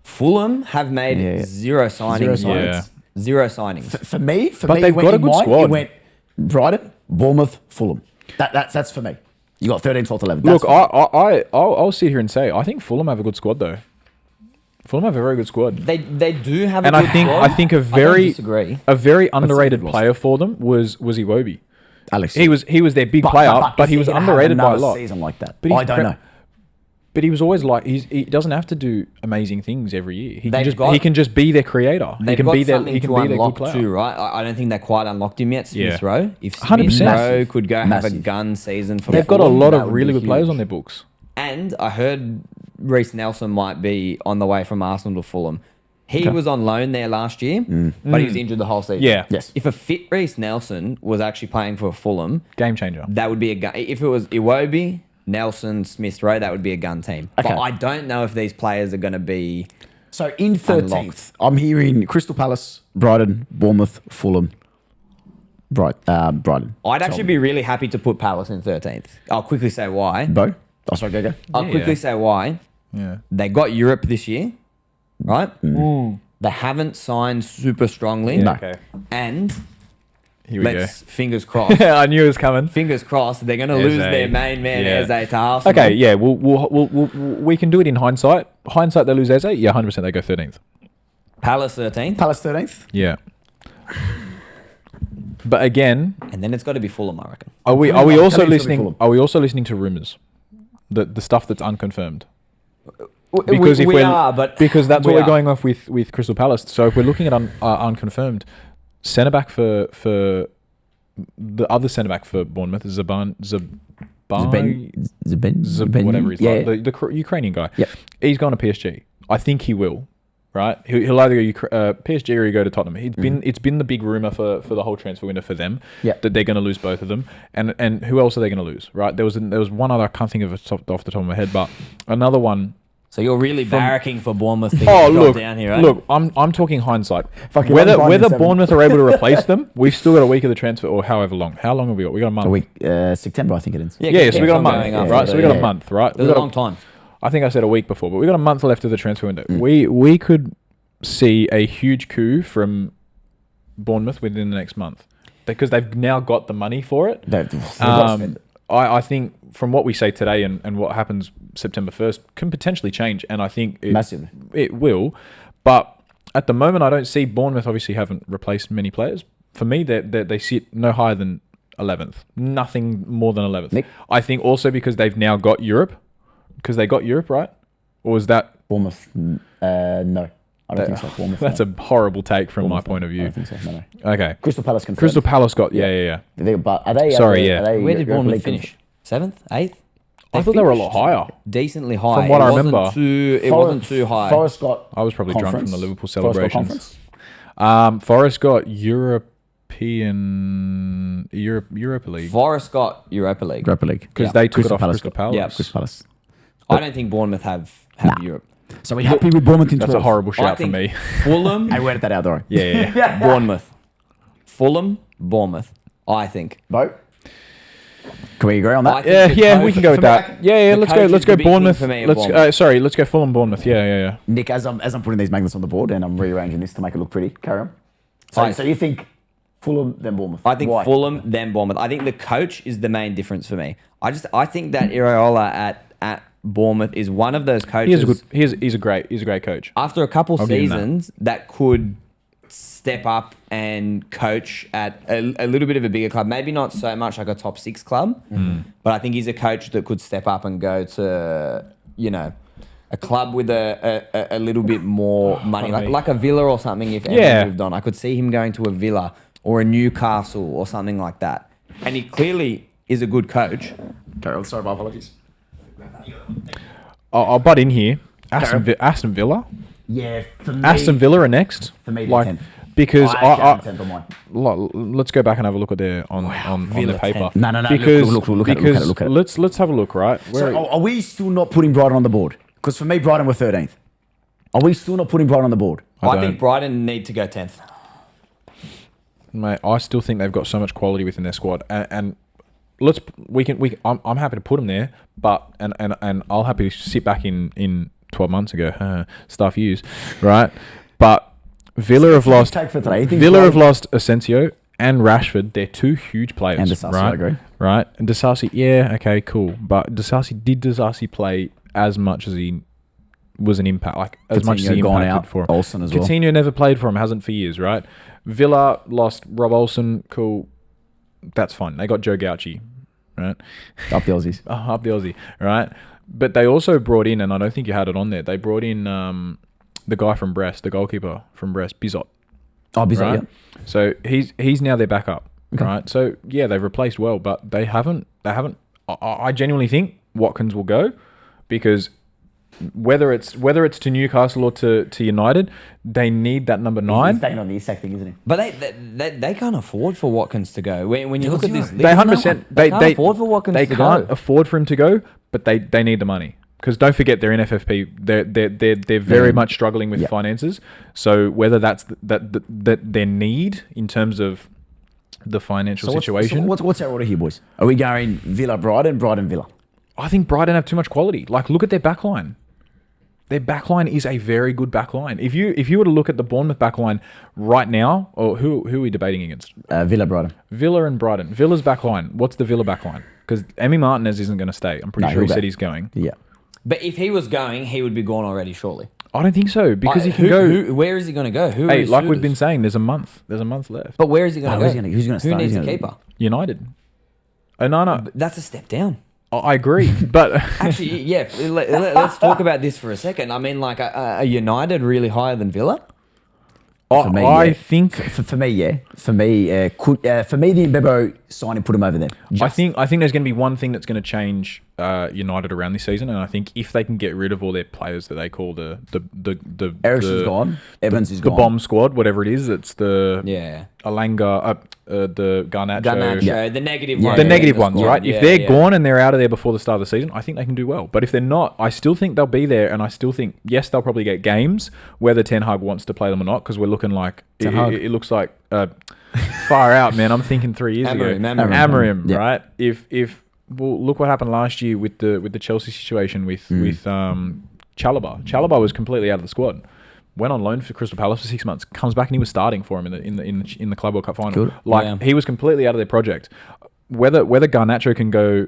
Speaker 3: Fulham have made zero signings.
Speaker 2: Zero
Speaker 1: signings.
Speaker 3: Zero signings.
Speaker 2: For me,
Speaker 1: But they've got a good squad.
Speaker 2: It went Brighton, Bournemouth, Fulham. That's for me. You got 13th, 12th, 11th.
Speaker 1: Look, I'll sit here and say I think Fulham have a good squad though. Fulham have a very good squad.
Speaker 3: They do have
Speaker 1: And
Speaker 3: a good squad.
Speaker 1: I think
Speaker 3: I don't disagree.
Speaker 1: a very underrated
Speaker 2: they've lost.
Speaker 1: player for them was Iwobi.
Speaker 2: Alex.
Speaker 1: He was their big player, but
Speaker 2: is
Speaker 1: he was
Speaker 2: gonna have
Speaker 1: underrated by a
Speaker 2: another
Speaker 1: lot.
Speaker 2: season like that.
Speaker 1: But
Speaker 2: I
Speaker 1: he's
Speaker 2: don't know.
Speaker 1: But he was always like he doesn't have to do amazing things every year.
Speaker 3: They've
Speaker 1: He can just be their creator. He
Speaker 3: They've
Speaker 1: can
Speaker 3: got
Speaker 1: be their
Speaker 3: something
Speaker 1: he can
Speaker 3: to
Speaker 1: be their good
Speaker 3: unlock
Speaker 1: player.
Speaker 3: too, right? I don't think they quite unlocked him yet, Smith
Speaker 1: Yeah.
Speaker 3: Rowe. If Smith
Speaker 1: 100%.
Speaker 3: Rowe could go have a
Speaker 2: Massive.
Speaker 3: gun season for
Speaker 1: They've got a
Speaker 3: Fulham,
Speaker 1: lot
Speaker 3: that
Speaker 1: of
Speaker 3: would
Speaker 1: really
Speaker 3: be
Speaker 1: good players
Speaker 3: huge.
Speaker 1: on their books.
Speaker 3: And I heard Reece Nelson might be on the way from Arsenal to Fulham. He was on loan there last year, but he was injured the whole season.
Speaker 1: Yeah.
Speaker 2: Yes.
Speaker 3: If a fit Reece Nelson was actually playing for Fulham,
Speaker 1: Game changer.
Speaker 3: that would be a gun. If it was Iwobi, Nelson, Smith Rowe, that would be a gun team.
Speaker 2: Okay.
Speaker 3: But I don't know if these players are going to be.
Speaker 2: So in 13th,
Speaker 3: Unlocked.
Speaker 2: I'm hearing Crystal Palace, Brighton, Bournemouth, Fulham, Brighton.
Speaker 3: I'd actually be really happy to put Palace in 13th. I'll quickly say why.
Speaker 2: Beau? Oh, sorry, go.
Speaker 3: I'll quickly say why.
Speaker 1: Yeah.
Speaker 3: They got Europe this year, right? They haven't signed super strongly.
Speaker 2: No.
Speaker 1: Okay.
Speaker 3: And
Speaker 1: Here we
Speaker 3: let's fingers crossed.
Speaker 1: go. I knew it was coming.
Speaker 3: Fingers crossed they're going to lose
Speaker 1: Eze.
Speaker 3: their main man
Speaker 1: Yeah.
Speaker 3: Eze to Arsenal.
Speaker 1: Okay, yeah, we can do it in hindsight. Hindsight, they lose Eze. Yeah, 100% they go 13th.
Speaker 3: Palace 13th.
Speaker 2: Palace 13th?
Speaker 1: Yeah. But again,
Speaker 3: And then it's got to be Fulham, I reckon.
Speaker 1: are we
Speaker 2: Tell me
Speaker 1: also
Speaker 2: it's gonna be
Speaker 1: listening?
Speaker 2: Fulham.
Speaker 1: Are we also listening to rumors, the stuff that's unconfirmed?
Speaker 3: We
Speaker 1: Because
Speaker 3: are, but
Speaker 1: because that's
Speaker 3: we
Speaker 1: what we're
Speaker 3: are.
Speaker 1: going off with Crystal Palace. So if we're looking at unconfirmed, centre back for the other centre back for Bournemouth is Zban, whatever he's like, the Ukrainian guy.
Speaker 2: Yep.
Speaker 1: He's gone to PSG. I think he will. Right, he'll either go PSG or he go to Tottenham. It's been the big rumor for the whole transfer window for them
Speaker 2: Yep.
Speaker 1: that they're going to lose both of them. And who else are they going to lose? Right, there was one other, I can't think of it off the top of my head, but another one.
Speaker 3: So you're really barracking for Bournemouth to
Speaker 1: Oh,
Speaker 3: drop
Speaker 1: look,
Speaker 3: down here, right?
Speaker 1: look, I'm talking hindsight.
Speaker 2: Fucking
Speaker 1: Whether
Speaker 2: I'm finding seven.
Speaker 1: Bournemouth are able to replace them, we've still got a week of the transfer or however long. How long have we got? We got a month.
Speaker 2: A week, September, I think it is.
Speaker 1: Yeah, so we got a month,
Speaker 3: going up
Speaker 1: right?
Speaker 3: for
Speaker 1: So
Speaker 3: the-
Speaker 1: we got a
Speaker 3: yeah.
Speaker 1: month, right?
Speaker 3: It
Speaker 1: We
Speaker 3: was a
Speaker 1: got
Speaker 3: long time.
Speaker 1: I think I said a week before, but we got a month left of the transfer window. We could see a huge coup from Bournemouth within the next month because they've now got the money for it.
Speaker 2: They've got to spend it.
Speaker 1: I think from what we say today and what happens September 1st can potentially change, and I think
Speaker 2: Massively.
Speaker 1: it will. But at the moment, I don't see Bournemouth obviously haven't replaced many players. For me, they sit no higher than 11th, nothing more than 11th.
Speaker 2: Nick?
Speaker 1: I think also because they've now got Europe, because they got Europe, right? Or is that
Speaker 2: Bournemouth, no. I don't think so. Bournemouth,
Speaker 1: that's
Speaker 2: no.
Speaker 1: a horrible take from my
Speaker 2: Bournemouth,
Speaker 1: point of
Speaker 2: I
Speaker 1: view.
Speaker 2: don't think so. No.
Speaker 1: Okay.
Speaker 2: Crystal Palace confirmed.
Speaker 1: Crystal Palace got yeah.
Speaker 2: But are they?
Speaker 1: Sorry,
Speaker 2: are
Speaker 1: yeah.
Speaker 2: they
Speaker 3: Where did
Speaker 2: Europa
Speaker 3: Bournemouth
Speaker 2: League
Speaker 3: finish? 7th? 8th?
Speaker 1: I thought they were a lot higher.
Speaker 3: Decently high.
Speaker 1: From what
Speaker 3: It
Speaker 1: I
Speaker 3: wasn't
Speaker 1: remember.
Speaker 3: it wasn't too high.
Speaker 2: Forest got.
Speaker 1: I was probably drunk from
Speaker 2: conference.
Speaker 1: the Liverpool
Speaker 2: Forest got
Speaker 1: celebrations.
Speaker 2: conference.
Speaker 1: Forest got Europa League
Speaker 3: Forest got Europa League.
Speaker 2: Europa League.
Speaker 1: because
Speaker 3: Yeah.
Speaker 1: they took
Speaker 2: Crystal
Speaker 1: it off
Speaker 2: Palace
Speaker 1: Crystal
Speaker 2: got-
Speaker 1: Palace.
Speaker 3: Yeah.
Speaker 2: Crystal Palace.
Speaker 3: I don't think Bournemouth have Europe.
Speaker 2: So we happy with Bournemouth in 12th?
Speaker 1: That's a horrible
Speaker 3: I
Speaker 1: shout for
Speaker 3: think
Speaker 1: me.
Speaker 3: Fulham,
Speaker 2: I worded that out though.
Speaker 1: Yeah.
Speaker 3: Bournemouth. Fulham, Bournemouth. I think.
Speaker 2: Bo? Can we agree on
Speaker 3: I
Speaker 2: that?
Speaker 3: think the
Speaker 1: Yeah,
Speaker 3: coach-
Speaker 1: we can go with
Speaker 2: for me,
Speaker 1: that. Yeah,
Speaker 3: the
Speaker 1: let's
Speaker 3: coach
Speaker 1: go.
Speaker 3: is
Speaker 1: Let's
Speaker 3: the
Speaker 1: go
Speaker 3: big thing
Speaker 1: Bournemouth.
Speaker 3: for me at
Speaker 1: Let's
Speaker 3: Bournemouth.
Speaker 1: let's go Fulham Bournemouth. Yeah.
Speaker 2: Nick, as I'm putting these magnets on the board and I'm rearranging this to make it look pretty, carry on.
Speaker 3: Fine.
Speaker 2: So you think Fulham, then Bournemouth?
Speaker 3: I think
Speaker 2: Why?
Speaker 3: Fulham, then Bournemouth. I think the coach is the main difference for me. I think that Iraola at Bournemouth is one of those coaches.
Speaker 1: He's a great coach.
Speaker 3: After a couple
Speaker 1: I'll give him that.
Speaker 3: seasons that could step up and coach at a little bit of a bigger club. Maybe not so much like a top 6 club, but I think he's a coach that could step up and go to, a club with a little bit more money, like a Villa or something. If Emery moved on, I could see him going to a Villa or a Newcastle or something like that. And he clearly is a good coach.
Speaker 2: Carry on. Sorry, my apologies.
Speaker 1: I'll butt in here. Aston Villa.
Speaker 2: Yeah, for me.
Speaker 1: Aston Villa are next.
Speaker 2: For me, they're
Speaker 1: like
Speaker 2: 10th.
Speaker 1: because
Speaker 2: I actually have 10th on mine.
Speaker 1: let's go back and have a look at their on
Speaker 3: Villa
Speaker 1: their paper.
Speaker 3: 10th.
Speaker 2: No.
Speaker 1: Because
Speaker 2: Look at it. Look at it.
Speaker 1: let's have a look. Right.
Speaker 2: So are we still not putting Brighton on the board? Because for me, Brighton were 13th. Are we still not putting Brighton on the board?
Speaker 3: I
Speaker 1: don't.
Speaker 3: think Brighton need to go 10th.
Speaker 1: Mate, I still think they've got so much quality within their squad, and I'm happy to put them there, but and I'll happy to sit back in 12 months ago. Stuff used, right? But Villa have lost. Villa have lost Asensio and Rashford. They're two huge players,
Speaker 2: And Disasi,
Speaker 1: right?
Speaker 2: I agree.
Speaker 1: Right, and Disasi, yeah, okay, cool. But Disasi play as much as he was an impact, like as much as he
Speaker 2: Coutinho gone
Speaker 1: impacted
Speaker 2: out.
Speaker 1: for him.
Speaker 2: Olsen as well.
Speaker 1: Coutinho never played for him, hasn't for years, right? Villa lost Rob Olsen, cool. That's fine. They got Joe Gauci, right?
Speaker 2: Up the Aussies.
Speaker 1: Up the Aussie, right? But they also brought in, and I don't think you had it on there, they brought in the guy from Brest, the goalkeeper from Brest, Bizot.
Speaker 2: Oh, Bizot,
Speaker 1: Right?
Speaker 2: yeah.
Speaker 1: So he's now their backup,
Speaker 2: Okay.
Speaker 1: right? So yeah, they've replaced well, but they haven't. I genuinely think Watkins will go because whether it's to Newcastle or to United, they need that number 9.
Speaker 2: He's taking on the Isak thing, isn't he?
Speaker 3: But they can't afford for Watkins to go. When you look at this,
Speaker 1: They 100%.
Speaker 3: they can't afford for Watkins
Speaker 1: They
Speaker 3: to
Speaker 1: can't
Speaker 3: go.
Speaker 1: afford for him to go, but they need the money. Because don't forget they're in FFP. They're very much struggling with finances. So whether that's that their need in terms of the financial situation,
Speaker 2: What's our order here, boys? Are we going Villa, Brighton, Brighton, Villa?
Speaker 1: I think Brighton have too much quality. Like look at their backline. Their backline is a very good backline. If you were to look at the Bournemouth backline right now, or who are we debating against?
Speaker 2: Villa, Brighton.
Speaker 1: Villa and Brighton. Villa's backline. What's the Villa backline? Because Emi Martinez isn't going to stay. I'm pretty sure he said he's going.
Speaker 2: Yeah.
Speaker 3: But if he was going, he would be gone already, surely.
Speaker 1: I don't think so because he can go.
Speaker 3: Where is he going to go? Who?
Speaker 1: Hey,
Speaker 3: are
Speaker 1: like
Speaker 3: his
Speaker 1: we've been
Speaker 3: suitors?
Speaker 1: saying, there's a month left.
Speaker 3: But where is he going to go?
Speaker 2: Who's gonna
Speaker 3: Who
Speaker 2: start?
Speaker 3: needs
Speaker 2: Who's
Speaker 3: a
Speaker 2: gonna-
Speaker 3: keeper?
Speaker 1: United. No.
Speaker 3: That's a step down.
Speaker 1: I agree, but
Speaker 3: Actually, yeah. Let's talk about this for a second. I mean, like, are United really higher than Villa?
Speaker 2: For me,
Speaker 1: I
Speaker 2: yeah.
Speaker 1: think
Speaker 2: For me, yeah. For me, the Mbebo signing put him over them.
Speaker 1: I think there's going to be one thing that's going to change United around this season, and I think if they can get rid of all their players that they call the
Speaker 2: Eriksen's gone. Evans is
Speaker 1: the
Speaker 2: gone.
Speaker 1: bomb squad, whatever it is, it's the
Speaker 3: Yeah.
Speaker 1: Alanga, the Garnacho.
Speaker 3: Yeah. The negative ones.
Speaker 1: The negative ones,
Speaker 3: squad.
Speaker 1: right?
Speaker 3: Yeah,
Speaker 1: If they're
Speaker 3: yeah.
Speaker 1: gone and they're out of there before the start of the season, I think they can do well. But if they're not, I still think they'll be there, and I still think, yes, they'll probably get games, whether Ten Hag wants to play them or not, because we're looking like, it looks like far out, man. I'm thinking 3 years ago.
Speaker 3: Amorim.
Speaker 2: Yeah.
Speaker 1: Right? Well, look what happened last year with the Chelsea situation with Chalobah. Chalobah was completely out of the squad. Went on loan for Crystal Palace for 6 months. Comes back and he was starting for him in the Club World Cup final.
Speaker 2: Good.
Speaker 1: Like he was completely out of their project. Whether Garnacho can go,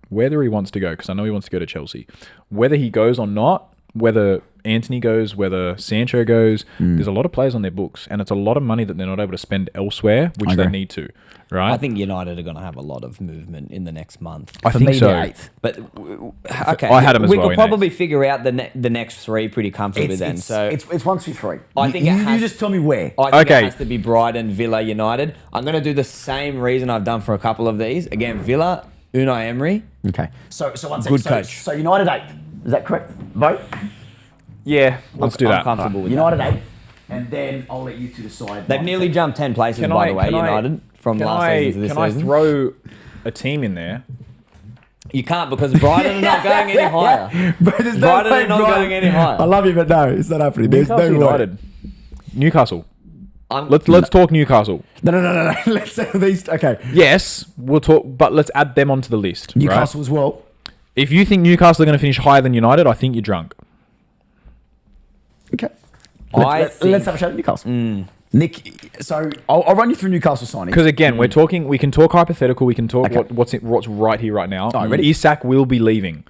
Speaker 1: whether he wants to go, because I know he wants to go to Chelsea. Whether he goes or not, whether Anthony goes, whether Sancho goes, there's a lot of players on their books, and it's a lot of money that they're not able to spend elsewhere, which they need to. Right?
Speaker 3: I think United are going to have a lot of movement in the next month.
Speaker 1: I
Speaker 2: For
Speaker 1: think
Speaker 2: me,
Speaker 1: so.
Speaker 2: they're 8th.
Speaker 3: But okay,
Speaker 1: I had 'em as
Speaker 3: we
Speaker 1: well
Speaker 3: could
Speaker 1: in
Speaker 3: probably figure out the next 3 pretty comfortably then. So
Speaker 2: it's 1, 2, 3.
Speaker 3: I think
Speaker 2: you just tell me where.
Speaker 3: I think
Speaker 1: Okay.
Speaker 3: it has to be Brighton, Villa, United. I'm going to do the same reason I've done for a couple of these. Again, Villa, Unai Emery.
Speaker 2: Okay. So one second.
Speaker 3: Good coach.
Speaker 2: So United 8th. Is that correct? Vote.
Speaker 1: Yeah, let's do
Speaker 3: I'm
Speaker 1: that.
Speaker 3: comfortable with
Speaker 2: United 8th. And then I'll let you two decide.
Speaker 3: They've nearly jumped 10 places, by the way, United, from last season to this
Speaker 1: Can
Speaker 3: season.
Speaker 1: I throw a team in there?
Speaker 3: You can't because Brighton are not going any higher.
Speaker 2: But there's
Speaker 3: Brighton
Speaker 2: way
Speaker 3: are not going any higher.
Speaker 2: I love you, but no, it's not happening. There's no
Speaker 1: Newcastle
Speaker 2: way.
Speaker 1: United. Newcastle.
Speaker 3: I'm-
Speaker 1: Let's talk Newcastle.
Speaker 2: No. Let's settle these. Okay.
Speaker 1: Yes, we'll talk, but let's add them onto the list.
Speaker 2: Newcastle
Speaker 1: Right?
Speaker 2: as well.
Speaker 1: If you think Newcastle are going to finish higher than United, I think you're drunk.
Speaker 2: Okay.
Speaker 3: I
Speaker 2: Let's have a chat at Newcastle. Nick, so I'll run you through Newcastle signings.
Speaker 1: Because again, we're talking. We can talk hypothetical. We can talk
Speaker 2: Okay.
Speaker 1: what's right here, right now.
Speaker 2: ready?
Speaker 1: Isak will be leaving,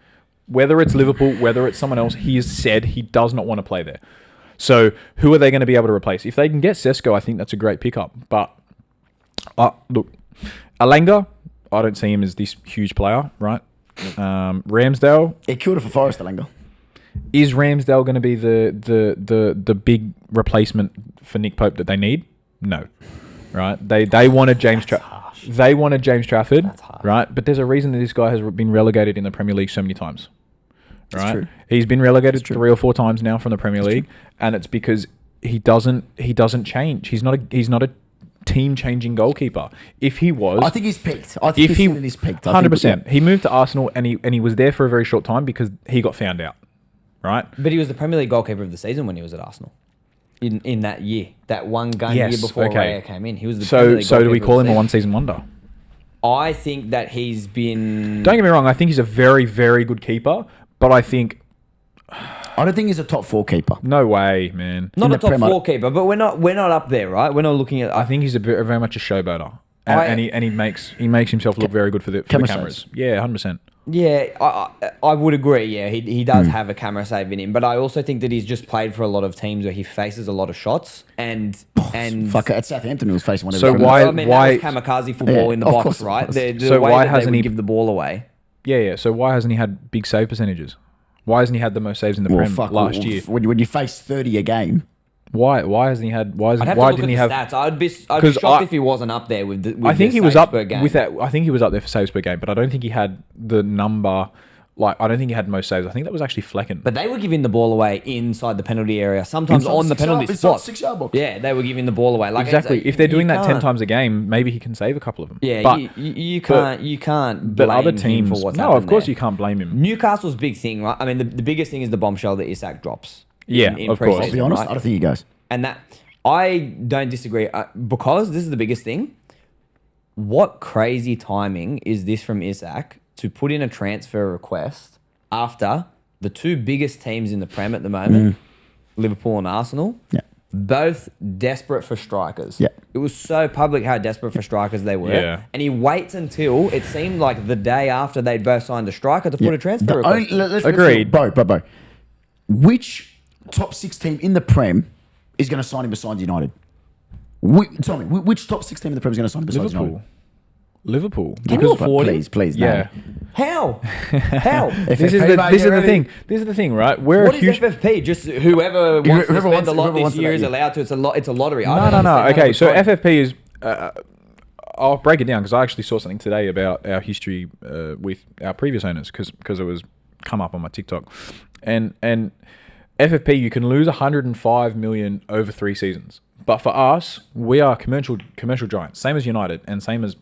Speaker 1: whether it's Liverpool, whether it's someone else. He has said he does not want to play there. So who are they going to be able to replace? If they can get Sesko, I think that's a great pickup. But look, Alanga, I don't see him as this huge player, right? Ramsdale.
Speaker 2: It killed it for Forest, Alanga.
Speaker 1: Is Ramsdale going to be the big replacement for Nick Pope that they need? No, right? They wanted James They wanted James Trafford, right? But there's a reason that this guy has been relegated in the Premier League so many times, right?
Speaker 2: true.
Speaker 1: He's been relegated 3 or 4 times now from the Premier League, and it's because he doesn't change. He's not a team-changing goalkeeper. If he was,
Speaker 2: I think he's peaked. I think he's peaked.
Speaker 1: 100%. He moved to Arsenal and he was there for a very short time because he got found out. Right?
Speaker 3: But he was the Premier League goalkeeper of the season when he was at Arsenal. In that year. That one game year before Raya came in. He was the Premier League
Speaker 1: So do we
Speaker 3: goalkeeper
Speaker 1: call
Speaker 3: of
Speaker 1: him
Speaker 3: the
Speaker 1: a
Speaker 3: season.
Speaker 1: one-season wonder?
Speaker 3: I think that he's been...
Speaker 1: Don't get me wrong. I think he's a very, very good keeper. But I think
Speaker 2: I don't think he's a top 4 keeper.
Speaker 1: No way, man.
Speaker 3: Not
Speaker 2: In
Speaker 3: a
Speaker 2: the
Speaker 3: top
Speaker 2: Prem,
Speaker 3: 4 keeper, but we're not up there, right? We're not looking at.
Speaker 1: I think he's very much a showboater, and he makes himself look very good for the
Speaker 2: Camera
Speaker 1: cameras.
Speaker 2: saves.
Speaker 1: Yeah, 100%.
Speaker 3: Yeah, I would agree. Yeah, he does have a camera save in him, but I also think that he's just played for a lot of teams where he faces a lot of shots and
Speaker 2: Fuck, at Southampton he was facing one.
Speaker 1: So
Speaker 2: every
Speaker 1: why-
Speaker 3: I mean, that was kamikaze football in the
Speaker 2: of
Speaker 3: box,
Speaker 2: course it
Speaker 3: right?
Speaker 2: was.
Speaker 3: The
Speaker 1: So
Speaker 3: way
Speaker 1: why
Speaker 3: that
Speaker 1: hasn't
Speaker 3: they would
Speaker 1: he-
Speaker 3: give the ball away?
Speaker 1: Yeah. So why hasn't he had big save percentages? Why hasn't he had the most saves in the Prem last year?
Speaker 2: When you face 30 a game,
Speaker 1: Why hasn't he had? Why
Speaker 3: I'd have
Speaker 1: why
Speaker 3: to look
Speaker 1: didn't he
Speaker 3: at
Speaker 1: have?
Speaker 3: the stats. I'd be
Speaker 1: 'Cause
Speaker 3: shocked if he wasn't up there with the. With
Speaker 1: I think
Speaker 3: the
Speaker 1: he was
Speaker 3: saves
Speaker 1: up
Speaker 3: per game.
Speaker 1: with that. I think he was up there for saves per game, but I don't think he had the number. Like, I don't think he had most saves. I think that was actually Flecken.
Speaker 3: But they were giving the ball away inside the penalty area, sometimes on the penalty spot.
Speaker 2: 6-yard box.
Speaker 3: Yeah, they were giving the ball away. Like
Speaker 1: Exactly.
Speaker 3: it's-
Speaker 1: If they're doing
Speaker 3: you
Speaker 1: that 10
Speaker 3: can't-
Speaker 1: times a game, maybe he can save a couple of them.
Speaker 3: Yeah,
Speaker 1: but
Speaker 3: you can't.
Speaker 1: but
Speaker 3: Blame
Speaker 1: other
Speaker 3: him
Speaker 1: teams.
Speaker 3: for what's
Speaker 1: No,
Speaker 3: happened
Speaker 1: of course
Speaker 3: there.
Speaker 1: you can't blame him.
Speaker 3: Newcastle's big thing, right? I mean, the biggest thing is the bombshell that Isak drops.
Speaker 1: Yeah, of course.
Speaker 2: I'll be honest,
Speaker 3: right?
Speaker 2: I don't think he goes.
Speaker 3: And that I don't disagree because this is the biggest thing. What crazy timing is this from Isak to put in a transfer request after the two biggest teams in the Prem at the moment, Liverpool and Arsenal,
Speaker 2: Yeah.
Speaker 3: both desperate for strikers.
Speaker 2: Yeah.
Speaker 3: It was so public how desperate for strikers they were.
Speaker 1: Yeah.
Speaker 3: And he waits until it seemed like the day after they'd both signed a striker to put a transfer
Speaker 2: The
Speaker 3: request.
Speaker 2: only- let's-
Speaker 1: Agreed.
Speaker 2: Bo. Which top 6 team in the Prem is going to sign him besides United? Tell me, which top 6 team in the Prem is going to sign him besides United?
Speaker 1: Liverpool.
Speaker 2: Can
Speaker 1: Because
Speaker 2: you afford please, no.
Speaker 1: yeah.
Speaker 3: How? How?
Speaker 1: This is
Speaker 2: FFP,
Speaker 1: the
Speaker 2: mate,
Speaker 1: this is
Speaker 2: you
Speaker 1: the
Speaker 2: ready?
Speaker 1: thing. This is the thing, right? We're
Speaker 3: What
Speaker 1: a
Speaker 3: is
Speaker 1: huge.
Speaker 3: FFP? Just whoever wants to
Speaker 2: Whoever
Speaker 3: spend
Speaker 2: wants-
Speaker 3: a lot
Speaker 2: whoever
Speaker 3: this
Speaker 2: wants
Speaker 3: year
Speaker 2: it,
Speaker 3: is
Speaker 2: yeah.
Speaker 3: allowed to. It's a lottery. I
Speaker 1: No,
Speaker 3: don't
Speaker 1: no.
Speaker 3: understand how
Speaker 1: Okay,
Speaker 3: it's
Speaker 1: so
Speaker 3: done.
Speaker 1: FFP is. I'll break it down because I actually saw something today about our history with our previous owners because it was come up on my TikTok, and FFP you can lose 105 million over 3 seasons, but for us we are commercial giants, same as United and same as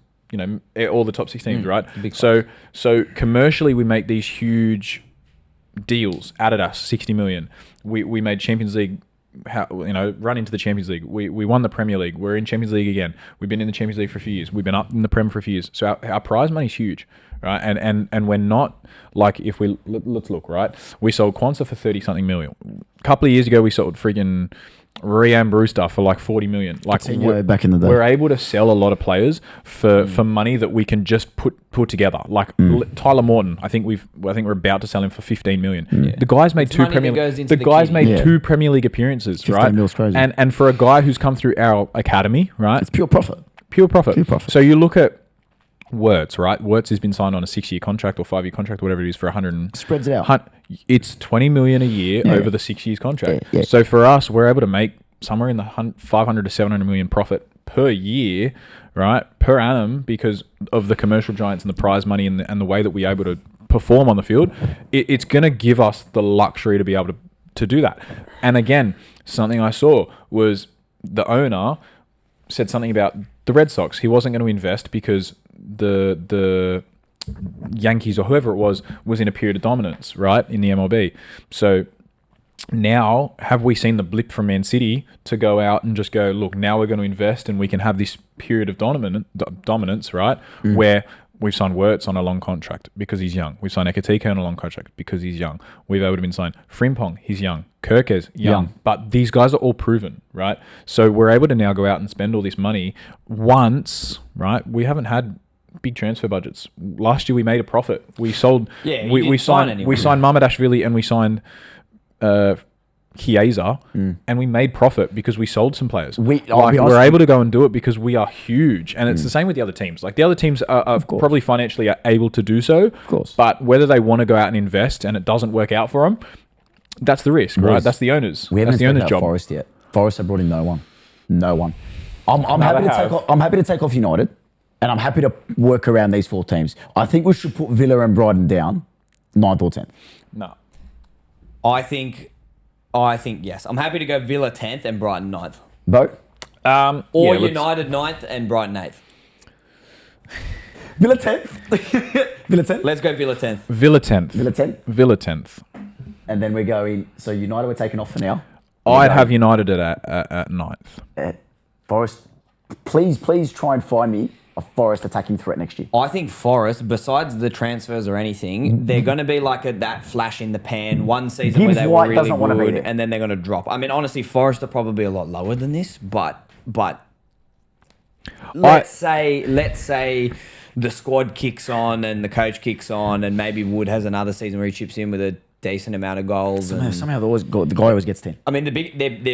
Speaker 1: all the top 6 teams, right?
Speaker 3: big
Speaker 1: So commercially we make these huge deals. Adidas 60 million. We made Champions League. Run into the Champions League. We won the Premier League. We're in Champions League again. We've been in the Champions League for a few years. We've been up in the Prem for a few years. So our prize money is huge, right? And we're not like if we let's look, right. We sold Kwanzaa for 30 something million. A couple of years ago, we sold friggin' Rian Brewster for like 40 million. Like
Speaker 2: Coutinho back in the day.
Speaker 1: we're able to sell a lot of players for money that we can just put together. Like Tyler Morton, I think we're about to sell him for 15 million. The guy's made
Speaker 3: It's
Speaker 1: two
Speaker 3: money
Speaker 1: Premier
Speaker 3: that goes into the
Speaker 1: guy's
Speaker 3: kitty.
Speaker 1: made
Speaker 2: Yeah.
Speaker 1: 2 Premier League appearances,
Speaker 2: 15
Speaker 1: right?
Speaker 2: mil's crazy.
Speaker 1: And for a guy who's come through our academy, right?
Speaker 2: It's pure profit.
Speaker 1: Pure profit.
Speaker 2: Pure profit.
Speaker 1: So you look at Wirtz, right? Wirtz has been signed on a 6-year contract or 5-year contract, whatever it is, for 100 and
Speaker 2: Spreads it out.
Speaker 1: It's 20 million a year
Speaker 2: Yeah.
Speaker 1: over the 6 years contract.
Speaker 2: Yeah.
Speaker 1: So for us, we're able to make somewhere in the 500 to 700 million profit per year, right? Per annum, because of the commercial giants and the prize money and the way that we're able to perform on the field. It's going to give us the luxury to be able to do that. And again, something I saw was the owner said something about the Red Sox. He wasn't going to invest because the Yankees or whoever it was in a period of dominance, right, in the MLB. So now, have we seen the blip from Man City to go out and just go, look, now we're going to invest and we can have this period of dominance, right, where we've signed Wirtz on a long contract because he's young. We've signed Ekatike on a long contract because he's young. We've able to been signed Frimpong, he's young. Kirkes, young. But these guys are all proven, right? So we're able to now go out and spend all this money once, right? We haven't had big transfer budgets. Last year we made a profit. We sold.
Speaker 3: Yeah, you
Speaker 1: we
Speaker 3: didn't sign
Speaker 1: signed.
Speaker 3: anyone.
Speaker 1: We signed Mamadashvili and we signed Chiesa, and we made profit because we sold some players.
Speaker 2: I'll be
Speaker 1: We're
Speaker 2: honest,
Speaker 1: able to go and do it because we are huge, and it's the same with the other teams. Like the other teams are probably financially able to do so, of
Speaker 2: course.
Speaker 1: But whether they want to go out and invest and it doesn't work out for them, that's the risk, right? That's the owners.
Speaker 2: We haven't
Speaker 1: That's the
Speaker 2: spoken
Speaker 1: owner's
Speaker 2: about
Speaker 1: job.
Speaker 2: Forest yet. Forest have brought in no one. No one. I'm happy
Speaker 1: they
Speaker 2: to take
Speaker 1: have.
Speaker 2: off. I'm happy to take off United, and I'm happy to work around these 4 teams. I think we should put Villa and Brighton down 9th or 10th.
Speaker 1: No.
Speaker 3: I think yes. I'm happy to go Villa 10th and Brighton 9th.
Speaker 2: Bo?
Speaker 3: Or
Speaker 1: Yeah, let's-
Speaker 3: United 9th and Brighton 8th.
Speaker 2: Villa 10th. Villa 10th.
Speaker 3: Let's go Villa 10th.
Speaker 1: Villa 10th.
Speaker 2: Villa 10th.
Speaker 1: Villa 10th.
Speaker 2: And then we're going. So United we're taking off for now.
Speaker 1: I'd have United at 9th.
Speaker 2: Forest. Please try and find me a Forest attacking threat next year?
Speaker 3: I think Forest, besides the transfers or anything, they're going to be like that flash in the pan. One season where
Speaker 2: Gibbs
Speaker 3: they
Speaker 2: White
Speaker 3: were really
Speaker 2: doesn't wanna be
Speaker 3: good,
Speaker 2: there.
Speaker 3: and then they're going to drop. I mean, honestly, Forest are probably a lot lower than this, but let's say the squad kicks on and the coach kicks on, and maybe Wood has another season where he chips in with a decent amount of goals.
Speaker 2: Somehow the guy always gets 10.
Speaker 3: I mean, their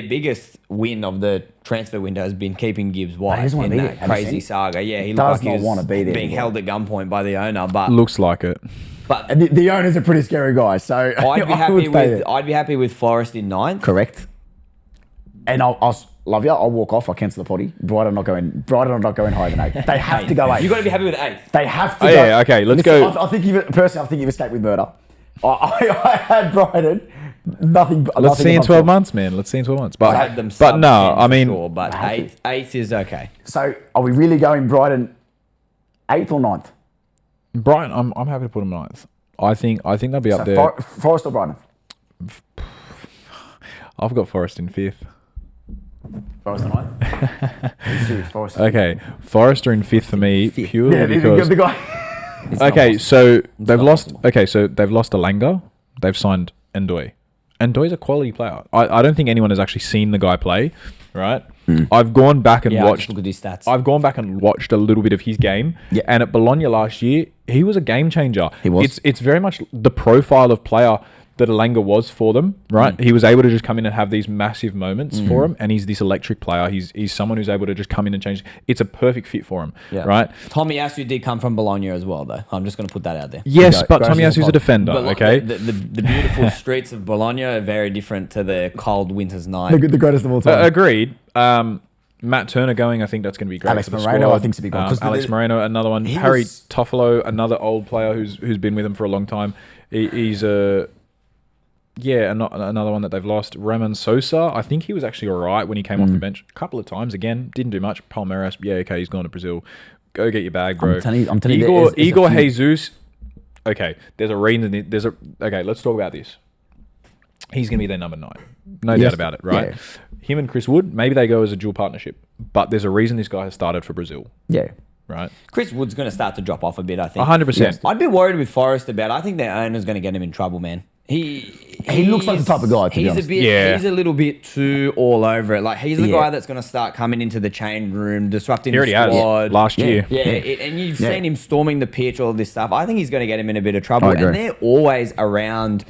Speaker 3: biggest win of the transfer window has been keeping Gibbs White
Speaker 2: doesn't wanna
Speaker 3: in
Speaker 2: be
Speaker 3: that
Speaker 2: there. Have you
Speaker 3: crazy
Speaker 2: seen?
Speaker 3: saga. Yeah, he
Speaker 2: Does
Speaker 3: looked like
Speaker 2: not
Speaker 3: he
Speaker 2: wanna
Speaker 3: was
Speaker 2: be there
Speaker 3: being
Speaker 2: anymore.
Speaker 3: held at gunpoint by the owner. But
Speaker 1: Looks like it.
Speaker 2: And the owner's a pretty scary guy, so
Speaker 3: I'd be happy with Forest in 9th.
Speaker 2: Correct. And I'll love you. I'll walk off. I'll cancel the potty. Brighton are not going higher than 8. They have to go 8.
Speaker 3: You've got to be happy with 8th.
Speaker 2: They have to
Speaker 1: Oh,
Speaker 2: go.
Speaker 1: yeah, okay, let's go.
Speaker 2: I think you've escaped with murder. I had Brighton. Nothing.
Speaker 1: Let's see in
Speaker 2: above
Speaker 1: 12
Speaker 2: top.
Speaker 1: months, man. Let's see in 12 months.
Speaker 3: I had them
Speaker 1: But
Speaker 3: sub
Speaker 1: no,
Speaker 3: 10
Speaker 1: I
Speaker 3: for
Speaker 1: mean,
Speaker 3: sure, but 8th is okay.
Speaker 2: So are we really going Brighton 8th or 9th?
Speaker 1: Brighton, I'm happy to put them 9th. I think they'll be up there.
Speaker 2: Forest or Brighton?
Speaker 1: I've got Forest in 5th.
Speaker 2: Forest or 9th? Are you serious? Forest.
Speaker 1: Okay, Forest are in 5th for me purely because.
Speaker 2: the guy.
Speaker 1: Okay, so they've lost. Okay, so they've lost Alanga. They've signed Ndoye. Ndoye's a quality player. I don't think anyone has actually seen the guy play. Right. I've gone back and
Speaker 3: Yeah,
Speaker 1: watched.
Speaker 3: look at his stats.
Speaker 1: I've gone back and watched a little bit of his game.
Speaker 2: Yeah.
Speaker 1: And at Bologna last year, he was a game changer.
Speaker 2: He was.
Speaker 1: It's very much the profile of player that Alanga was for them, right? He was able to just come in and have these massive moments for him, and he's this electric player. He's someone who's able to just come in and change. It's a perfect fit for him, right?
Speaker 3: Tommy Asu did come from Bologna as well, though. I'm just going to put that out there.
Speaker 1: Yes,
Speaker 2: Go.
Speaker 1: but
Speaker 2: Go
Speaker 1: Tommy
Speaker 2: to the
Speaker 1: Asu's a
Speaker 2: pod.
Speaker 1: defender,
Speaker 3: But like,
Speaker 1: okay?
Speaker 3: the beautiful streets of Bologna are very different to the cold winter's night.
Speaker 2: The greatest of all time.
Speaker 1: Agreed. Matt Turner going, I think that's going to be great.
Speaker 2: Alex
Speaker 1: for the
Speaker 2: Moreno,
Speaker 1: squad.
Speaker 2: I think, is a big one. 'Cause
Speaker 1: Alex
Speaker 2: the-
Speaker 1: Moreno, another one.
Speaker 2: he
Speaker 1: Harry
Speaker 2: was-
Speaker 1: Toffolo, another old player who's been with them for a long time. He's a another one that they've lost. Ramon Sosa, I think he was actually all right when he came off the bench a couple of times. Again, didn't do much. Palmeiras, yeah, okay, he's gone to Brazil. Go get your bag, bro.
Speaker 2: I'm telling you,
Speaker 1: Igor,
Speaker 2: there's a
Speaker 1: Igor
Speaker 2: few-
Speaker 1: Jesus. Okay, there's a reason. Okay, let's talk about this. He's going to be their number 9. No
Speaker 2: Yes.
Speaker 1: doubt about it, right?
Speaker 2: Yeah.
Speaker 1: Him and Chris Wood, maybe they go as a dual partnership. But there's a reason this guy has started for Brazil,
Speaker 2: Yeah.
Speaker 1: right?
Speaker 3: Chris Wood's going to start to drop off a bit, I think.
Speaker 1: 100%.
Speaker 3: I'd be worried with Forest about. I think their owner's going to get him in trouble, man. He
Speaker 2: looks like the type of guy, to be
Speaker 3: he's
Speaker 2: honest.
Speaker 3: He's a little bit too all over it. Like he's the
Speaker 2: Yeah.
Speaker 3: guy that's going to start coming into the change room, disrupting
Speaker 1: He already
Speaker 3: the
Speaker 1: has
Speaker 3: squad.
Speaker 1: last year.
Speaker 3: Yeah, and you've
Speaker 2: Yeah.
Speaker 3: seen him storming the pitch, all this stuff. I think he's going to get him in a bit of trouble.
Speaker 2: I agree.
Speaker 3: And they're always around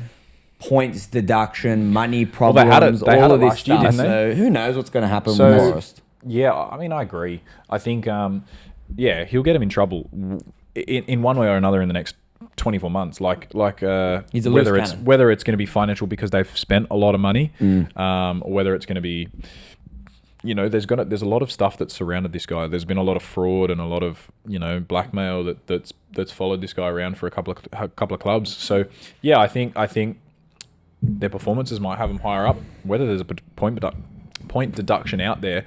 Speaker 3: points deduction, money
Speaker 1: they
Speaker 3: problems,
Speaker 1: had it- they
Speaker 3: all
Speaker 1: had
Speaker 3: of
Speaker 1: it
Speaker 3: this
Speaker 1: last year,
Speaker 3: stuff.
Speaker 1: didn't they?
Speaker 3: So who knows what's going to happen
Speaker 1: So-
Speaker 3: with Forest?
Speaker 1: Yeah, I mean, I agree. I think, he'll get him in trouble in one way or another in the next 24 months.
Speaker 3: He's a loose
Speaker 1: whether it's going to be financial because they've spent a lot of money,
Speaker 2: Mm.
Speaker 1: or whether it's going to be, there's a lot of stuff that's surrounded this guy. There's been a lot of fraud and a lot of blackmail that's followed this guy around for a couple of clubs. So yeah, I think their performances might have them higher up. Whether there's a point deduction out there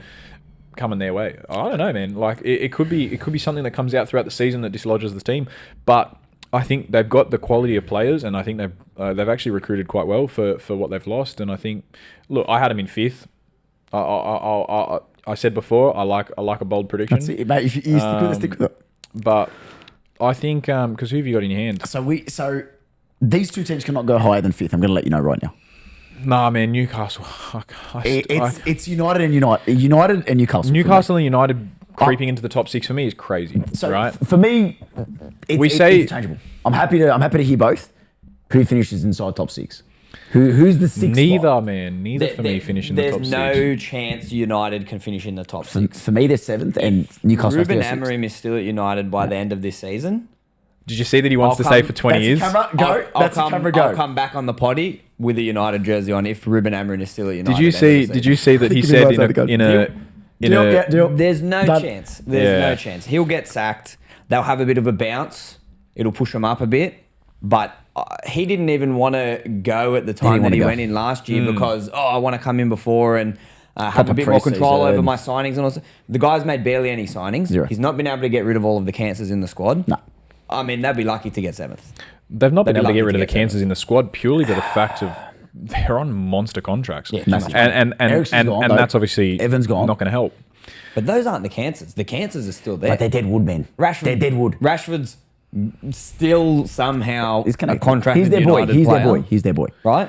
Speaker 1: coming their way, I don't know, man. Like it could be something that comes out throughout the season that dislodges the team. But I think they've got the quality of players, and I think they've actually recruited quite well for what they've lost. And I think, look, I had them in 5th. I said before, I like a bold prediction.
Speaker 2: That's it, mate. If you stick with it.
Speaker 1: But I think because who have you got in your hand?
Speaker 2: So these two teams cannot go higher than 5th. I'm going to let you know right now.
Speaker 1: Nah, man, Newcastle.
Speaker 2: It's United and Newcastle.
Speaker 1: Newcastle and United creeping into the top 6 for me is crazy,
Speaker 2: So
Speaker 1: right?
Speaker 2: for me, it's interchangeable. I'm happy to hear both. Who finishes inside top 6? Who's the 6th?
Speaker 1: Neither for me finishing the top 6.
Speaker 3: There's no chance United can finish in the top 6.
Speaker 2: For me, they're 7th, and Newcastle.
Speaker 3: Ruben
Speaker 2: have to go 6th.
Speaker 3: Amorim is still at United by the end of this season.
Speaker 1: Did you see that he wants to
Speaker 3: I'll
Speaker 1: stay
Speaker 3: come-
Speaker 1: for 20
Speaker 2: That's
Speaker 1: years?
Speaker 2: the camera. Go. That's the camera. Go.
Speaker 3: I'll come back on the potty with a United jersey on if Ruben Amorim is still at United.
Speaker 1: Did you see? Did you see that he
Speaker 2: think he
Speaker 1: said
Speaker 2: might
Speaker 1: in
Speaker 2: say
Speaker 1: a
Speaker 2: Deal.
Speaker 3: There's no
Speaker 2: Done.
Speaker 3: chance. There's
Speaker 1: Yeah.
Speaker 3: no chance. He'll get sacked. They'll have a bit of a bounce. It'll push him up a bit. But he didn't even want to go at the time that
Speaker 2: wanna
Speaker 3: he
Speaker 2: go.
Speaker 3: went in last year because, I want to come in before and have
Speaker 2: Proper
Speaker 3: a bit more control
Speaker 2: pre-season.
Speaker 3: over my signings. And also, the guy's made barely any signings.
Speaker 2: Zero.
Speaker 3: He's not been able to get rid of all of the cancers in the squad.
Speaker 2: No.
Speaker 3: I mean, they'd be lucky to get 7th.
Speaker 1: They've not been
Speaker 3: They'd be
Speaker 1: able to get
Speaker 3: lucky
Speaker 1: rid of
Speaker 3: to
Speaker 1: the
Speaker 3: get
Speaker 1: cancers in the squad purely to the fact of they're on monster contracts.
Speaker 3: Yeah,
Speaker 2: Massive.
Speaker 1: and
Speaker 2: Ericsson's gone, though.
Speaker 1: that's obviously
Speaker 2: Evan's gone.
Speaker 1: not going to help.
Speaker 3: But those aren't the cancers. The cancers are still there.
Speaker 2: But they're dead wood, man. They're dead wood.
Speaker 3: Rashford's still somehow
Speaker 2: He's
Speaker 3: a contracted
Speaker 2: He's their boy.
Speaker 3: United
Speaker 2: He's
Speaker 3: player,
Speaker 2: their boy. He's their boy.
Speaker 3: right?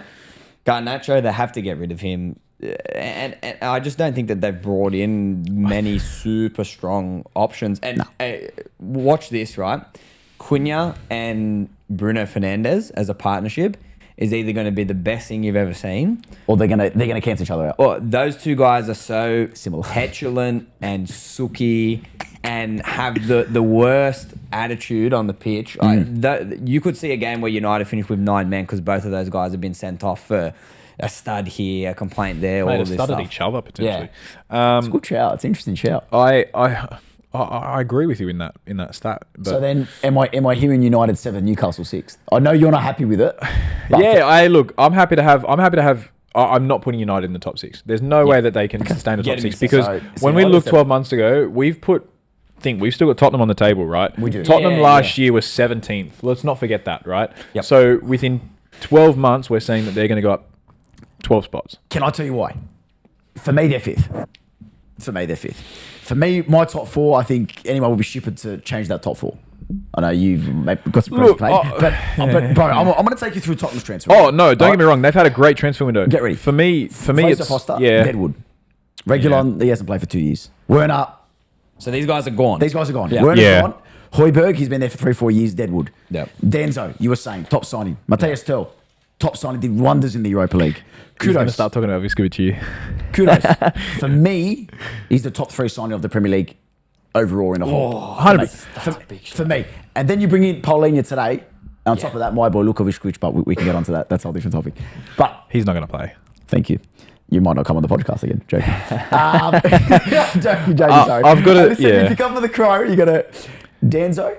Speaker 3: Garnacho, they have to get rid of him. And I just don't think that they've brought in many super strong options. And watch this, right? Cunha and Bruno Fernandes as a partnership is either going to be the best thing you've ever seen,
Speaker 2: Or they're gonna cancel each other out.
Speaker 3: or those two guys are so
Speaker 2: Similar.
Speaker 3: petulant and sooky and have the worst attitude on the pitch. You could see a game where United finished with 9 men because both of those guys have been sent off for a stud here, a complaint there, all
Speaker 1: Made a
Speaker 3: of this
Speaker 1: stud
Speaker 3: stuff.
Speaker 1: at each other potentially.
Speaker 2: It's a good shout. It's an interesting shout.
Speaker 1: I agree with you in that stat. But
Speaker 2: So then, am I hearing United 7, Newcastle 6? I know you're not happy with it. But
Speaker 1: I'm happy to have. I'm not putting United in the top 6. There's no way that they can sustain the
Speaker 3: Get
Speaker 1: top
Speaker 3: them
Speaker 1: 6
Speaker 3: in
Speaker 1: because
Speaker 2: so
Speaker 1: when we
Speaker 2: United
Speaker 1: looked
Speaker 2: 7.
Speaker 1: 12 months ago, we've still got Tottenham on the table, right?
Speaker 2: We do.
Speaker 1: Tottenham
Speaker 3: Yeah,
Speaker 1: last year was 17th. Let's not forget that, right?
Speaker 3: Yep.
Speaker 1: So within 12 months, we're saying that they're going to go up 12 spots.
Speaker 2: Can I tell you why? For me, they're 5th. For me, my top 4, I think anyone will be stupid to change that top 4. I know you've got some
Speaker 1: Look,
Speaker 2: crazy play, but bro, I'm going to take you through Tottenham's transfer.
Speaker 1: Oh no! Don't get me wrong. They've had a great transfer window.
Speaker 2: Get ready.
Speaker 1: For me,
Speaker 2: Fraser
Speaker 1: it's
Speaker 2: Foster,
Speaker 1: yeah.
Speaker 2: Deadwood. Reguilon, he hasn't played for 2 years. Werner,
Speaker 3: So these guys are gone.
Speaker 2: these guys are gone.
Speaker 3: Yeah.
Speaker 2: Werner's
Speaker 1: Yeah.
Speaker 2: gone. Højbjerg, he's been there for 3-4 years. Deadwood.
Speaker 3: Yep.
Speaker 2: Denzo, you were saying top signing. Matthias Tell, top signing, did wonders in the Europa League.
Speaker 1: Who's going to
Speaker 2: Kudos.
Speaker 1: start talking about Viscovic here?
Speaker 2: Kudos. For me, he's the top 3 signing of the Premier League overall in the whole.
Speaker 1: 100%.
Speaker 2: For me. And then you bring in Paulinho today. And on top of that, my boy Luka Višković, but we can get onto that. That's a whole different topic. But
Speaker 1: He's not going to play.
Speaker 2: thank you. You might not come on the podcast again. Joking. Joking, sorry.
Speaker 1: I've got to-
Speaker 2: Listen,
Speaker 1: yeah.
Speaker 2: If you come for the crow, you got to Denzo,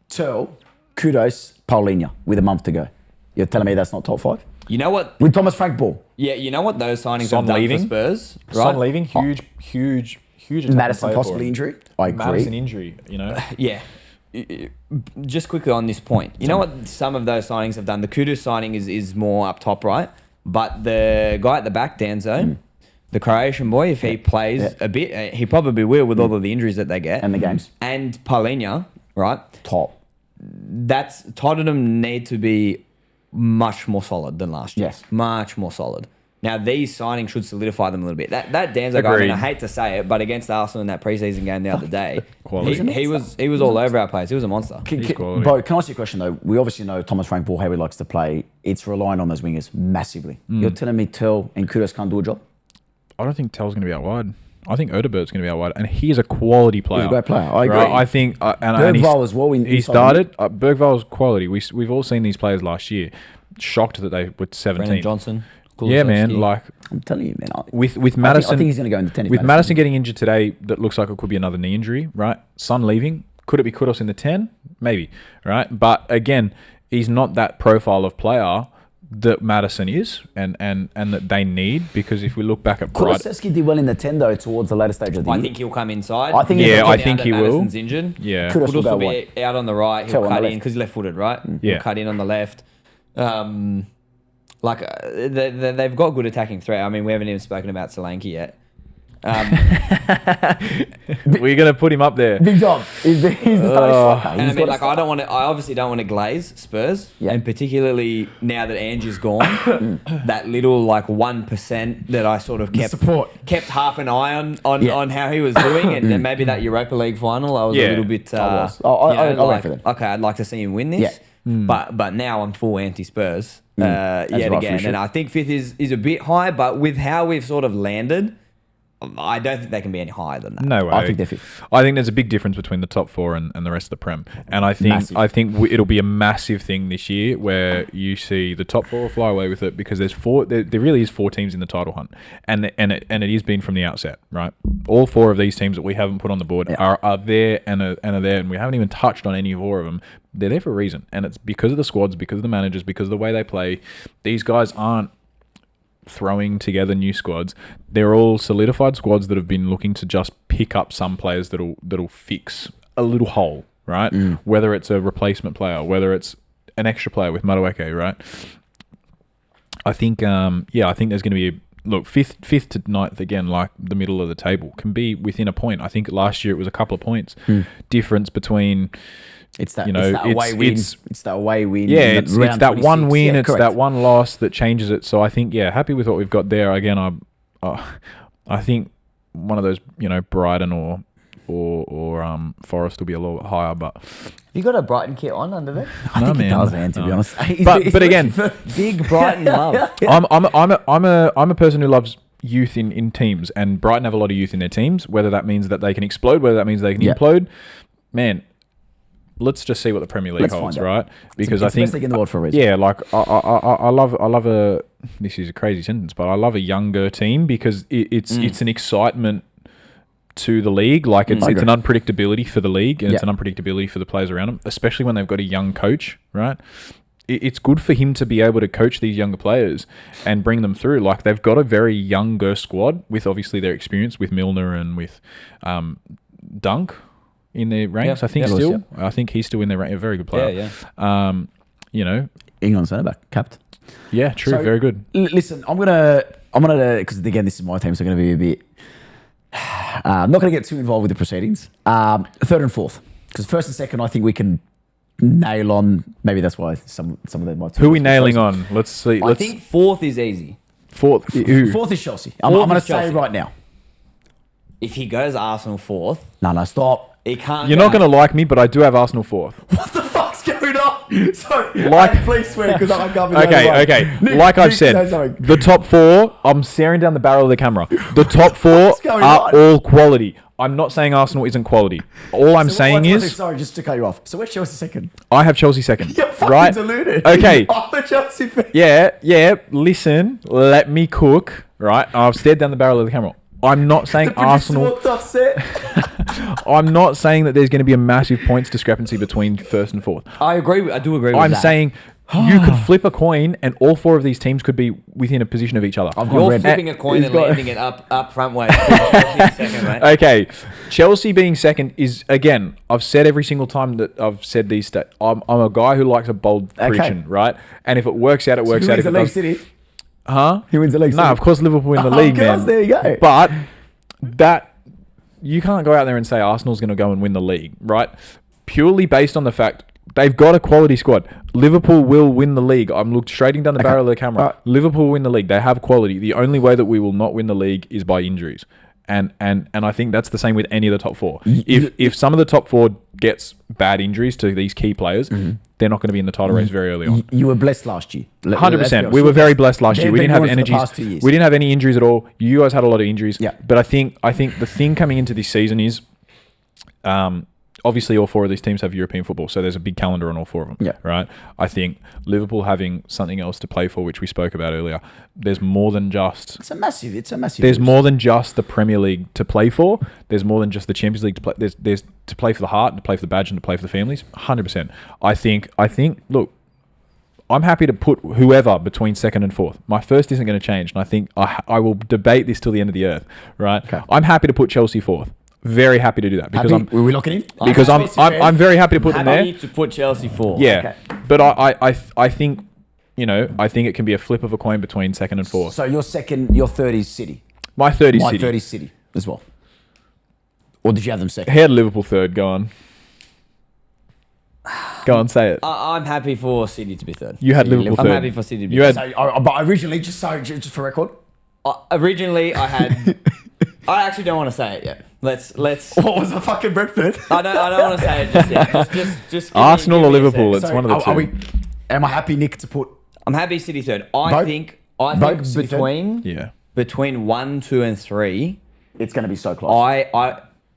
Speaker 2: Turl, Kudos, Paulinho with a month to go. You're telling me that's not top 5?
Speaker 3: You know what?
Speaker 2: With Thomas Frank Ball.
Speaker 3: Yeah, you know what those signings
Speaker 1: Son
Speaker 3: have done
Speaker 1: leaving.
Speaker 3: for Spurs, right?
Speaker 1: Son leaving, huge attack
Speaker 2: Madison
Speaker 1: player
Speaker 2: possibly
Speaker 1: for him.
Speaker 2: injury. I agree.
Speaker 1: Madison injury, you know.
Speaker 3: Yeah. Just quickly on this point, you know what some of those signings have done? The Kudus signing is more up top, right? But the guy at the back, Danzo, the Croatian boy, if he plays a bit, he probably will with all of the injuries that they get.
Speaker 2: And the games.
Speaker 3: And Paulinho, right?
Speaker 2: Top.
Speaker 3: That's Tottenham need to be much more solid than last year.
Speaker 2: Yes.
Speaker 3: Much more solid. Now, these signings should solidify them a little bit. That Danzo guy, I
Speaker 1: Agreed.
Speaker 3: mean, I hate to say it, but against Arsenal in that preseason game the other day,
Speaker 1: Quality.
Speaker 3: he was all over our players. He was a monster.
Speaker 1: He's quality.
Speaker 2: Bo, can I ask you a question though? We obviously know Thomas Frank Ball, how he likes to play. It's relying on those wingers massively. You're telling me Turl and Kudos can't do a job?
Speaker 1: I don't think Tell's going to be out wide. I think Odebert's going to be out wide, and he's a quality player.
Speaker 2: He's a great player. I agree.
Speaker 1: Right? I think, and
Speaker 2: Bergvall as well.
Speaker 1: He started. Bergvall's quality. We've all seen these players last year. Shocked that they were 17.
Speaker 3: Brennan Johnson.
Speaker 1: Yeah, man.
Speaker 3: Kulusevski.
Speaker 1: Like
Speaker 2: I'm telling you, man.
Speaker 1: with Madison,
Speaker 2: I think he's going to go into tennis.
Speaker 1: with Madison getting injured today, that looks like it could be another knee injury, right? Son leaving. Could it be Kudos in the 10? Maybe, right? But again, he's not that profile of player that Madison is and that they need, because if we look back at Brighton,
Speaker 2: Kulusevski did well in the 10 though towards the later stage of the
Speaker 3: I
Speaker 2: year.
Speaker 3: think he'll come inside.
Speaker 2: I think he's
Speaker 1: Yeah,
Speaker 2: okay.
Speaker 1: I think
Speaker 3: Now
Speaker 1: he
Speaker 3: that
Speaker 1: will.
Speaker 3: Madison's injured.
Speaker 1: yeah,
Speaker 2: Kudos
Speaker 3: Kudus
Speaker 2: will
Speaker 3: will
Speaker 2: go
Speaker 3: be out on the right.
Speaker 2: Tell
Speaker 3: He'll
Speaker 2: on the
Speaker 3: cut in
Speaker 2: left.
Speaker 3: because he's left-footed, right?
Speaker 1: Yeah.
Speaker 3: He'll cut in on the left. They've got good attacking threat. I mean, we haven't even spoken about Solanke yet.
Speaker 1: we're gonna put him up there.
Speaker 2: Big Tom. He's the starting striker.
Speaker 3: And I
Speaker 2: He's
Speaker 3: mean,
Speaker 2: got
Speaker 3: like,
Speaker 2: to
Speaker 3: I don't want to. I obviously don't want to glaze Spurs,
Speaker 2: Yeah.
Speaker 3: and particularly now that Angie's gone, that little like 1% that I sort of kept
Speaker 2: support.
Speaker 3: kept half an eye on how he was doing, and then maybe that Europa League final, I was
Speaker 1: Yeah.
Speaker 3: a little bit.
Speaker 2: I was. I'll wait
Speaker 3: like,
Speaker 2: for them.
Speaker 3: okay, I'd like to see him win this.
Speaker 2: Yeah.
Speaker 3: But now I'm full anti-Spurs yet
Speaker 2: right for
Speaker 3: again,
Speaker 2: sure.
Speaker 3: and I think 5th is a bit high, but with how we've sort of landed, I don't think they can be any higher than that.
Speaker 1: No way.
Speaker 2: I think they're 5th.
Speaker 1: I think there's a big difference between the top 4 and the rest of the Prem, and I think
Speaker 2: Massive.
Speaker 1: it'll be a massive thing this year where you see the top 4 fly away with it, because there's 4. There really is 4 teams in the title hunt, and it has been from the outset, right? All 4 of these teams that we haven't put on the board are there and are there, and we haven't even touched on any 4 of them. They're there for a reason, and it's because of the squads, because of the managers, because of the way they play. These guys aren't throwing together new squads. They're all solidified squads that have been looking to just pick up some players that'll fix a little hole, right? Whether it's a replacement player, whether it's an extra player with Madueke, right? I think I think there's going to be look, fifth to ninth again, like the middle of the table, can be within a point. I think last year it was a couple of points difference between.
Speaker 2: It's that,
Speaker 1: you know,
Speaker 2: it's that away win. It's that away win.
Speaker 1: Yeah, it's that one win.
Speaker 2: Yeah,
Speaker 1: it's
Speaker 2: correct.
Speaker 1: that one loss that changes it. So I think, happy with what we've got there. Again, I think one of those, Brighton or Forest will be a little bit higher, but
Speaker 3: You got a Brighton kit on under there?
Speaker 2: I think he does, man. To be honest,
Speaker 1: But again,
Speaker 3: Big Brighton love.
Speaker 1: I'm a person who loves youth in teams, and Brighton have a lot of youth in their teams. Whether that means that they can explode, whether that means they can implode, man. Let's just see what the Premier League holds, right? Because
Speaker 2: it's
Speaker 1: I think
Speaker 2: the best league in the world for a reason.
Speaker 1: Yeah, like I love a. This is a crazy sentence, but I love a younger team because it's an excitement to the league. Like it's an unpredictability for the league, and it's an unpredictability for the players around them, especially when they've got a young coach, right? It's good for him to be able to coach these younger players and bring them through. Like they've got a very younger squad with obviously their experience with Milner and with Dunk in their ranks. I think I think he's still in their rank. A very good player.
Speaker 2: England centre back, capped.
Speaker 1: Yeah, true.
Speaker 2: So,
Speaker 1: very good.
Speaker 2: Listen, I'm gonna because again this is my team, so I'm gonna be a bit. I'm not gonna get too involved with the proceedings. Third and fourth, because first and second I think we can nail on. Maybe that's why some of them might.
Speaker 1: Who are we nailing on? Let's see.
Speaker 3: I think fourth is easy.
Speaker 1: Fourth.
Speaker 2: Fourth is Chelsea. I'm gonna say right now.
Speaker 3: If he goes Arsenal fourth,
Speaker 2: No, stop.
Speaker 3: he can't.
Speaker 1: You're not going to like me, but I do have Arsenal fourth.
Speaker 2: What the fuck's going on? Sorry,
Speaker 1: Like-
Speaker 2: please swear because I'm coming.
Speaker 1: Okay. Like I've said, the top four, I'm staring down the barrel of the camera. The top four
Speaker 2: What's going
Speaker 1: are
Speaker 2: on?
Speaker 1: all quality. I'm not saying Arsenal isn't quality. All I'm saying is,
Speaker 2: sorry, just to cut you off. So where's Chelsea second?
Speaker 1: I have Chelsea second.
Speaker 2: You're fucking
Speaker 1: right?
Speaker 2: deluded.
Speaker 1: Okay.
Speaker 2: I'm a Chelsea fan.
Speaker 1: Yeah. Listen, let me cook. Right? I've stared down the barrel of the camera. I'm not saying Arsenal.
Speaker 2: Walked off set.
Speaker 1: I'm not saying that there's going to be a massive points discrepancy between first and fourth.
Speaker 3: I agree. I do agree with
Speaker 1: I'm
Speaker 3: that.
Speaker 1: saying you could flip a coin and all four of these teams could be within a position of each other.
Speaker 3: You're flipping a coin and landing it up front way. Second, mate.
Speaker 1: Okay, Chelsea being second is, again, I've said every single time that I've said these stats. I'm a guy who likes a bold prediction, right? And if it works out, it works out.
Speaker 2: Who wins the league, City?
Speaker 1: Huh?
Speaker 2: Who wins the league?
Speaker 1: No, of course Liverpool win the league, man.
Speaker 2: There you go.
Speaker 1: But that you can't go out there and say Arsenal's going to go and win the league, right? Purely based on the fact they've got a quality squad. Liverpool will win the league. I'm looking straight down the barrel of the camera. Liverpool will win the league. They have quality. The only way that we will not win the league is by injuries. And I think that's the same with any of the top four. If some of the top four gets bad injuries to these key players, they're not going to be in the title race very early on.
Speaker 2: You were blessed last year.
Speaker 1: 100%. We were very blessed last year. We didn't have
Speaker 2: the past 2
Speaker 1: injuries.
Speaker 2: years.
Speaker 1: We didn't have any injuries at all. You guys had a lot of injuries.
Speaker 2: Yeah.
Speaker 1: But I think the thing coming into this season is, obviously all four of these teams have European football, so there's a big calendar on all four of them.
Speaker 2: Yeah.
Speaker 1: Right. I think Liverpool having something else to play for, which we spoke about earlier. There's more than just.
Speaker 2: It's a massive.
Speaker 1: There's more than just the Premier League to play for. There's more than just the Champions League to play. There's to play for the heart, to play for the badge, and to play for the families. 100%. I think. Look, I'm happy to put whoever between second and fourth. My first isn't going to change, and I think I will debate this till the end of the earth. Right.
Speaker 2: Okay.
Speaker 1: I'm happy to put Chelsea fourth. Very happy to do that because
Speaker 2: Were we locking in?
Speaker 1: because I'm very happy to put them there.
Speaker 3: Happy to put Chelsea fourth.
Speaker 1: Yeah, but I think I think it can be a flip of a coin between second and fourth.
Speaker 2: So your third is City.
Speaker 1: My third is
Speaker 2: My
Speaker 1: City.
Speaker 2: third is City as well. Or did you have them second?
Speaker 1: He had Liverpool third. Go on. Go on, say it.
Speaker 3: I'm happy for City to be third.
Speaker 1: You had Liverpool
Speaker 3: I'm
Speaker 1: third.
Speaker 3: happy for City to be
Speaker 1: You
Speaker 3: third.
Speaker 1: had
Speaker 2: But originally, just for record,
Speaker 3: Originally, I had. I actually don't want to say it yet. Let's.
Speaker 2: what was the fucking Brentford?
Speaker 3: I don't want to say it just yet. Just
Speaker 1: Arsenal
Speaker 3: give
Speaker 1: or
Speaker 3: me a
Speaker 1: Liverpool.
Speaker 3: sec.
Speaker 1: It's one of the two.
Speaker 2: Am I happy, Nick, to put?
Speaker 3: I'm happy City third. I
Speaker 2: Vote-
Speaker 3: think
Speaker 2: vote City third?
Speaker 1: Yeah.
Speaker 3: between 1, 2, and 3.
Speaker 2: It's going to be so close.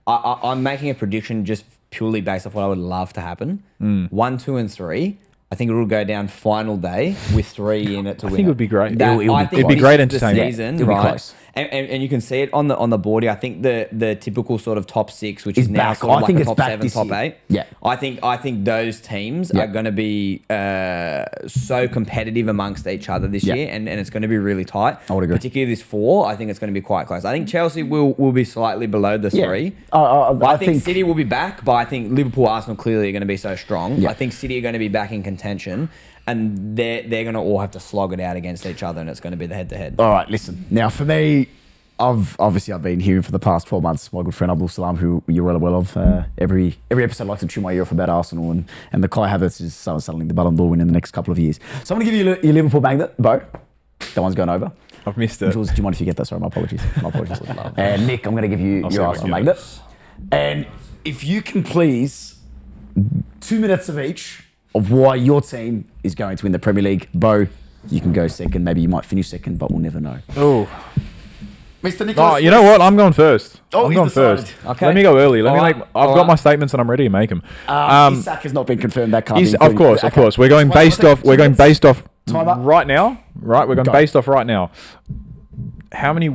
Speaker 3: I'm making a prediction just purely based off what I would love to happen. 1, 2, and 3. I think it will go down final day with 3 in it to win.
Speaker 1: I think it would be great.
Speaker 3: It'd
Speaker 1: be great entertainment.
Speaker 3: Season,
Speaker 2: It'll be
Speaker 3: right?
Speaker 2: close.
Speaker 3: And you can see it on the board here. I think the typical sort of top 6, which is now
Speaker 2: back.
Speaker 3: sort of
Speaker 2: I
Speaker 3: like
Speaker 2: think
Speaker 3: a
Speaker 2: it's
Speaker 3: top
Speaker 2: back
Speaker 3: 7,
Speaker 2: this
Speaker 3: top
Speaker 2: year.
Speaker 3: 8.
Speaker 2: Yeah.
Speaker 3: I think those teams
Speaker 2: Yeah.
Speaker 3: are going to be so competitive amongst each other this
Speaker 2: Yeah.
Speaker 3: year, and it's going to be really tight.
Speaker 2: I would agree.
Speaker 3: Particularly this 4, I think it's going to be quite close. I think Chelsea will be slightly below the 3.
Speaker 2: I
Speaker 3: think City will be back, but I think Liverpool, Arsenal clearly are going to be so strong.
Speaker 2: Yeah.
Speaker 3: I think City are going to be back in contention. and they're going to all have to slog it out against each other, and it's going to be the head-to-head.
Speaker 2: All right, listen. Now, for me, I've been hearing for the past 12 months my good friend Abdul Salam, who you're well of. Every episode likes to chew my ear off about Arsenal and the Kai Havertz is suddenly the Ballon d'Or win in the next couple of years. So I'm going to give you your Liverpool magnet, Beau. That one's going over.
Speaker 1: I've missed it.
Speaker 2: Jules, do you mind if you get that? Sorry, my apologies. And Nick, I'm going to give you your Arsenal magnet. And if you can please, 2 minutes of each of why your team is going to win the Premier League. Beau, you can go second. Maybe you might finish second, but we'll never know.
Speaker 1: Oh.
Speaker 2: Mr. Nicholas.
Speaker 1: Oh, you know what? I'm going first.
Speaker 2: Oh,
Speaker 1: I'm
Speaker 2: he's
Speaker 1: going
Speaker 2: decided.
Speaker 1: first.
Speaker 3: Okay.
Speaker 1: Let me go early. I've got
Speaker 3: Alright.
Speaker 1: my statements and I'm ready to make them.
Speaker 2: Isak has not been confirmed. That can't be
Speaker 1: Of
Speaker 2: included.
Speaker 1: course, of
Speaker 2: Okay.
Speaker 1: course. We're going
Speaker 2: Just one
Speaker 1: based
Speaker 2: second.
Speaker 1: off. We're going
Speaker 2: 2 minutes.
Speaker 1: based off
Speaker 2: Time up.
Speaker 1: right now. Right, we're going
Speaker 2: Go.
Speaker 1: based off right now. How many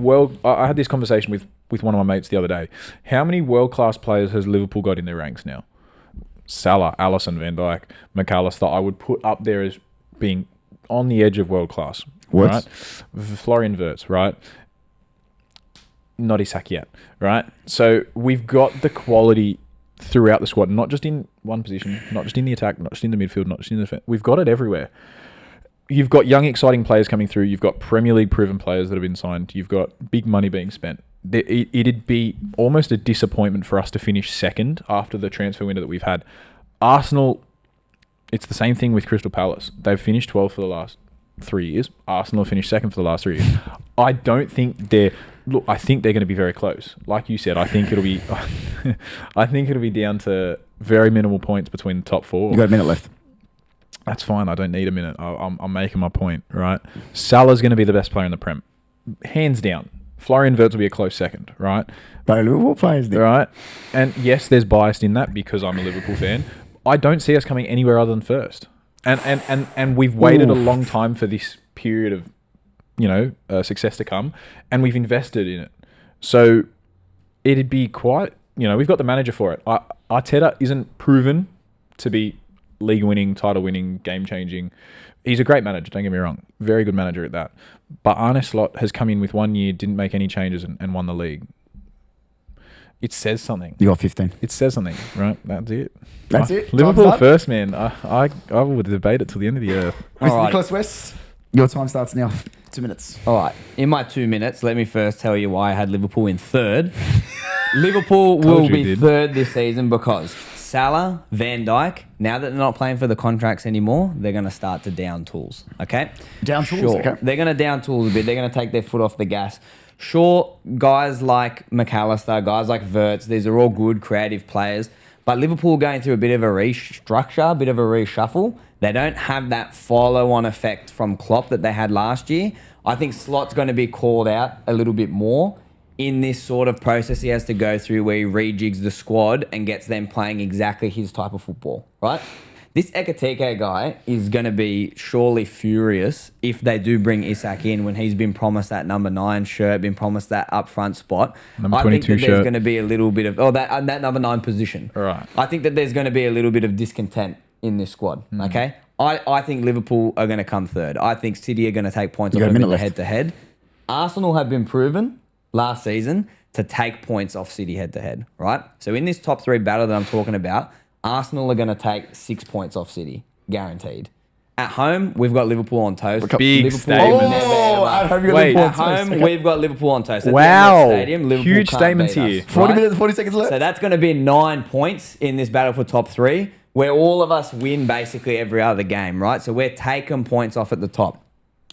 Speaker 1: I had this conversation with one of my mates the other day. How many world class players has Liverpool got in their ranks now? Salah, Alisson, Van Dijk, McAllister. I would put up there as being on the edge of world class.
Speaker 2: Wirtz.
Speaker 1: Right? Florian Wirtz, right? Not Isak yet, right? So we've got the quality throughout the squad, not just in one position, not just in the attack, not just in the midfield, not just in the defense. We've got it everywhere. You've got young, exciting players coming through. You've got Premier League proven players that have been signed. You've got big money being spent. It'd be almost a disappointment for us to finish second after the transfer window that we've had. Arsenal, it's the same thing with Crystal Palace. They've finished 12th for the last 3 years. Arsenal finished second for the last 3 years. I don't think I think they're going to be very close. Like you said, I think it'll be I think it'll be down to very minimal points between the top four.
Speaker 2: You got a minute left.
Speaker 1: That's fine. I don't need a minute. I'm making my point, right? Salah's going to be the best player in the Prem. Hands down. Florian Wirtz will be a close second, right?
Speaker 2: But Liverpool players, Nick.
Speaker 1: Right? And yes, there's bias in that because I'm a Liverpool fan. I don't see us coming anywhere other than first. And we've waited a long time for this period of, success to come, and we've invested in it. So it'd be quite, we've got the manager for it. Arteta isn't proven to be league-winning, title-winning, game-changing. He's a great manager, don't get me wrong. Very good manager at that. But Arne Slot has come in with 1 year, didn't make any changes, and won the league. It says something.
Speaker 2: You got 15.
Speaker 1: It says something, right? That's it.
Speaker 2: That's it.
Speaker 1: Liverpool
Speaker 2: Time's up.
Speaker 1: first, man. I would debate it till the end of the earth.
Speaker 2: Mr.
Speaker 3: All right.
Speaker 2: Nicholas West, your time starts now. 2 minutes.
Speaker 3: All right. In my 2 minutes, let me first tell you why I had Liverpool in third. Liverpool will
Speaker 1: you
Speaker 3: be
Speaker 1: did.
Speaker 3: third this season because Salah, Van Dijk, now that they're not playing for the contracts anymore, they're going to start to down tools. Okay?
Speaker 2: Down tools, okay.
Speaker 3: They're going to down tools a bit. They're going to take their foot off the gas. Sure, guys like McAllister, guys like Wirtz, these are all good, creative players. But Liverpool going through a bit of a restructure, a bit of a reshuffle. They don't have that follow-on effect from Klopp that they had last year. I think Slot's going to be called out a little bit more in this sort of process he has to go through where he rejigs the squad and gets them playing exactly his type of football, right? This Ekatike guy is going to be surely furious if they do bring Isak in when he's been promised that number 9 shirt, been promised that up front spot.
Speaker 1: Number
Speaker 3: I think
Speaker 1: 22
Speaker 3: that there's
Speaker 1: shirt.
Speaker 3: going to be a little bit of that number 9 position.
Speaker 1: All right.
Speaker 3: I think that there's going to be a little bit of discontent in this squad. Okay, I think Liverpool are going to come third. I think City are going to take points
Speaker 2: You
Speaker 3: off
Speaker 2: got a
Speaker 3: them
Speaker 2: minute
Speaker 3: in the
Speaker 2: left.
Speaker 3: head-to-head. Arsenal have been proven last season to take points off City head-to-head. Right. So in this top 3 battle that I'm talking about, Arsenal are going to take 6 points off City. Guaranteed. At home, we've got Liverpool on toast.
Speaker 1: Big
Speaker 3: Liverpool
Speaker 1: statement.
Speaker 3: never, ever.
Speaker 2: At home, you got
Speaker 1: Wait,
Speaker 2: Liverpool
Speaker 3: At
Speaker 2: on toast.
Speaker 3: home,
Speaker 2: Okay.
Speaker 3: we've got Liverpool on toast. At
Speaker 1: Wow.
Speaker 3: the Emirates Stadium, Liverpool
Speaker 1: Huge
Speaker 3: can't
Speaker 1: statements
Speaker 3: beat
Speaker 1: here.
Speaker 3: us,
Speaker 2: 40
Speaker 3: right?
Speaker 2: minutes, 40 seconds left.
Speaker 3: So that's going to be 9 points in this battle for top 3, where all of us win basically every other game, right? So we're taking points off at the top.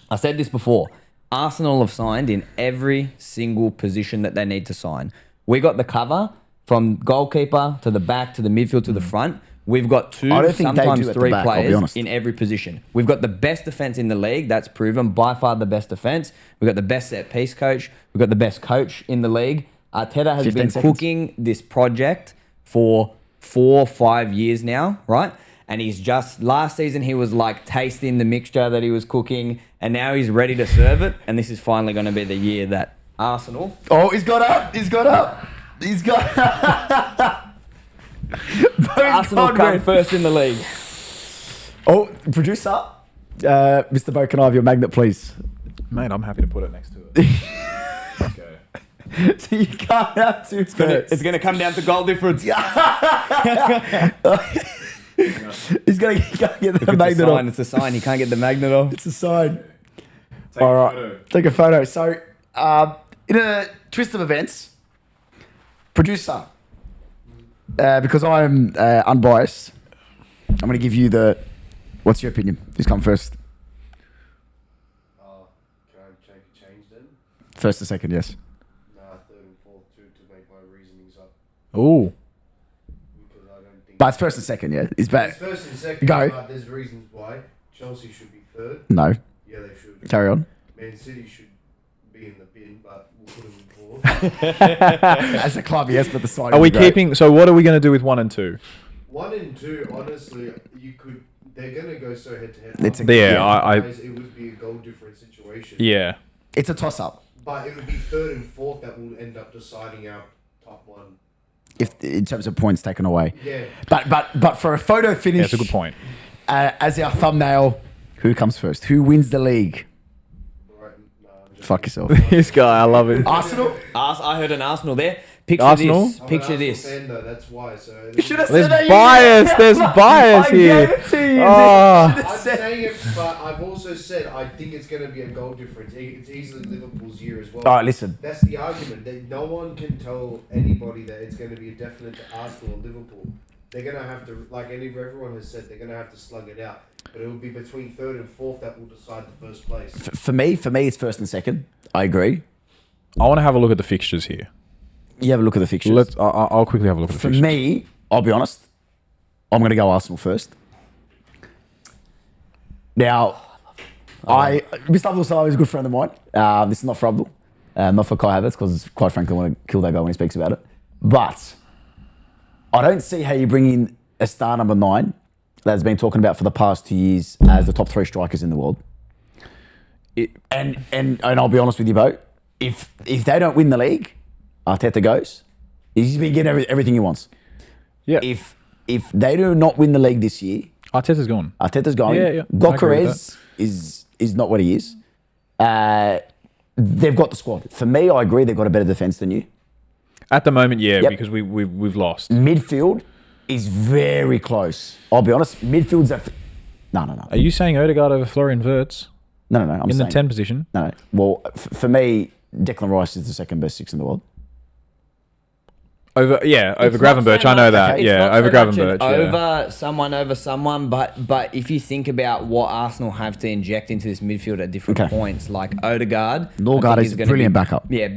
Speaker 3: I said this before. Arsenal have signed in every single position that they need to sign. We got the cover from goalkeeper to the back to the midfield to the front. We've got 2,
Speaker 2: I don't think they
Speaker 3: sometimes
Speaker 2: do at the
Speaker 3: 3
Speaker 2: back, I'll be
Speaker 3: players
Speaker 2: honest.
Speaker 3: in every position. We've got the best defense in the league. That's proven. By far the best defense. We've got the best set piece coach. We've got the best coach in the league. Arteta has
Speaker 2: 15
Speaker 3: been
Speaker 2: seconds.
Speaker 3: cooking this project for 4 or 5 years now, right? And he's just, last season he was like tasting the mixture that he was cooking, and now he's ready to serve it. And this is finally going to be the year that Arsenal.
Speaker 2: Oh, he's got up. He's got up. He's got
Speaker 3: Arsenal come first in the league.
Speaker 2: Oh, producer. Mr. Beau, can I have your magnet, please?
Speaker 1: Mate, I'm happy to put it next to it. Okay.
Speaker 2: So you can't have 2 first.
Speaker 3: It's going to come down to goal difference.
Speaker 2: He's got to get the
Speaker 3: It's a
Speaker 2: magnet
Speaker 3: sign.
Speaker 2: off.
Speaker 3: It's a sign. You can't get the magnet off.
Speaker 2: It's a sign.
Speaker 1: Take
Speaker 2: All
Speaker 1: a
Speaker 2: right,
Speaker 1: photo.
Speaker 2: take a photo. So, in a twist of events, producer, because I'm unbiased, I'm going to give you the. What's your opinion? Who's come first?
Speaker 4: Can I change then?
Speaker 2: First or second? Yes.
Speaker 4: Nah, third and fourth too, to make my reasonings up.
Speaker 1: Ooh.
Speaker 4: Because I don't think.
Speaker 2: But it's first and second. Yeah, it's bad.
Speaker 4: It's first and second.
Speaker 2: Go.
Speaker 4: But there's reasons why. Chelsea should be third.
Speaker 2: No.
Speaker 4: Yeah, they should.
Speaker 2: Carry on.
Speaker 4: Man City should be in the bin, but we'll put them in fourth.
Speaker 2: As a club, yes, but the side.
Speaker 1: Are we
Speaker 2: would be great.
Speaker 1: keeping? So what are we going to do with 1 and 2?
Speaker 4: 1 and 2, honestly, you could. They're gonna go so head to head.
Speaker 2: It's a-
Speaker 1: Yeah,
Speaker 2: Yeah.
Speaker 4: Otherwise, it would be a goal different situation.
Speaker 1: Yeah.
Speaker 2: It's a toss up.
Speaker 4: But it would be third and fourth that will end up deciding our top one.
Speaker 2: If in terms of points taken away.
Speaker 4: Yeah.
Speaker 2: But for a photo finish,
Speaker 1: Yeah, that's a good point.
Speaker 2: as our thumbnail, who comes first? Who wins the league?
Speaker 4: Right. Nah, I'm just
Speaker 2: Fuck yourself.
Speaker 1: This guy, I love it.
Speaker 2: Arsenal.
Speaker 3: I heard an Arsenal there. Picture
Speaker 1: Arsenal?
Speaker 3: this.
Speaker 4: I'm an
Speaker 3: Picture
Speaker 4: Arsenal
Speaker 3: this.
Speaker 4: fan, though, that's why. So
Speaker 2: You should have
Speaker 1: There's
Speaker 2: said that.
Speaker 1: bias. There's bias
Speaker 2: I
Speaker 1: here.
Speaker 2: gave it to you.
Speaker 1: Oh.
Speaker 4: I'm saying it, but I've also said I think it's going to be a goal difference. It's easily Liverpool's year as well.
Speaker 2: All right, listen.
Speaker 4: That's the argument. That no one can tell anybody that it's going to be a definite to Arsenal or Liverpool. They're going to have to, like everyone has said, they're going to have to slug it out. But it will be between third and fourth that will decide the first place.
Speaker 2: For me, it's first and second. I agree.
Speaker 1: I want to have a look at the fixtures here.
Speaker 2: You have a look at the fixtures.
Speaker 1: I'll quickly have a look at the
Speaker 2: For
Speaker 1: fixtures.
Speaker 2: me, I'll be honest. I'm going to go Arsenal first. Now, Mr. Abdul Salam is a good friend of mine. This is not for Abdul, not for Kai Havertz, because quite frankly, I want to kill that guy when he speaks about it. But I don't see how you bring in a star number 9 that's been talking about for the past 2 years as the top 3 strikers in the world. And I'll be honest with you, Beau. If they don't win the league, Arteta goes. He's been getting everything he wants.
Speaker 1: Yeah.
Speaker 2: If they do not win the league this year,
Speaker 1: Arteta's gone.
Speaker 2: Arteta's going.
Speaker 1: Yeah, yeah. I agree with
Speaker 2: Gyökeres is not what he is. They've got the squad. For me, I agree they've got a better defence than you.
Speaker 1: At the moment, yeah,
Speaker 2: Yep.
Speaker 1: because we've lost.
Speaker 2: Midfield is very close. I'll be honest. Midfield's no.
Speaker 1: Are you saying Odegaard over Florian Wirtz
Speaker 2: No. I'm
Speaker 1: in the
Speaker 2: saying,
Speaker 1: 10 position?
Speaker 2: No. Well, for me, Declan Rice is the second best 6 in the world.
Speaker 1: Over
Speaker 3: It's not
Speaker 1: Gravenberch.
Speaker 3: so
Speaker 1: I know
Speaker 3: much-
Speaker 1: that.
Speaker 3: it's
Speaker 1: Yeah,
Speaker 3: not
Speaker 1: over
Speaker 3: so much an
Speaker 1: Gravenberch. Yeah.
Speaker 3: over someone, but if you think about what Arsenal have to inject into this midfield at different
Speaker 2: Okay.
Speaker 3: points, like Odegaard,
Speaker 2: Norgard
Speaker 3: I think
Speaker 2: is a
Speaker 3: gonna
Speaker 2: brilliant
Speaker 3: be-
Speaker 2: backup.
Speaker 3: Yeah,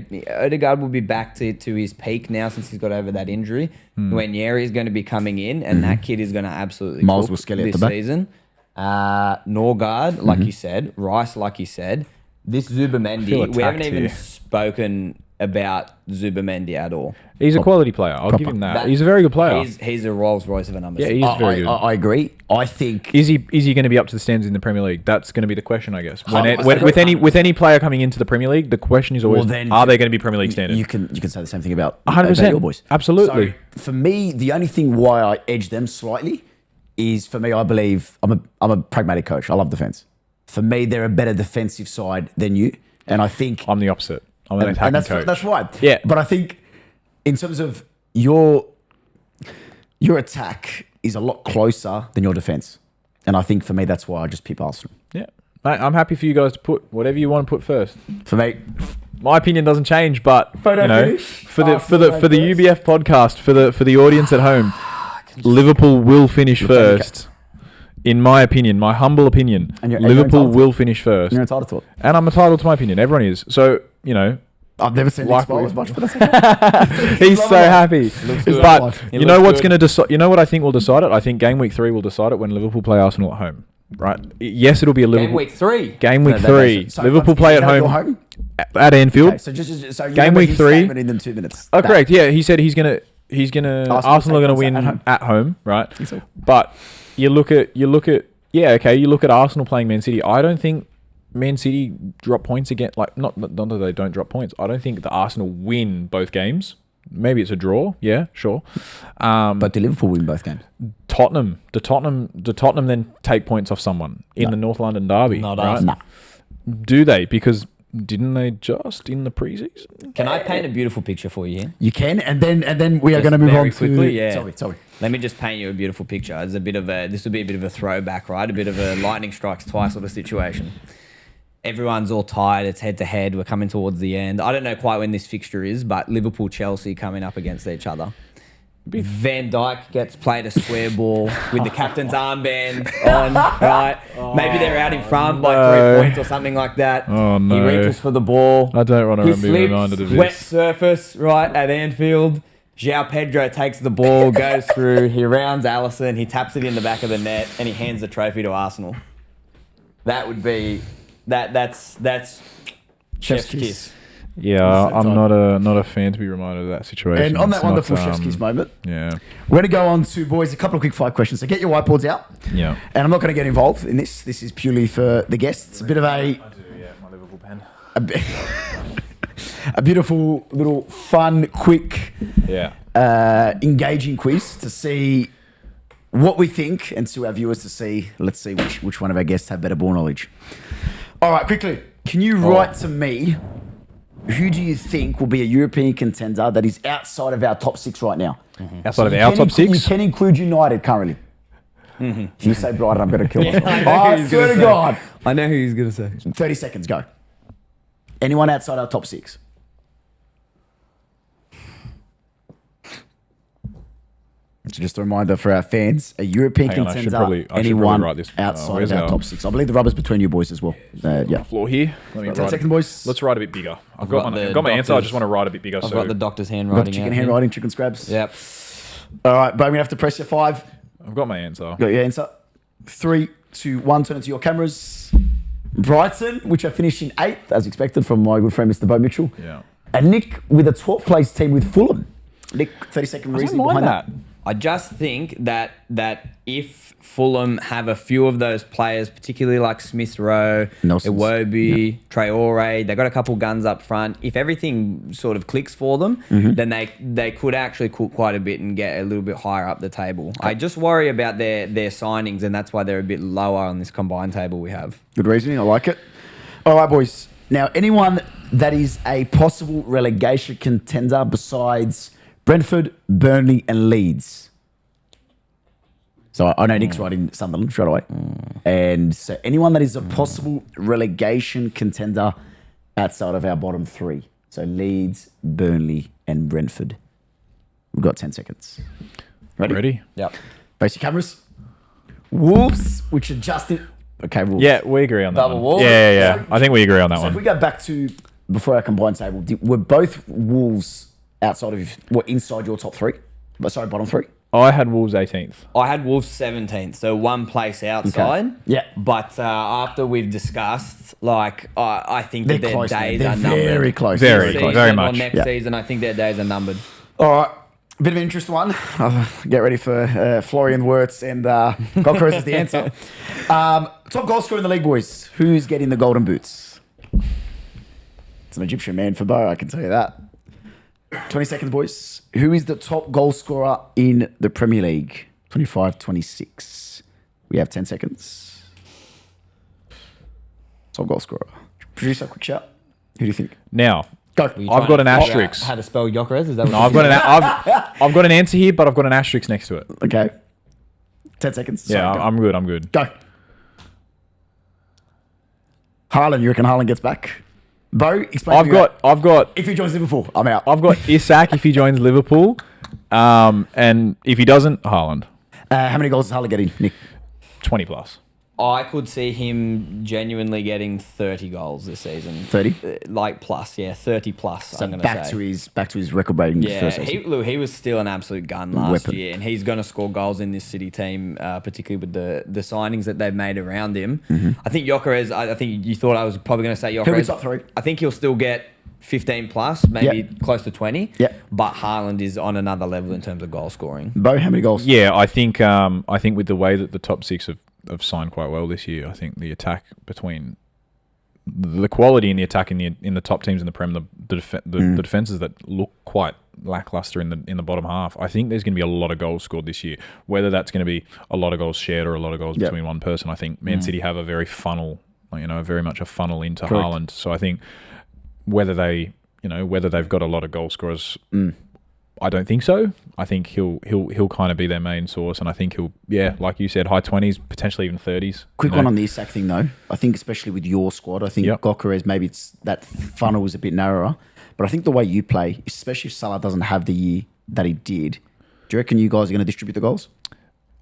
Speaker 3: Odegaard will be back to his peak now since he's got over that injury. When Yeri is going to be coming in, and that kid is going to absolutely
Speaker 2: Miles
Speaker 3: cook
Speaker 2: will Skelly at
Speaker 3: this
Speaker 2: the back.
Speaker 3: season. Norgard, like you said, Rice, like you said, this
Speaker 1: Feel
Speaker 3: Zubamendi, we haven't
Speaker 1: attacked
Speaker 3: even
Speaker 1: here.
Speaker 3: spoken about Zubamendi at all.
Speaker 1: He's a quality player. I'll give him that.
Speaker 3: That-
Speaker 1: He's a very good player.
Speaker 3: He's a Rolls Royce of a number.
Speaker 1: Yeah,
Speaker 3: six.
Speaker 1: he's very good.
Speaker 2: I agree. I think
Speaker 1: Is he going to be up to the standards in the Premier League? That's going to be the question, I guess.
Speaker 2: I agree.
Speaker 1: With any player coming into the Premier League, the question is always,
Speaker 2: Well, then-
Speaker 1: are they going to be Premier League standard?
Speaker 2: you can say the same thing about
Speaker 1: 100%.
Speaker 2: your boys.
Speaker 1: Absolutely.
Speaker 2: So for me, the only thing why I edge them slightly is for me, I believe I'm a pragmatic coach. I love defense. For me, they're a better defensive side than you, and I think
Speaker 1: I'm the opposite. I'm an attacking
Speaker 2: and
Speaker 1: coach.
Speaker 2: that's right.
Speaker 1: Yeah.
Speaker 2: But I think in terms of your attack is a lot closer than your defense, and I think for me that's why I just pick Arsenal.
Speaker 1: Yeah. Mate, I'm happy for you guys to put whatever you want to put first.
Speaker 2: For me,
Speaker 1: My opinion doesn't change, but
Speaker 2: Photo
Speaker 1: you know,
Speaker 2: finish.
Speaker 1: for the
Speaker 2: Arsenal
Speaker 1: UBF podcast, for the audience at home, Liverpool will finish first. In my opinion, my humble opinion,
Speaker 2: And you're
Speaker 1: Liverpool
Speaker 2: entitled to
Speaker 1: will finish first.
Speaker 2: you're entitled to it.
Speaker 1: And I'm entitled to my opinion. Everyone is. So, you know,
Speaker 2: I've never seen
Speaker 1: Like
Speaker 2: Nick Sparrow
Speaker 1: we-
Speaker 2: as much, but that's okay.
Speaker 1: he's so happy.
Speaker 3: good.
Speaker 1: But
Speaker 3: He
Speaker 1: you know
Speaker 3: looks
Speaker 1: what's
Speaker 3: good.
Speaker 1: going to decide? You know what I think will decide it? I think game week 3 will decide it when Liverpool play Arsenal at home. Right? Yes, it'll be a
Speaker 3: Game
Speaker 1: Liverpool
Speaker 3: week 3.
Speaker 1: Game week
Speaker 2: No,
Speaker 1: 3.
Speaker 2: so
Speaker 1: Liverpool
Speaker 2: once-
Speaker 1: play
Speaker 2: is
Speaker 1: at
Speaker 2: that your
Speaker 1: home at Anfield.
Speaker 2: Okay, so just so you
Speaker 1: Game
Speaker 2: remember
Speaker 1: week
Speaker 2: his
Speaker 1: 3.
Speaker 2: statement in them 2 minutes.
Speaker 1: Oh,
Speaker 2: That-
Speaker 1: correct. Yeah, he said he's gonna Arsenal are gonna
Speaker 2: take
Speaker 1: win
Speaker 2: points
Speaker 1: at home, right?
Speaker 2: so.
Speaker 1: But you look at you look at Arsenal playing Man City. I don't think Man City drop points again. Like not that they don't drop points. I don't think the Arsenal win both games. Maybe it's a draw. Yeah, sure.
Speaker 2: But did Liverpool win both games?
Speaker 1: Tottenham then take points off someone in the North London derby?
Speaker 3: Not
Speaker 1: right?
Speaker 3: us.
Speaker 2: Nah.
Speaker 1: Do they? Because Didn't they just in the preseason?
Speaker 3: Can I paint a beautiful picture for you here?
Speaker 2: You can, and then we are
Speaker 3: Just
Speaker 2: going to move
Speaker 3: very
Speaker 2: on
Speaker 3: quickly,
Speaker 2: to.
Speaker 3: yeah.
Speaker 2: Sorry.
Speaker 3: Let me just paint you a beautiful picture. It's this will be a bit of a throwback, right? A bit of a lightning strikes twice sort of situation. Everyone's all tired. It's head to head. We're coming towards the end. I don't know quite when this fixture is, but Liverpool, Chelsea coming up against each other. Van Dijk gets played a square ball with the captain's armband on, right? Maybe they're out in front by 3 points or something like that.
Speaker 1: Oh, no.
Speaker 3: He reaches for the ball.
Speaker 1: I don't want to be
Speaker 3: He
Speaker 1: reminded
Speaker 3: slips,
Speaker 1: of
Speaker 3: wet
Speaker 1: this.
Speaker 3: surface, right, at Anfield. João Pedro takes the ball, goes through, he rounds Alisson, he taps it in the back of the net, and he hands the trophy to Arsenal. That would be... That's chef's kiss.
Speaker 1: Yeah, I'm not a fan to be reminded of that situation.
Speaker 2: And on that
Speaker 1: It's
Speaker 2: wonderful
Speaker 1: not,
Speaker 2: chef's kiss moment,
Speaker 1: Yeah.
Speaker 2: we're going to go on to, boys, a couple of quick fire questions. So get your whiteboards out.
Speaker 1: Yeah.
Speaker 2: And I'm not going to get involved in this. This is purely for the guests. A bit of
Speaker 1: I do, yeah. My Liverpool pen.
Speaker 2: a beautiful little fun, quick,
Speaker 1: Yeah.
Speaker 2: engaging quiz to see what we think and to our viewers to see. Let's see which one of our guests have better ball knowledge. All right, quickly. Can you write to me, who do you think will be a European contender that is outside of our top six right now?
Speaker 1: Outside of
Speaker 2: You
Speaker 1: our
Speaker 2: can
Speaker 1: top six?
Speaker 2: You can include United currently. If you say Brighton, I'm going to kill myself.
Speaker 3: I know who
Speaker 2: I
Speaker 3: he's
Speaker 2: swear
Speaker 3: gonna
Speaker 2: to
Speaker 3: say.
Speaker 2: God.
Speaker 3: I know who he's going to say.
Speaker 2: 30 seconds, go. Anyone outside our top six? So just a reminder for our fans, a European
Speaker 1: Hang on, I should
Speaker 2: contender,
Speaker 1: probably
Speaker 2: anyone
Speaker 1: write this.
Speaker 2: outside
Speaker 1: Where's
Speaker 2: of our
Speaker 1: our-
Speaker 2: top six. I believe the rubber's between you boys as well. Yeah.
Speaker 1: Floor here. Let me
Speaker 2: 10
Speaker 1: write
Speaker 2: seconds,
Speaker 1: it.
Speaker 2: boys.
Speaker 1: Let's write a bit bigger. I've
Speaker 3: got
Speaker 1: got
Speaker 3: the
Speaker 1: my answer. I
Speaker 3: doctor's-
Speaker 1: just want to write a bit bigger.
Speaker 3: I've
Speaker 1: So
Speaker 3: got the doctor's
Speaker 2: Got
Speaker 3: handwriting.
Speaker 2: chicken
Speaker 3: out here.
Speaker 2: handwriting, chicken scrabs.
Speaker 3: Yep.
Speaker 2: All right, but I'm going to have to press your 5.
Speaker 1: I've got my answer.
Speaker 2: Got your answer. 3, 2, 1, turn it to your cameras. Brighton, which are finishing 8th, as expected from my good friend Mr. Beau Mitchell.
Speaker 1: Yeah.
Speaker 2: And Nick with a 12th place team with Fulham. Nick, 30-second
Speaker 1: I don't
Speaker 2: reasoning
Speaker 1: mind
Speaker 2: behind that.
Speaker 3: I just think that if Fulham have a few of those players, particularly like Smith Rowe,
Speaker 2: Nelson's.
Speaker 3: Iwobi, Traore, they got a couple guns up front. If everything sort of clicks for them, then they could actually cook quite a bit and get a little bit higher up the table. I just worry about their signings, and that's why they're a bit lower on this combined table we have.
Speaker 2: Good reasoning. I like it. All right, boys. Now, anyone that is a possible relegation contender besides Brentford, Burnley, and Leeds. So I know Nick's writing Sunderland straight away. And so anyone that is a possible relegation contender outside of our bottom 3. So Leeds, Burnley, and Brentford. We've got 10 seconds.
Speaker 1: Ready?
Speaker 3: Yep.
Speaker 2: Face your cameras. Wolves, which are just in... Okay, Wolves.
Speaker 1: Yeah, we agree on that
Speaker 3: Double
Speaker 1: one.
Speaker 3: Wolves?
Speaker 1: Yeah. I think we agree on that
Speaker 2: So if we
Speaker 1: one.
Speaker 2: go back to before our combined table, were both Wolves outside of inside your top 3? Sorry, bottom 3?
Speaker 1: I had Wolves 18th.
Speaker 3: I had Wolves 17th, so one place outside.
Speaker 2: Okay. Yeah.
Speaker 3: But after we've discussed, I think
Speaker 2: They're
Speaker 3: that their
Speaker 2: close.
Speaker 3: days
Speaker 2: They're
Speaker 3: are numbered.
Speaker 2: very close.
Speaker 1: Very
Speaker 3: This
Speaker 1: close.
Speaker 3: season
Speaker 1: Very
Speaker 3: or
Speaker 1: much.
Speaker 3: next
Speaker 2: Yeah.
Speaker 3: season, I think their days are numbered.
Speaker 2: All right. Bit of an interesting one. Get ready for Florian Wirtz and Cockroach is the answer. Top goal scorer in the league, boys. Who's getting the golden boots? It's an Egyptian man for Beau, I can tell you that. 20 seconds, boys. Who is the top goal scorer in the Premier League? 25-26. We have 10 seconds. Top goal scorer. Producer, quick shout. Who do you think?
Speaker 1: Now,
Speaker 2: Go.
Speaker 3: Were you
Speaker 1: I've
Speaker 3: trying
Speaker 1: got
Speaker 3: to
Speaker 1: an
Speaker 3: figure out
Speaker 1: asterisk.
Speaker 3: How to spell Gyökeres? Is that what
Speaker 1: no, I've got an answer here, but I've got an asterisk next to it.
Speaker 2: Okay. 10 seconds. Sorry,
Speaker 1: Yeah,
Speaker 2: go.
Speaker 1: I'm good. I'm good.
Speaker 2: Go. Haaland, you reckon Haaland gets back? Beau, explain to me
Speaker 1: I've got
Speaker 2: if he joins Liverpool, I'm out.
Speaker 1: Isak if he joins Liverpool, and if he doesn't, Haaland.
Speaker 2: How many goals is Haaland getting, Nick?
Speaker 1: 20 plus.
Speaker 3: I could see him genuinely getting 30 goals this season.
Speaker 2: 30?
Speaker 3: 30 plus.
Speaker 2: So
Speaker 3: I'm going
Speaker 2: back
Speaker 3: to
Speaker 2: to
Speaker 3: say.
Speaker 2: his record breaking
Speaker 3: Yeah,
Speaker 2: first season.
Speaker 3: he was still an absolute gun last
Speaker 2: Weapon.
Speaker 3: year, and he's going to score goals in this City team, particularly with the signings that they've made around him. I think Gyökeres. I think you thought I was probably going to say Gyökeres.
Speaker 2: He'll be top 3.
Speaker 3: I think he'll still get 15 plus, maybe
Speaker 2: Yeah.
Speaker 3: close to 20.
Speaker 2: Yeah.
Speaker 3: But Haaland is on another level in terms of goal scoring.
Speaker 2: Beau, how many goals?
Speaker 1: Yeah, I think with the way that the top 6 have signed quite well this year, I think the attack between the quality in the attack in the top teams in the Prem, the defenses that look quite lackluster in the bottom half. I think there's going to be a lot of goals scored this year. Whether that's going to be a lot of goals shared or a lot of goals between one person, I think Man City have a very funnel like, very much a funnel into
Speaker 2: Correct.
Speaker 1: Haaland. So I think whether they've got a lot of goal scorers, I don't think so. I think he'll kind of be their main source, and I think he'll, like you said, high 20s, potentially even 30s.
Speaker 2: Quick one on the Isak thing though. I think especially with your squad, I think Gyökeres, maybe it's that funnel is a bit narrower, but I think the way you play, especially if Salah doesn't have the year that he did, do you reckon you guys are going to distribute the goals?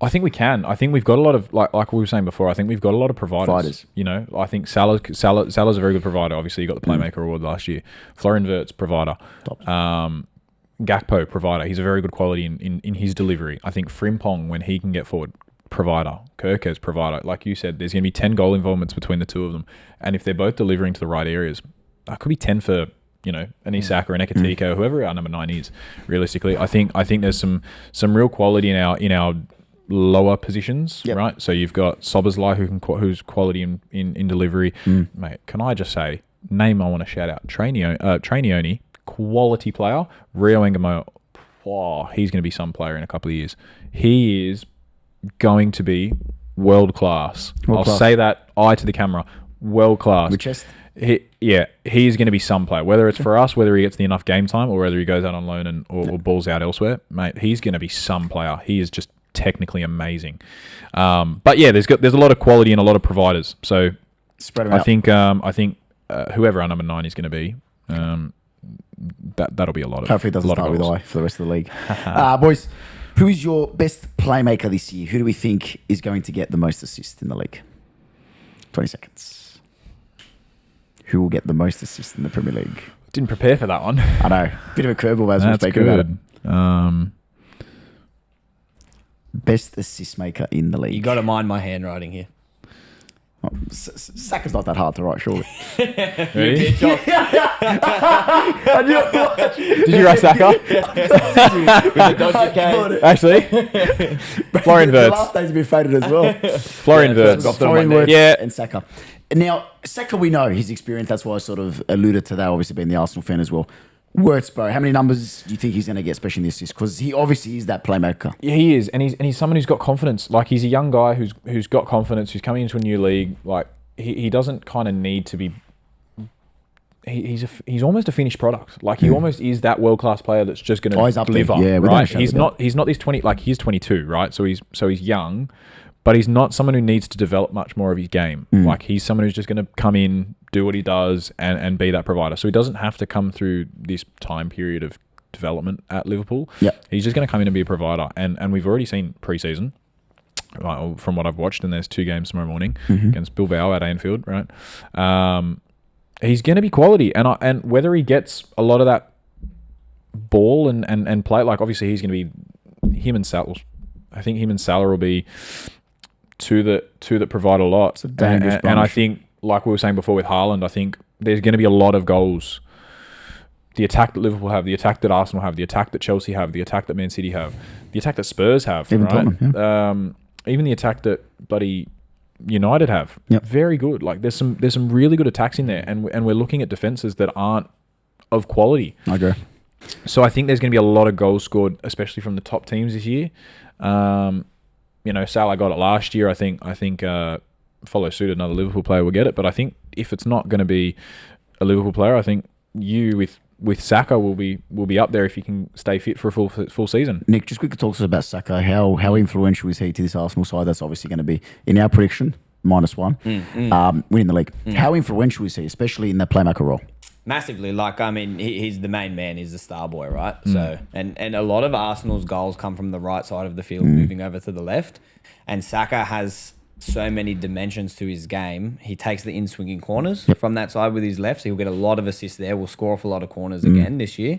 Speaker 1: I think we can. I think we've got a lot of, like we were saying before, I think we've got a lot of providers. I think Salah's a very good provider. Obviously, you got the Playmaker Award last year. Florian Wirtz, provider. Gakpo, provider. He's a very good quality in his delivery. I think Frimpong, when he can get forward, provider. Kirkes, provider. Like you said, there's going to be 10 goal involvements between the two of them. And if they're both delivering to the right areas, that could be 10 for, an Isak or an Ekatika, whoever our number 9 is, realistically. I think there's some real quality in our lower positions, right? So you've got Soboslai, who's quality in delivery. Mate, can I just say, name I want to shout out, Trainioni, quality player. Rio Engamo, he's going to be some player in a couple of years. He is going to be world class. I'll say that, eye to the camera, world class.
Speaker 2: With chest?
Speaker 1: He's going to be some player. Whether it's for us, whether he gets the enough game time, or whether he goes out on loan or balls out elsewhere, mate, he's going to be some player. He is just technically amazing. But there's a lot of quality and a lot of providers. So
Speaker 2: spread them out.
Speaker 1: I think whoever our number 9 is going to be, that'll be a lot of.
Speaker 2: Hopefully it doesn't start with I for the rest of the league. Boys, who is your best playmaker this year? Who do we think is going to get the most assists in the league? 20 seconds. Who will get the most assists in the Premier League?
Speaker 1: Didn't prepare for that one.
Speaker 2: I know. Bit of a curveball as we're speaking about it. Best assist maker in the league.
Speaker 3: You got to mind my handwriting here.
Speaker 2: Oh, Saka's not that hard to write, surely.
Speaker 1: Really?
Speaker 2: I knew it.
Speaker 1: Did you write Saka?
Speaker 3: With the dodgy K.
Speaker 1: Actually, Florian
Speaker 2: The
Speaker 1: Wirtz.
Speaker 2: last name's been faded as well.
Speaker 1: Florian Wirtz.
Speaker 2: Florian Wirtz
Speaker 1: Yeah.
Speaker 2: and Saka. And now, Saka, we know his experience. That's why I sort of alluded to that, obviously being the Arsenal fan as well. Wirtz, bro, how many numbers do you think he's going to get, especially in the assists? Because he obviously is that playmaker.
Speaker 1: Yeah, he is, and he's someone who's got confidence. Like, he's a young guy who's got confidence, who's coming into a new league. Like, he doesn't kind of need to be. He's almost a finished product. Like, he almost is that world class player that's just going to deliver.
Speaker 2: Yeah,
Speaker 1: right. He's not this 20. Like, he's 22, right? So he's young, but he's not someone who needs to develop much more of his game. Like, he's someone who's just going to come in, do what he does, and be that provider. So he doesn't have to come through this time period of development at Liverpool. He's just going to come in and be a provider. And we've already seen pre-season, from what I've watched, and there's 2 games tomorrow morning against Bilbao at Anfield, right? He's going to be quality. And whether he gets a lot of that ball and play, like, obviously he's going to be, him and Salah, I think him and Salah will be two that provide a lot.
Speaker 2: It's a dangerous bunch.
Speaker 1: And I think, like we were saying before with Haaland, I think there's going to be a lot of goals. The attack that Liverpool have, the attack that Arsenal have, the attack that Chelsea have, the attack that Man City have, the attack that Spurs have,
Speaker 2: even
Speaker 1: right?
Speaker 2: Tottenham,
Speaker 1: Even the attack that bloody United have. Very good. Like, there's some really good attacks in there, and we're looking at defenses that aren't of quality.
Speaker 2: I agree.
Speaker 1: So I think there's going to be a lot of goals scored, especially from the top teams this year. Salah got it last year. I think follow suit, another Liverpool player will get it. But I think if it's not going to be a Liverpool player, I think you with Saka will be up there if he can stay fit for a full season.
Speaker 2: Nick, just quickly talk to us about Saka. How influential is he to this Arsenal side? That's obviously going to be, in our prediction, -1, winning the league. How influential is he, especially in the playmaker role?
Speaker 3: Massively. Like, I mean, he's the main man. He's the star boy, right? So, and a lot of Arsenal's goals come from the right side of the field, moving over to the left. And Saka has so many dimensions to his game. He takes the in-swinging corners from that side with his left, so he'll get a lot of assists there. We'll score off a lot of corners again this year.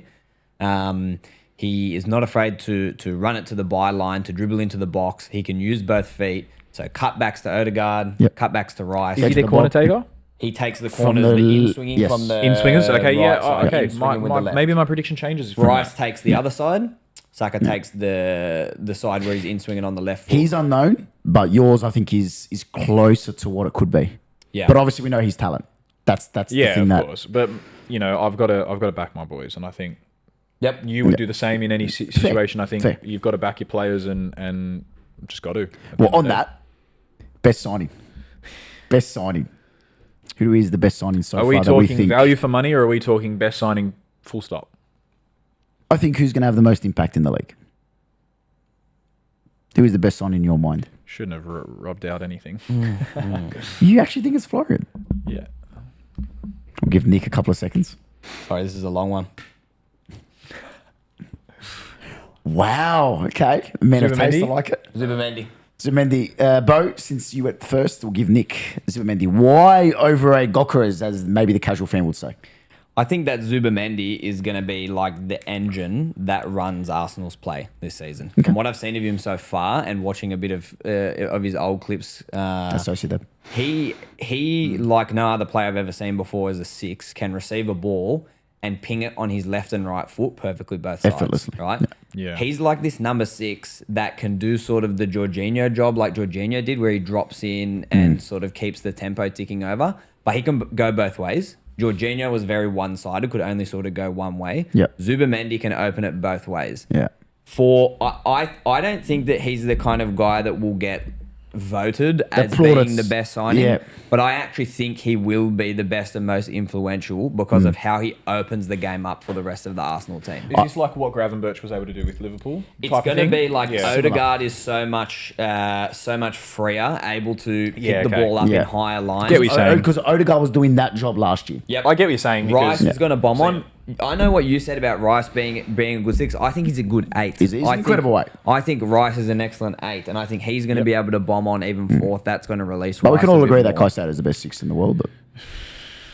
Speaker 3: He is not afraid to run it to the byline, to dribble into the box. He can use both feet. So cutbacks to Odegaard, cutbacks to Rice.
Speaker 1: Is he the corner taker?
Speaker 3: He takes the corners, the in-swinging from the
Speaker 1: in-swingers? Okay,
Speaker 3: right side.
Speaker 1: okay.
Speaker 3: In-swinging with the left.
Speaker 1: Maybe my prediction changes. From
Speaker 3: Rice takes the other side. Saka takes the side where he's in-swinging on the left foot.
Speaker 2: He's unknown, but yours, I think, is closer to what it could be.
Speaker 3: Yeah.
Speaker 2: But obviously, we know his talent. That's the thing
Speaker 1: of course. But I've got to back my boys, and I think you would do the same in any situation. I think you've got to back your players and just got to.
Speaker 2: Well, on that, best signing. Who is the best signing so
Speaker 1: Are
Speaker 2: far
Speaker 1: we
Speaker 2: that we
Speaker 1: talking
Speaker 2: think?
Speaker 1: value for money, or are we talking best signing full stop?
Speaker 2: I think who's going to have the most impact in the league? Who is the best signing in your mind?
Speaker 1: Shouldn't have rubbed out anything.
Speaker 2: You actually think it's Florian?
Speaker 1: Yeah.
Speaker 2: I'll give Nick a couple of seconds.
Speaker 3: Sorry, this is a long one.
Speaker 2: Wow. Okay. Man of taste. I
Speaker 1: Zubimendi?
Speaker 2: like it.
Speaker 3: Zubimendi.
Speaker 2: Zubimendi. Beau, since you went first, we'll give Nick Zubimendi. Why over a Gokras, as maybe the casual fan would say?
Speaker 3: I think that Zubimendi is going to be like the engine that runs Arsenal's play this season. From what I've seen of him so far and watching a bit of his old clips,
Speaker 2: Associated.
Speaker 3: he like no other player I've ever seen before as a 6 can receive a ball and ping it on his left and right foot perfectly both sides.
Speaker 2: Effortlessly.
Speaker 3: Right?
Speaker 1: Yeah.
Speaker 3: He's like this number 6 that can do sort of the Jorginho job like Jorginho did, where he drops in and sort of keeps the tempo ticking over. But he can go both ways. Jorginho was very one-sided, could only sort of go one way.
Speaker 2: Yep.
Speaker 3: Zubimendi can open it both ways.
Speaker 2: Yeah.
Speaker 3: I don't think that he's the kind of guy that will get voted as
Speaker 2: plaudits.
Speaker 3: being the best signing.
Speaker 2: Yeah.
Speaker 3: But I actually think he will be the best and most influential because of how he opens the game up for the rest of the Arsenal team.
Speaker 1: Is this like what Gravenberch was able to do with Liverpool?
Speaker 3: It's
Speaker 1: type of
Speaker 3: going to
Speaker 1: thing?
Speaker 3: be like
Speaker 1: Yeah.
Speaker 3: Odegaard is so much freer, able to
Speaker 1: Yeah,
Speaker 3: hit the
Speaker 1: okay.
Speaker 3: ball up
Speaker 2: Yeah.
Speaker 3: in higher lines.
Speaker 1: Get what you're saying.
Speaker 2: Because Odegaard was doing that job last year.
Speaker 3: Yep.
Speaker 1: I get what you're saying.
Speaker 3: Rice
Speaker 1: Because,
Speaker 3: is going to bomb on. I know what you said about Rice being a good 6. I think he's a good 8.
Speaker 2: He's an incredible 8.
Speaker 3: I think Rice is an excellent 8, and I think he's going to be able to bomb on even 4th. That's going to release.
Speaker 2: But we
Speaker 3: Rice
Speaker 2: can
Speaker 3: a
Speaker 2: all
Speaker 3: bit
Speaker 2: agree that
Speaker 3: more.
Speaker 2: Kaistato is the best 6 in the world. But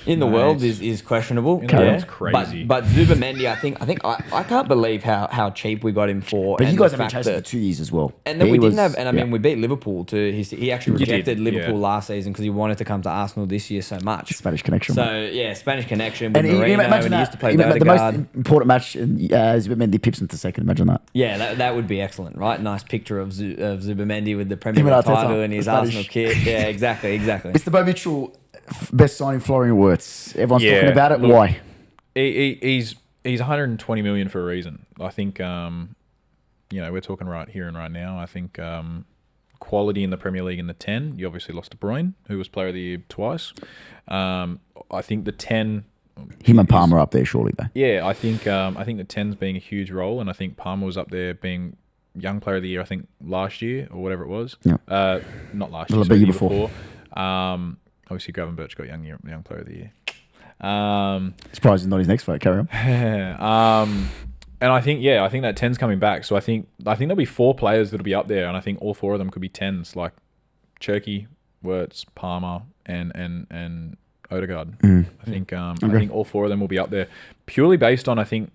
Speaker 3: in the
Speaker 1: No,
Speaker 3: world
Speaker 1: it's-
Speaker 3: is questionable.
Speaker 1: In the world's crazy.
Speaker 3: But Zubimendi, I can't believe how cheap we got him for.
Speaker 2: you
Speaker 3: and
Speaker 2: guys
Speaker 3: the
Speaker 2: have been
Speaker 3: fact
Speaker 2: chasing
Speaker 3: that-
Speaker 2: for 2 years as well.
Speaker 3: And then
Speaker 2: He
Speaker 3: we
Speaker 2: was-
Speaker 3: didn't have, and I mean,
Speaker 2: yeah.
Speaker 3: we beat Liverpool too. He actually
Speaker 1: You did,
Speaker 3: rejected Liverpool
Speaker 1: yeah.
Speaker 3: last season because he wanted to come to Arsenal this year so much.
Speaker 2: Spanish connection.
Speaker 3: So yeah, Spanish connection with
Speaker 2: And he,
Speaker 3: Marino,
Speaker 2: imagine
Speaker 3: and he
Speaker 2: that.
Speaker 3: used to play
Speaker 2: The most
Speaker 3: Odegaard.
Speaker 2: important match, and Zubimendi pips into second. Imagine that.
Speaker 3: Yeah, that would be excellent, right? Nice picture of Zubimendi with the Premier
Speaker 2: Him
Speaker 3: League
Speaker 2: and Arteta,
Speaker 3: title and his
Speaker 2: the
Speaker 3: Arsenal
Speaker 2: Spanish.
Speaker 3: kit. Yeah, exactly.
Speaker 2: Mr. Beau Mitchell, best signing Florian Wirtz. Everyone's
Speaker 1: Yeah,
Speaker 2: talking about it.
Speaker 1: look,
Speaker 2: Why?
Speaker 1: he's 120 million for a reason. I think we're talking right here and right now. I think quality in the Premier League in the 10. You obviously lost De Bruyne, who was Player of the Year twice. I think the 10.
Speaker 2: Him and Palmer up there, surely, though.
Speaker 1: Yeah, I think the 10's being a huge role, and I think Palmer was up there being Young Player of the Year. I think last year or whatever it was.
Speaker 2: Yeah.
Speaker 1: Not last
Speaker 2: The
Speaker 1: year.
Speaker 2: year
Speaker 1: The year
Speaker 2: before.
Speaker 1: before. Obviously, Gravenberch got Young Player of the Year.
Speaker 2: Surprised he's not his next vote. Carry on.
Speaker 1: And I think that 10's coming back. So I think there'll be 4 players that'll be up there, and I think all 4 of them could be 10s, like Cherky, Wirtz, Palmer, and Odegaard. I think all 4 of them will be up there purely based on, I think,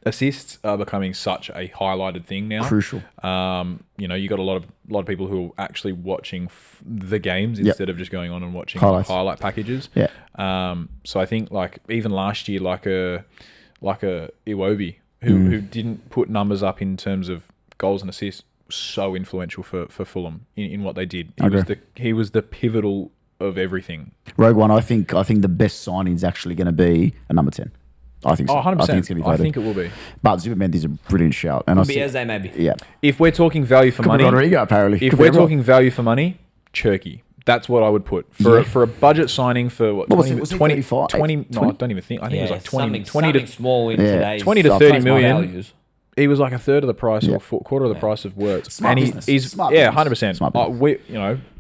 Speaker 1: assists are becoming such a highlighted thing now.
Speaker 2: Crucial.
Speaker 1: You got a lot of people who are actually watching the games instead of just going on and watching highlight packages.
Speaker 2: Yeah.
Speaker 1: So I think like even last year, like a Iwobi who didn't put numbers up in terms of goals and assists, so influential for Fulham in what they did. He was the pivotal of everything.
Speaker 2: Rogue One, I think the best signing is actually going to be a number 10. I think so.
Speaker 1: 100%.
Speaker 2: I think it's going to be voted.
Speaker 1: I think it will be.
Speaker 2: But Zubimendi's a brilliant shout. And I see,
Speaker 3: Bieze maybe.
Speaker 2: yeah.
Speaker 1: If we're talking value for
Speaker 2: Could
Speaker 1: money,
Speaker 2: be Rodrigo, apparently.
Speaker 1: if
Speaker 2: Could be
Speaker 1: we're
Speaker 2: everyone.
Speaker 1: talking value for money, Cherky. That's what I would put for a budget signing for what?
Speaker 2: What was
Speaker 1: 20,
Speaker 2: it? Was he
Speaker 1: 20,
Speaker 2: 35?
Speaker 1: 20 No,
Speaker 2: 20?
Speaker 1: I don't even think. I think it was like 20
Speaker 3: something
Speaker 1: to
Speaker 3: small in
Speaker 2: Yeah.
Speaker 3: today's
Speaker 1: 20 to
Speaker 3: stuff.
Speaker 1: 30
Speaker 3: That's my
Speaker 1: million.
Speaker 3: values.
Speaker 1: he was like a third of the price
Speaker 2: Yeah.
Speaker 1: or quarter of the price of Wirtz.
Speaker 2: Smart
Speaker 1: and
Speaker 2: business.
Speaker 1: he's
Speaker 2: Smart
Speaker 1: yeah,
Speaker 2: business.
Speaker 1: 100%.
Speaker 2: Smart business.
Speaker 1: We,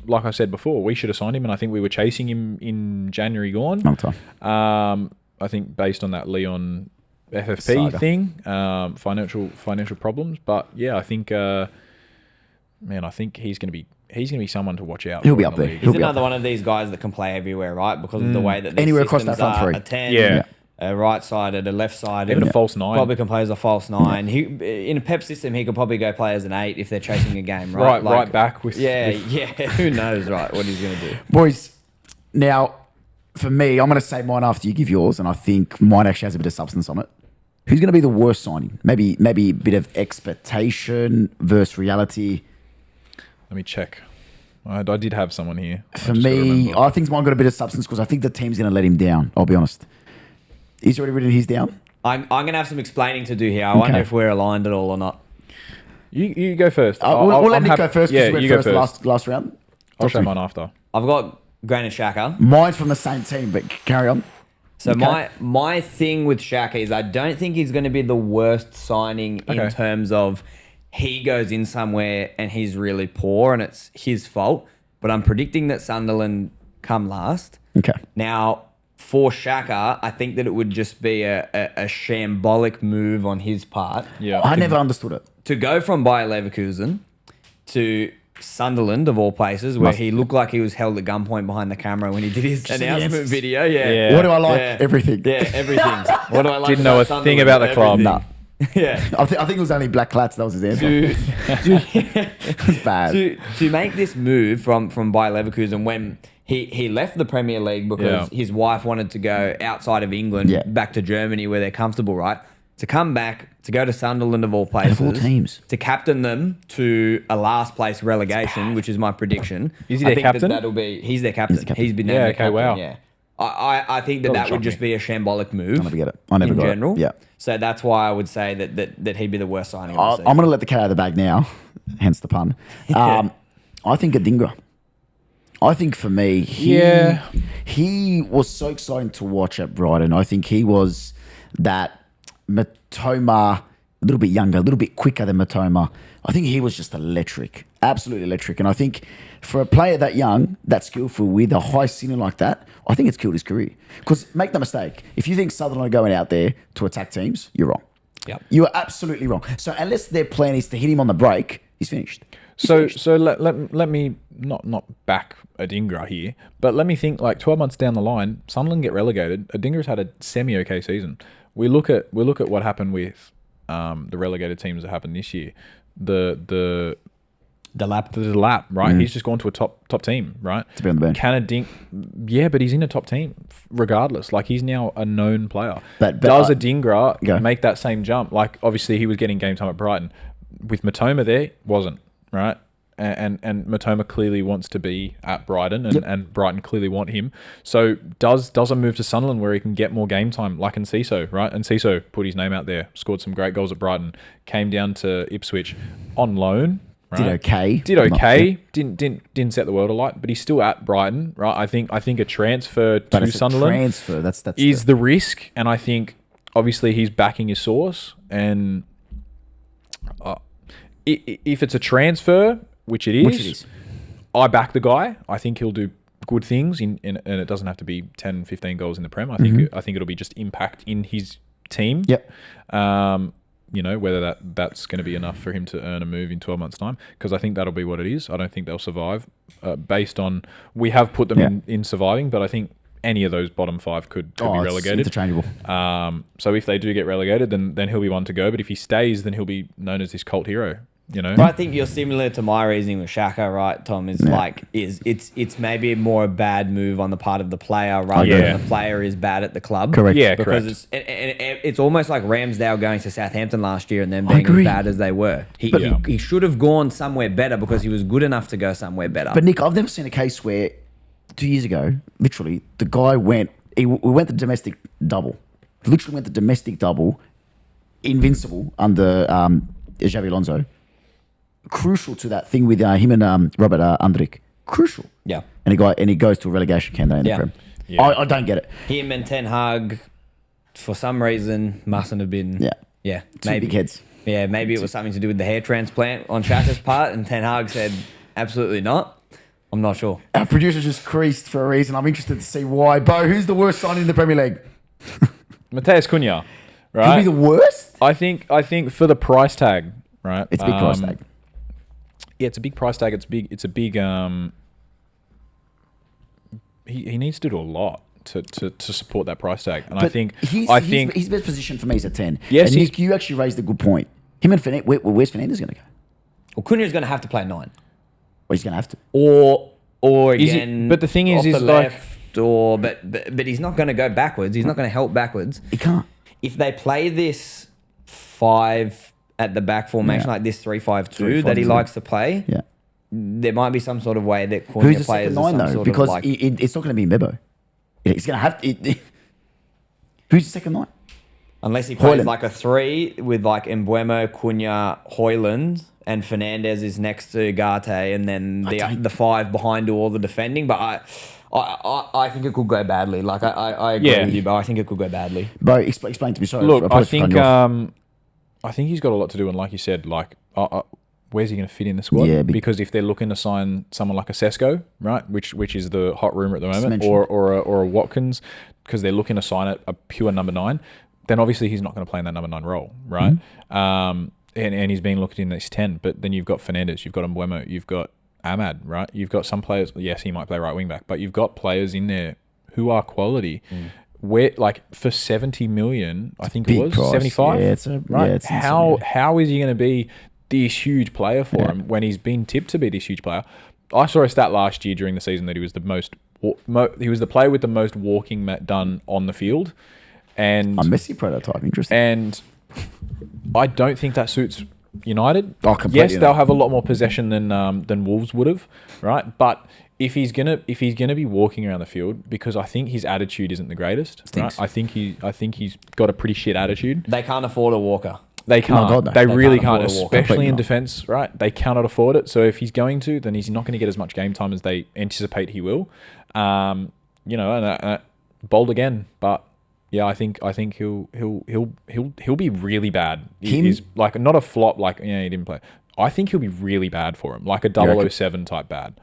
Speaker 1: like I said before, we should have signed him, and I think we were chasing him in January gone.
Speaker 2: Long time.
Speaker 1: I think based on that Leon FFP
Speaker 2: Saga.
Speaker 1: thing, financial problems. But yeah, I think I think he's gonna be someone to watch out.
Speaker 2: He'll
Speaker 1: for
Speaker 2: be
Speaker 1: in
Speaker 2: up
Speaker 1: the
Speaker 2: there.
Speaker 1: league.
Speaker 2: He'll
Speaker 3: He's
Speaker 2: be up
Speaker 3: another one of these guys that can play everywhere, right? Because of the way that these
Speaker 2: Anywhere across that
Speaker 3: systems
Speaker 2: front
Speaker 3: are,
Speaker 2: three.
Speaker 3: a 10,
Speaker 1: Yeah.
Speaker 3: a right sided, a left sided,
Speaker 1: Even a false 9.
Speaker 3: Probably can play as a false 9. He in a Pep system, he could probably go play as an 8 if they're chasing a game, right?
Speaker 1: right back with
Speaker 3: Yeah. Who knows, right? What he's gonna do?
Speaker 2: Boys, now, for me, I'm going to say mine after you give yours, and I think mine actually has a bit of substance on it. Who's going to be the worst signing? Maybe a bit of expectation versus reality.
Speaker 1: Let me check. I did have someone here.
Speaker 2: For me, I think mine got a bit of substance because I think the team's going to let him down, I'll be honest. He's already written his down?
Speaker 3: I'm gonna have some explaining to do here. I wonder if we're aligned at all or not.
Speaker 1: you go first.
Speaker 2: We'll let Nick go first
Speaker 1: Yeah,
Speaker 2: because
Speaker 1: you
Speaker 2: you
Speaker 1: go
Speaker 2: went
Speaker 1: first.
Speaker 2: first last round.
Speaker 1: I'll
Speaker 2: Talk to
Speaker 1: show
Speaker 2: me.
Speaker 1: mine after.
Speaker 3: I've got Granit Xhaka.
Speaker 2: Mine's from the same team, but carry on.
Speaker 3: So
Speaker 2: Okay.
Speaker 3: my thing with Xhaka is I don't think he's going to be the worst signing in
Speaker 1: Okay.
Speaker 3: terms of he goes in somewhere and he's really poor and it's his fault. But I'm predicting that Sunderland come last.
Speaker 2: Okay.
Speaker 3: Now, for Xhaka, I think that it would just be a shambolic move on his part
Speaker 1: Yeah.
Speaker 2: I never understood it.
Speaker 3: to go from Bayer Leverkusen to Sunderland, of all places, where he looked like he was held at gunpoint behind the camera when he did his announcement
Speaker 2: answers.
Speaker 3: video. Yeah.
Speaker 1: Yeah.
Speaker 2: What do I like?
Speaker 3: Yeah.
Speaker 2: Everything.
Speaker 3: Yeah, everything. What do I like?
Speaker 1: Didn't know a
Speaker 3: about
Speaker 1: thing
Speaker 3: Sunderland?
Speaker 1: about the club.
Speaker 3: Everything.
Speaker 2: Nah.
Speaker 3: Yeah.
Speaker 2: I think it was only Black Clats. That was his answer. It's bad.
Speaker 3: To make this move from Bayer Leverkusen when he left the Premier League because his wife wanted to go outside of England,
Speaker 2: Yeah.
Speaker 3: back to Germany where they're comfortable, right? To come back, to go to Sunderland of all places,
Speaker 2: Of all teams.
Speaker 3: to captain them to a last place relegation, which is my prediction.
Speaker 1: Is he
Speaker 3: I
Speaker 1: their
Speaker 3: think
Speaker 1: captain?
Speaker 3: that'll be he's their captain.
Speaker 2: He's the captain.
Speaker 3: He's been named
Speaker 1: Yeah,
Speaker 3: their
Speaker 1: okay,
Speaker 3: captain.
Speaker 1: wow.
Speaker 3: Yeah. I think that
Speaker 1: Doesn't
Speaker 3: would
Speaker 1: shock
Speaker 3: just
Speaker 1: me.
Speaker 3: be a shambolic move.
Speaker 2: I never get it. I never
Speaker 3: in
Speaker 2: got
Speaker 3: general.
Speaker 2: it. Yeah.
Speaker 3: So that's why I would say that he'd be the worst signing.
Speaker 2: I'm
Speaker 3: Of the season.
Speaker 2: going to let the cat out of the bag now, hence the pun. I think Adingra. I think for me, he was so exciting to watch at Brighton. I think he was that Matoma, a little bit younger, a little bit quicker than Matoma. I think he was just electric, absolutely electric. And I think for a player that young, that skillful, with a high ceiling like that, I think it's killed his career. Because make no mistake, if you think Southern are going out there to attack teams, you're wrong.
Speaker 3: Yep.
Speaker 2: You are absolutely wrong. So unless their plan is to hit him on the break, he's finished.
Speaker 1: So let me not back Adingra here, but let me think like 12 months down the line, Sunderland get relegated. Adingra's had a semi-okay season. We look at what happened with the relegated teams that happened this year. The
Speaker 3: lap.
Speaker 1: right? He's just gone to a top team, right?
Speaker 2: To be on the bench.
Speaker 1: Can a Dink? Yeah, but he's in a top team regardless. Like he's now a known player.
Speaker 2: But
Speaker 1: does
Speaker 2: Go.
Speaker 1: Adingra make that same jump? Like obviously he was getting game time at Brighton. With Matoma there, wasn't, right? And Matoma clearly wants to be at Brighton, and Brighton clearly want him. So does a move to Sunderland where he can get more game time, like Enciso, right? Enciso put his name out there, scored some great goals at Brighton, came down to Ipswich on loan. Right? Did okay. Didn't set the world alight, but he's still at Brighton, right? I think a transfer
Speaker 2: But
Speaker 1: to
Speaker 2: it's a
Speaker 1: Sunderland
Speaker 2: transfer. That's
Speaker 1: is the risk, and I think obviously he's backing his source, and if it's a transfer, which it is, I back the guy. I think he'll do good things and it doesn't have to be 10, 15 goals in the Prem. I think it'll be just impact in his team.
Speaker 2: Yep.
Speaker 1: Whether that's going to be enough for him to earn a move in 12 months' time, because I think that'll be what it is. I don't think they'll survive based on we have put them in surviving, but I think any of those bottom five could be relegated.
Speaker 2: It's interchangeable.
Speaker 1: So if they do get relegated, then he'll be one to go. But if he stays, then he'll be known as this cult hero.
Speaker 3: But I think you're similar to my reasoning with Xhaka, right, Tom? It's maybe more a bad move on the part of the player rather than the player is bad at the club.
Speaker 2: Correct.
Speaker 1: Yeah,
Speaker 3: Because
Speaker 1: correct.
Speaker 3: it's almost like Ramsdale going to Southampton last year and then being as bad as they were. He should have gone somewhere better because he was good enough to go somewhere better.
Speaker 2: But Nick, I've never seen a case where 2 years ago, literally, the guy we went the domestic double. Literally went the domestic double, invincible under Xabi Alonso. Crucial to that thing with him and Robert Andrik. Crucial.
Speaker 3: Yeah.
Speaker 2: And he goes to a relegation candidate in the Prem.
Speaker 1: Yeah.
Speaker 2: I don't get it.
Speaker 3: Him and Ten Hag, for some reason, mustn't have been. Yeah.
Speaker 2: Two big heads.
Speaker 3: Yeah, maybe it was something to do with the hair transplant on Xhaka's part, and Ten Hag said absolutely not. I'm not sure.
Speaker 2: Our producer just creased for a reason. I'm interested to see why. Beau, who's the worst signing in the Premier League?
Speaker 1: Mateus Cunha,
Speaker 2: He'll
Speaker 1: right?
Speaker 2: be the worst?
Speaker 1: I think for the price tag, right?
Speaker 2: It's a big price tag.
Speaker 1: Yeah, it's a big price tag. It's a big. He needs to do a lot to support that price tag, and
Speaker 2: But
Speaker 1: I think
Speaker 2: his best position for me is at 10.
Speaker 1: Yes,
Speaker 2: and
Speaker 1: he's-
Speaker 2: Nick, you actually raised a good point. Him and Fernandez, where's Fernandez going to go?
Speaker 3: Well, Cunha's going to have to play 9.
Speaker 2: Well, he's going to have to.
Speaker 3: Or
Speaker 1: Is he-
Speaker 3: again,
Speaker 1: but the thing is
Speaker 3: off the
Speaker 1: like-
Speaker 3: left, but he's not going to go backwards. He's not going to help backwards.
Speaker 2: He can't.
Speaker 3: If they play this 5 at the back formation, like this 3-5-2 that he
Speaker 2: 3-5-2.
Speaker 3: likes to play,
Speaker 2: Yeah.
Speaker 3: there might be some sort of way that Cunha
Speaker 2: Who's the
Speaker 3: plays
Speaker 2: second
Speaker 3: as
Speaker 2: 9
Speaker 3: some
Speaker 2: though?
Speaker 3: sort
Speaker 2: Because
Speaker 3: of like.
Speaker 2: it's not going to be Mebo. He's going to have to. Who's the second 9?
Speaker 3: Unless he plays
Speaker 2: Højlund.
Speaker 3: like a 3 with like Embuemo, Cunha, Hoyland, and Fernandez is next to Garte, and then
Speaker 2: don't-
Speaker 3: the 5 behind do all the defending. But I think it could go badly. Like I agree
Speaker 1: Yeah.
Speaker 3: with you, but I think it could go badly.
Speaker 2: Bro, explain to me. Sorry,
Speaker 1: Look, I
Speaker 2: apologies for
Speaker 1: think
Speaker 2: cutting you off.
Speaker 1: I think he's got a lot to do, and like you said, like where's he going to fit in the squad?
Speaker 2: Yeah,
Speaker 1: because if they're looking to sign someone like a Sesko, right, which is the hot rumor at the moment,
Speaker 2: mentioned.
Speaker 1: or a Watkins, because they're looking to sign a pure number 9, then obviously he's not going to play in that number 9 role, right? And he's being looked in this 10, but then you've got Fernandez, you've got Mbeumo, you've got Ahmad, right? You've got some players. Yes, he might play right wing back, but you've got players in there who are quality. Where like for 70 million, I think it
Speaker 2: Big
Speaker 1: was
Speaker 2: price.
Speaker 1: 75.
Speaker 2: Yeah, it's a-
Speaker 1: right.
Speaker 2: yeah, it's
Speaker 1: How is he going to be this huge player for him when he's been tipped to be this huge player? I saw a stat last year during the season that he was the most. He was the player with the most walking done on the field, and
Speaker 2: A Messi prototype. Interesting.
Speaker 1: and I don't think that suits United.
Speaker 2: Oh, completely
Speaker 1: Yes, they'll
Speaker 2: not.
Speaker 1: have a lot more possession than Wolves would have, right? But if he's gonna be walking around the field, because I think his attitude isn't the greatest, right?
Speaker 2: Stinks.
Speaker 1: I think he's got a pretty shit attitude.
Speaker 3: They can't afford a Walker.
Speaker 1: They can't.
Speaker 2: God, no.
Speaker 1: They
Speaker 3: They
Speaker 1: really
Speaker 3: can't
Speaker 1: can't,
Speaker 3: afford a walk.
Speaker 1: especially
Speaker 2: Completely
Speaker 1: in
Speaker 2: not.
Speaker 1: defence, right? They cannot afford it. So if he's going to, then he's not going to get as much game time as they anticipate he will. And bold again, but yeah, I think he'll be really bad. He's like not a flop, like he didn't play. I think he'll be really bad for him, like a
Speaker 2: reckon?
Speaker 1: 007 type bad.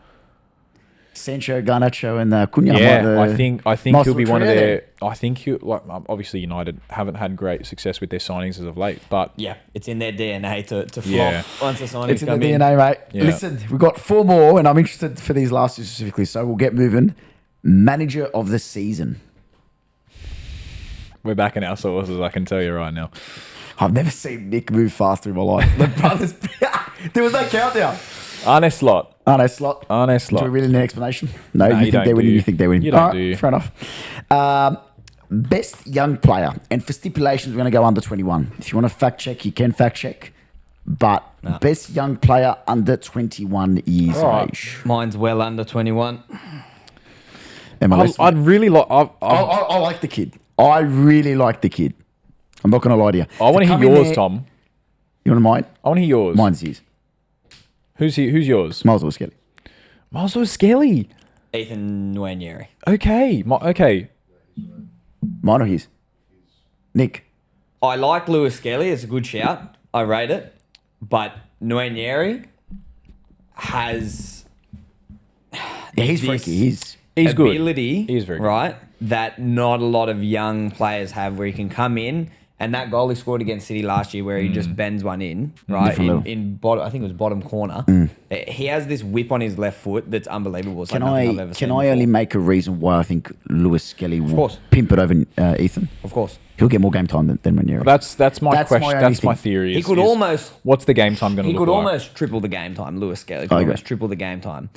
Speaker 2: Sancho, Garnacho, and Cunha.
Speaker 1: Yeah, I think
Speaker 2: nice
Speaker 1: he'll be
Speaker 2: little
Speaker 1: one of
Speaker 2: trio
Speaker 1: their. I think he like obviously United haven't had great success with their signings as of late, but
Speaker 3: Yeah, it's in their DNA to flop
Speaker 1: Yeah.
Speaker 3: once the signings
Speaker 2: It's in the
Speaker 3: come in.
Speaker 2: DNA, mate.
Speaker 1: Yeah.
Speaker 2: Listen, we've got 4 more, and I'm interested for these last 2 specifically, so we'll get moving. Manager of the season.
Speaker 1: we're back in our sources. I can tell you right now.
Speaker 2: I've never seen Nick move faster in my life. The brothers. There was no countdown.
Speaker 1: Arne Slot.
Speaker 2: Arne Slot.
Speaker 1: Arne Slot.
Speaker 2: Do we really need an explanation? No,
Speaker 1: No,
Speaker 2: you
Speaker 1: you
Speaker 2: think
Speaker 1: don't,
Speaker 2: they're winning,
Speaker 1: do you?
Speaker 2: you think they're winning.
Speaker 1: You don't,
Speaker 2: All right,
Speaker 1: do you?
Speaker 2: fair enough. Best young player. And for stipulations, we're going to go under 21. If you want to fact check, you can fact check. But best young player under 21 years
Speaker 1: All right.
Speaker 2: of age.
Speaker 3: Mine's well under 21.
Speaker 2: MLS.
Speaker 1: I'd really like.
Speaker 2: I like the kid. I really like the kid. I'm not going to lie to you.
Speaker 1: I want to hear
Speaker 2: come in
Speaker 1: yours,
Speaker 2: there-
Speaker 1: Tom.
Speaker 2: You want mine?
Speaker 1: I want to hear yours.
Speaker 2: Mine's his.
Speaker 1: Who's yours?
Speaker 2: Miles Lewis Kelly.
Speaker 1: Miles Lewis Skelly.
Speaker 3: Ethan Nwanieri.
Speaker 1: Okay. Okay.
Speaker 2: Mine or his? Nick.
Speaker 3: I like Lewis Skelly. It's a good shout. I rate it. But Nwanieri has
Speaker 2: Yeah, he's
Speaker 3: this
Speaker 2: freaky. He's
Speaker 1: good.
Speaker 3: ability,
Speaker 1: He is very good.
Speaker 3: right, that not a lot of young players have, where he can come in. And that goal he scored against City last year, where he just bends one in, right,
Speaker 2: Different level.
Speaker 3: in bottom, I think it was bottom corner. He has this whip on his left foot that's unbelievable. It's
Speaker 2: Can
Speaker 3: like nothing I've
Speaker 2: I
Speaker 3: ever
Speaker 2: can
Speaker 3: seen
Speaker 2: I only
Speaker 3: before.
Speaker 2: make a reason why I think Lewis Skelly will
Speaker 3: course.
Speaker 2: pimp it over Ethan?
Speaker 3: Of course,
Speaker 2: He'll get more game time than Ranieri.
Speaker 1: That's my
Speaker 2: That's my
Speaker 1: question.
Speaker 2: only
Speaker 1: That's my
Speaker 2: thing.
Speaker 1: theory.
Speaker 3: he could almost
Speaker 1: What's the game time going to
Speaker 3: He
Speaker 1: look
Speaker 3: could
Speaker 1: like?
Speaker 3: almost triple the game time. Lewis Skelly could
Speaker 2: I agree.
Speaker 3: almost triple the game time.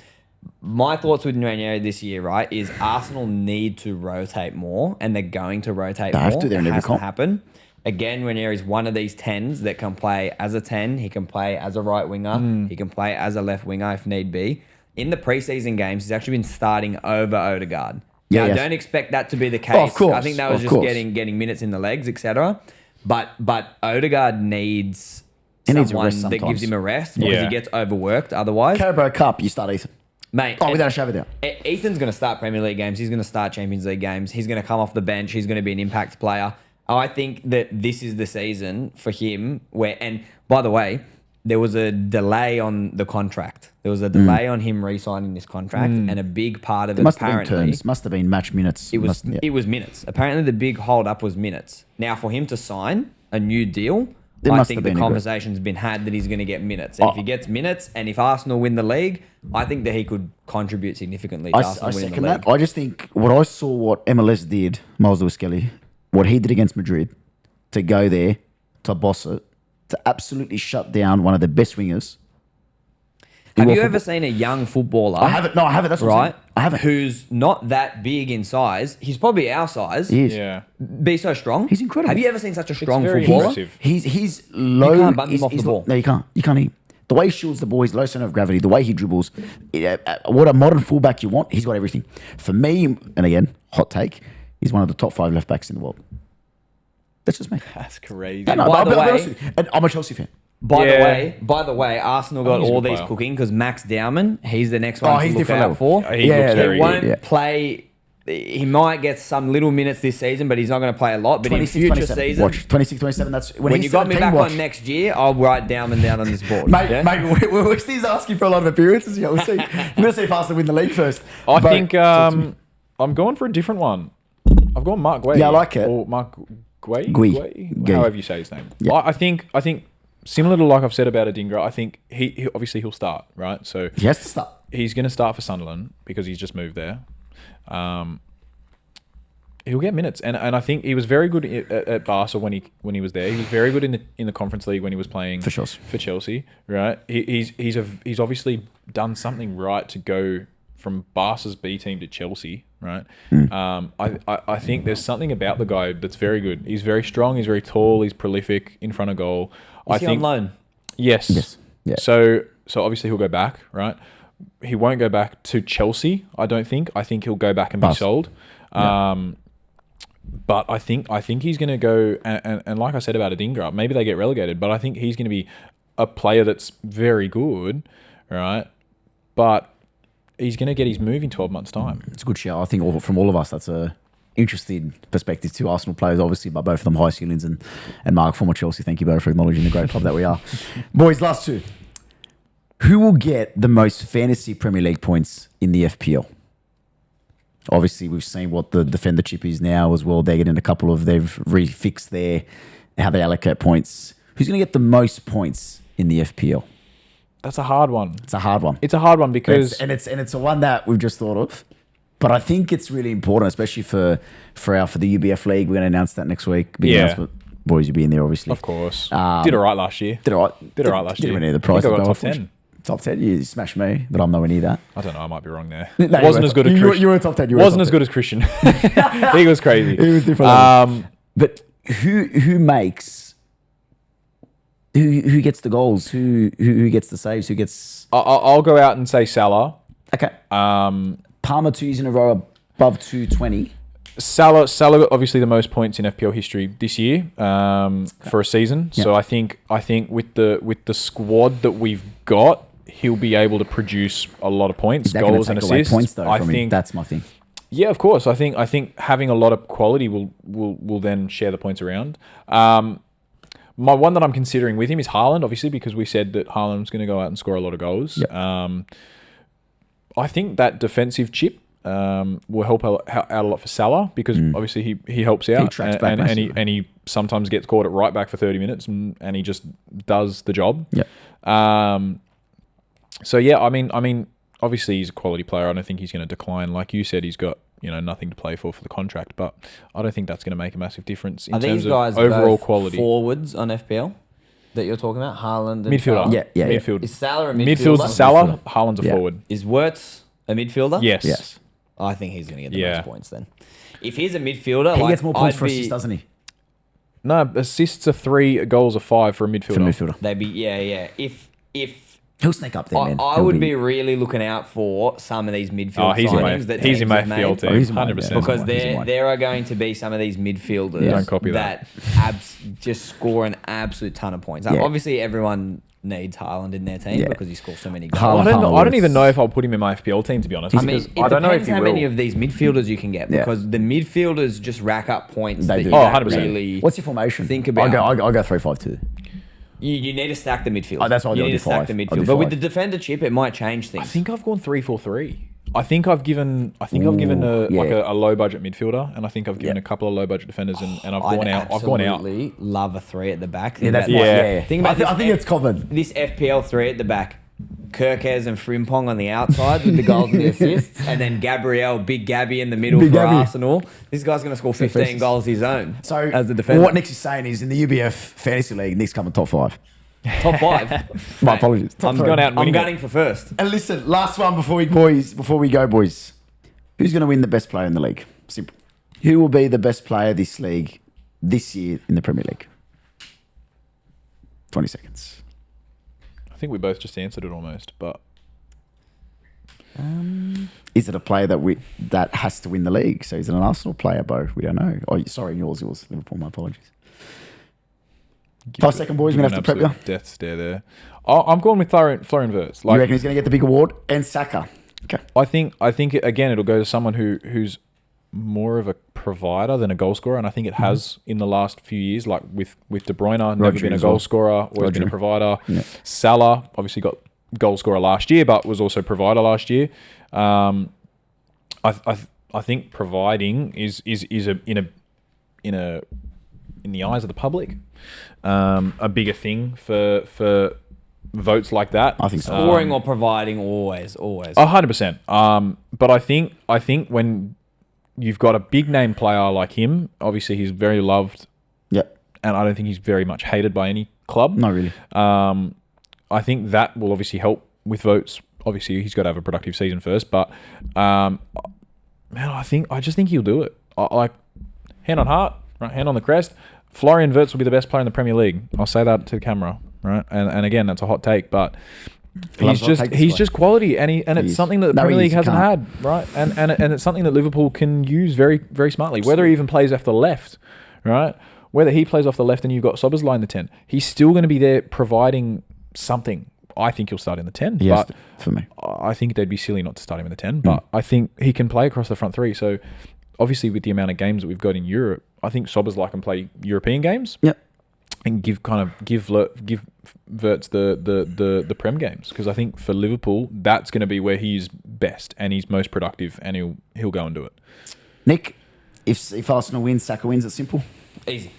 Speaker 3: My thoughts with Nwanieri this year, right, is Arsenal need to rotate more, and they're going to rotate
Speaker 2: They
Speaker 3: more.
Speaker 2: have to, they're in
Speaker 3: It
Speaker 2: every
Speaker 3: has to
Speaker 2: comp.
Speaker 3: happen. Again, Ranieri is one of these 10s that can play as a 10. He can play as a right winger. He can play as a left winger if need be. In the preseason games, he's actually been starting over Odegaard.
Speaker 2: Yeah,
Speaker 3: Now,
Speaker 2: yes.
Speaker 3: don't expect that to be the case.
Speaker 2: Oh, of course,
Speaker 3: I think that was
Speaker 2: of
Speaker 3: just
Speaker 2: course.
Speaker 3: getting minutes in the legs, etc. But Odegaard needs
Speaker 2: He needs a
Speaker 3: someone
Speaker 2: rest
Speaker 3: that gives
Speaker 2: sometimes.
Speaker 3: him a rest because
Speaker 1: Yeah.
Speaker 3: he gets overworked otherwise.
Speaker 2: Carabao Cup, you start Ethan.
Speaker 3: Mate,
Speaker 2: Oh, without a shadow of a doubt.
Speaker 3: Ethan's going to start Premier League games. He's going to start Champions League games. He's going to come off the bench. He's going to be an impact player. I think that this is the season for him where, and by the way, there was a delay on the contract. There was a delay on him re-signing this contract, and a big part of it
Speaker 2: It must have been
Speaker 3: apparently
Speaker 2: turns. Must have been match minutes.
Speaker 3: it was minutes. Apparently, the big hold up was minutes. Now, for him to sign a new deal,
Speaker 2: There
Speaker 3: I
Speaker 2: must
Speaker 3: think
Speaker 2: have
Speaker 3: the
Speaker 2: been a good-
Speaker 3: conversation's been had that he's going to get minutes. And if he gets minutes, and if Arsenal win the league, I think that he could contribute significantly to
Speaker 2: I
Speaker 3: Arsenal winning the
Speaker 2: second
Speaker 3: league.
Speaker 2: that. I just think what I saw, what MLS did, Miles Lewis Kelly, what he did against Madrid, to go there, to boss it, to absolutely shut down one of the best wingers.
Speaker 3: Have
Speaker 2: Well,
Speaker 3: you
Speaker 2: for-
Speaker 3: ever seen a young footballer?
Speaker 2: I haven't. No, I haven't. That's what I'm
Speaker 3: Right,
Speaker 2: saying. I haven't.
Speaker 3: who's not that big in size. He's probably our size.
Speaker 2: He is.
Speaker 1: Yeah.
Speaker 3: Be so strong.
Speaker 2: He's incredible.
Speaker 3: Have you ever seen such a strong
Speaker 1: very
Speaker 3: footballer?
Speaker 1: impressive.
Speaker 2: He's low.
Speaker 3: can't bump him
Speaker 2: he's-
Speaker 3: off the
Speaker 2: he's
Speaker 3: ball.
Speaker 2: No, you can't. You can't. The way he shields the ball, he's low center of gravity. The way he dribbles, what a modern fullback you want. He's got everything. For me, and again, hot take, he's one of the top 5 left backs in the world. That's just me.
Speaker 1: That's crazy.
Speaker 2: No,
Speaker 3: By
Speaker 2: but
Speaker 3: the
Speaker 2: I'll be
Speaker 3: way-
Speaker 2: honest with you. And I'm a Chelsea fan.
Speaker 3: By
Speaker 1: Yeah.
Speaker 3: the way, Arsenal got
Speaker 1: he's a
Speaker 3: all
Speaker 1: good
Speaker 3: these
Speaker 1: player.
Speaker 3: cooking because Max Dowman, he's the next one
Speaker 2: Oh,
Speaker 3: to
Speaker 2: he's
Speaker 3: look
Speaker 2: different
Speaker 3: out
Speaker 2: level.
Speaker 3: for.
Speaker 1: He looks very
Speaker 3: He won't
Speaker 2: yeah.
Speaker 3: play. He might get some little minutes this season, but he's not going to play a lot. But in
Speaker 2: 26,
Speaker 3: future
Speaker 2: 27.
Speaker 3: seasons,
Speaker 2: Watch 26, 27. That's
Speaker 3: when you
Speaker 2: he's
Speaker 3: got me
Speaker 2: 17,
Speaker 3: back
Speaker 2: watch.
Speaker 3: on next year, I'll write Dowman down on this board.
Speaker 2: Mate,
Speaker 3: yeah?
Speaker 2: we're still asking for a lot of appearances. Yeah, we'll see. We're going to see if Arsenal win the league first.
Speaker 1: I
Speaker 2: But-
Speaker 1: think I'm going for a different one. I've gone Mark Guay.
Speaker 2: Yeah, I like it.
Speaker 1: Or Mark Guay.
Speaker 2: Guay.
Speaker 1: However you say his name.
Speaker 2: Yeah.
Speaker 1: I think similar to like I've said about Adingra, I think he obviously he'll start, right? So
Speaker 2: he has to start.
Speaker 1: he's going to start for Sunderland because he's just moved there. He'll get minutes, and I think he was very good at Barca when he was there. He was very good in the Conference League when he was playing
Speaker 2: For Chelsea.
Speaker 1: For Chelsea, right? He's obviously done something right to go from Barca's B team to Chelsea, right? I think there's something about the guy that's very good. He's very strong. He's very tall. He's prolific in front of goal.
Speaker 3: Is he on loan?
Speaker 1: Yes.
Speaker 2: Yes. Yeah.
Speaker 1: So obviously he'll go back, right? He won't go back to Chelsea, I don't think. I think he'll go back and be
Speaker 2: Bust.
Speaker 1: sold. But I think he's going to go, and like I said about Adingra, maybe they get relegated, but I think he's going to be a player that's very good, right? But he's going to get his move in 12 months' time.
Speaker 2: It's a good show. I think from all of us, that's a interesting perspective to Arsenal players, obviously, but both of them high ceilings. And Mark, former Chelsea, thank you both for acknowledging the great club that we are. Boys, last two. Who will get the most fantasy Premier League points in the FPL? Obviously, we've seen what the defender chip is now as well. They're getting they've refixed how they allocate points. Who's going to get the most points in the FPL?
Speaker 1: That's a hard one.
Speaker 2: It's a hard one.
Speaker 1: It's a hard one because
Speaker 2: It's a one that we've just thought of. But I think it's really important, especially for the UBF League. We're going to announce that next week. Big
Speaker 1: Yeah.
Speaker 2: announcement. Boys, you'll be in there, obviously.
Speaker 1: of course,
Speaker 2: Um,
Speaker 1: did all right last year.
Speaker 2: Did all right.
Speaker 1: Did all right last year.
Speaker 2: Didn't win any of the
Speaker 1: I think
Speaker 2: prizes.
Speaker 1: I got
Speaker 2: though,
Speaker 1: top 10.
Speaker 2: unfortunately. Top 10. You smashed me, but I'm nowhere near that.
Speaker 1: I don't know. I might be wrong there.
Speaker 2: No, you
Speaker 1: Wasn't
Speaker 2: were
Speaker 1: as good as
Speaker 2: top-
Speaker 1: Christian.
Speaker 2: You were top 10. You were
Speaker 1: Wasn't
Speaker 2: top
Speaker 1: as
Speaker 2: 10.
Speaker 1: good as Christian. He was crazy.
Speaker 2: He was different. But who makes? Who gets the goals? Who gets the saves? Who gets?
Speaker 1: I'll go out and say Salah.
Speaker 2: Okay. Palmer 2 years in a row above 220.
Speaker 1: Salah got obviously the most points in FPL history this year for a season.
Speaker 2: Yeah.
Speaker 1: So I think with the squad that we've got, he'll be able to produce a lot of points,
Speaker 2: Is that going
Speaker 1: goals
Speaker 2: to
Speaker 1: and
Speaker 2: take away
Speaker 1: assists.
Speaker 2: points though?
Speaker 1: I
Speaker 2: From him?
Speaker 1: think
Speaker 2: That's my thing.
Speaker 1: yeah, of course. I think having a lot of quality will then share the points around. My one that I'm considering with him is Haaland, obviously, because we said that Haaland's going to go out and score a lot of goals.
Speaker 2: Yep.
Speaker 1: I think that defensive chip will help out a lot for Salah because obviously he helps out
Speaker 2: He tracks back
Speaker 1: and he
Speaker 2: massively.
Speaker 1: and he sometimes gets caught at right back for 30 minutes and he just does the job.
Speaker 2: Yeah.
Speaker 1: So yeah, I mean, obviously he's a quality player. I don't think he's going to decline. Like you said, he's got nothing to play for the contract, but I don't think that's going to make a massive difference in
Speaker 3: Are
Speaker 1: terms
Speaker 3: these guys
Speaker 1: of overall
Speaker 3: both
Speaker 1: quality.
Speaker 3: forwards on FPL that you're talking about? Haaland and
Speaker 1: Midfielder,
Speaker 3: Salah?
Speaker 2: Yeah.
Speaker 1: midfield.
Speaker 3: Is Salah a midfielder?
Speaker 1: Midfield's Salah, Haaland's a
Speaker 2: Yeah.
Speaker 1: forward.
Speaker 3: Is Wirtz a midfielder?
Speaker 1: Yes.
Speaker 2: Yes.
Speaker 3: I think he's going to get the
Speaker 1: Yeah.
Speaker 3: most points then. If he's a midfielder,
Speaker 2: He
Speaker 3: like,
Speaker 2: gets more points
Speaker 3: I'd
Speaker 2: for
Speaker 3: be,
Speaker 2: assists, doesn't he?
Speaker 1: No, assists are 3, goals are 5 for a midfielder.
Speaker 2: For midfielder.
Speaker 3: They'd be If
Speaker 2: He'll sneak up there, man.
Speaker 3: I
Speaker 2: He'll
Speaker 3: would be really looking out for some of these midfield
Speaker 1: He's in my
Speaker 3: signings that
Speaker 1: he's in my
Speaker 3: teams have
Speaker 1: FPL
Speaker 3: made.
Speaker 1: team.
Speaker 2: Oh, he's in mine,
Speaker 1: 100%.
Speaker 2: yeah.
Speaker 3: Because
Speaker 2: He's in mine.
Speaker 3: there are going to be some of these midfielders
Speaker 2: Yeah.
Speaker 1: Don't copy that.
Speaker 3: just score an absolute ton of points. Like,
Speaker 2: Yeah.
Speaker 3: obviously, everyone needs Haaland in their team
Speaker 2: Yeah.
Speaker 3: because he scores so many
Speaker 2: Haaland-
Speaker 3: goals.
Speaker 1: I don't even know if I'll put him in my FPL team, to be honest.
Speaker 3: I mean,
Speaker 1: because
Speaker 3: it
Speaker 1: I don't know if
Speaker 3: depends
Speaker 1: he
Speaker 3: how
Speaker 1: will.
Speaker 3: many of these midfielders you can get
Speaker 2: Yeah.
Speaker 3: because the midfielders just rack up points
Speaker 2: They
Speaker 3: that
Speaker 2: do.
Speaker 3: you
Speaker 2: Oh,
Speaker 3: don't
Speaker 1: 100%.
Speaker 3: really
Speaker 2: What's your formation?
Speaker 3: think about.
Speaker 2: I'll go 3-5-2.
Speaker 3: You need to stack the midfield.
Speaker 2: Oh, that's why I'll
Speaker 3: you
Speaker 2: do
Speaker 3: need to stack
Speaker 2: 5.
Speaker 3: the
Speaker 2: I'll do
Speaker 3: midfield. But with
Speaker 2: 5.
Speaker 3: the defender chip, it might change things.
Speaker 1: I think I've gone 3-4-3. I think I've given
Speaker 2: Ooh, yeah.
Speaker 1: a low budget midfielder, and I think I've given a couple of low budget defenders, and I've gone out. I've gone out.
Speaker 3: absolutely love a 3 at the back.
Speaker 2: Yeah, that's
Speaker 1: Yeah.
Speaker 2: my, yeah.
Speaker 3: Think about
Speaker 2: I think it's common.
Speaker 3: this FPL 3 at the back. Kirkes and Frimpong on the outside with the goals and the assists, and then Gabriel, Big Gabby in the middle
Speaker 2: Big
Speaker 3: for
Speaker 2: Gabby.
Speaker 3: Arsenal. This guy's going to score 15
Speaker 2: Defenses.
Speaker 3: goals his own.
Speaker 2: So
Speaker 3: as the defender,
Speaker 2: what Nick's is saying is in the UBF Fantasy League, Nick's coming top 5.
Speaker 3: top 5.
Speaker 2: My apologies. Top
Speaker 3: I'm,
Speaker 2: 3.
Speaker 1: gone out and
Speaker 3: I'm
Speaker 1: winning it.
Speaker 3: gunning for first.
Speaker 2: And listen, last one before we go, boys. Who's going to win the best player in the league? Simple. Who will be the best player this league this year in the Premier League? 20 seconds.
Speaker 1: I think we both just answered it almost, but
Speaker 2: Is it a player that has to win the league? So is it an Arsenal player, Beau? We don't know. Oh, sorry, yours. Liverpool, my apologies. 5 second, boys. We're going to have to prep you.
Speaker 1: Death stare there. I'm going with Florian Wirtz.
Speaker 2: You reckon he's going to get the big award? And Saka. Okay.
Speaker 1: I think again it'll go to someone who's more of a provider than a goal scorer, and I think it has in the last few years. Like with De Bruyne, never been a goal scorer, always been a provider. Yeah. Salah obviously got goal scorer last year, but was also provider last year. I think providing is in the eyes of the public a bigger thing for votes like that.
Speaker 2: I think so.
Speaker 3: Scoring or providing, always.
Speaker 1: 100%. But I think when you've got a big name player like him, obviously he's very loved.
Speaker 2: Yep.
Speaker 1: And I don't think he's very much hated by any club.
Speaker 2: Not really.
Speaker 1: I think that will obviously help with votes. Obviously, he's got to have a productive season first, but man, I just think he'll do it. Like, hand on heart, right? Hand on the crest. Florian Wirtz will be the best player in the Premier League. I'll say that to the camera, right? And again, that's a hot take, but he's just quality, and it's something that the Premier League hasn't had, right? And it's something that Liverpool can use very, very smartly. Whether he even plays off the left, right? Whether he plays off the left and you've got Szoboszlai in the 10, he's still going to be there providing something. I think he'll start in the 10.
Speaker 2: Yes,
Speaker 1: but
Speaker 2: for me.
Speaker 1: I think they'd be silly not to start him in the 10. But I think he can play across the front three. So obviously with the amount of games that we've got in Europe, I think Szoboszlai can play European games.
Speaker 2: Yep.
Speaker 1: And give Wirtz the Prem games, because I think for Liverpool that's going to be where he's best and he's most productive, and he'll go and do it.
Speaker 2: Nick, if Arsenal wins, Saka wins. It's simple.
Speaker 3: Easy.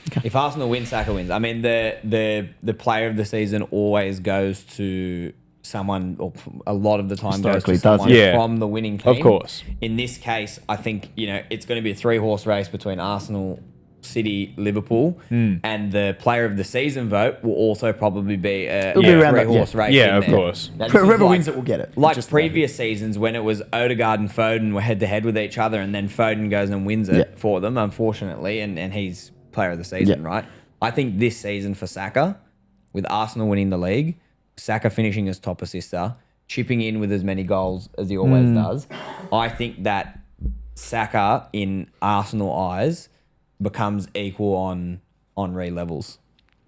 Speaker 3: Okay. If Arsenal wins, Saka wins. I mean, the player of the season always goes to someone, or a lot of the time goes to someone from the winning team.
Speaker 1: Of course.
Speaker 3: In this case, I think it's going to be a 3-horse race between Arsenal, City, Liverpool, and the player of the season vote will also probably be a 3-horse race.
Speaker 1: Yeah, of course.
Speaker 2: Whoever wins it will get it.
Speaker 3: Like previous seasons when it was Odegaard and Foden were head-to-head with each other, and then Foden goes and wins it for them, unfortunately, and he's player of the season, right? I think this season for Saka, with Arsenal winning the league, Saka finishing as top assister, chipping in with as many goals as he always does, I think that Saka, in Arsenal eyes, becomes equal on Henry levels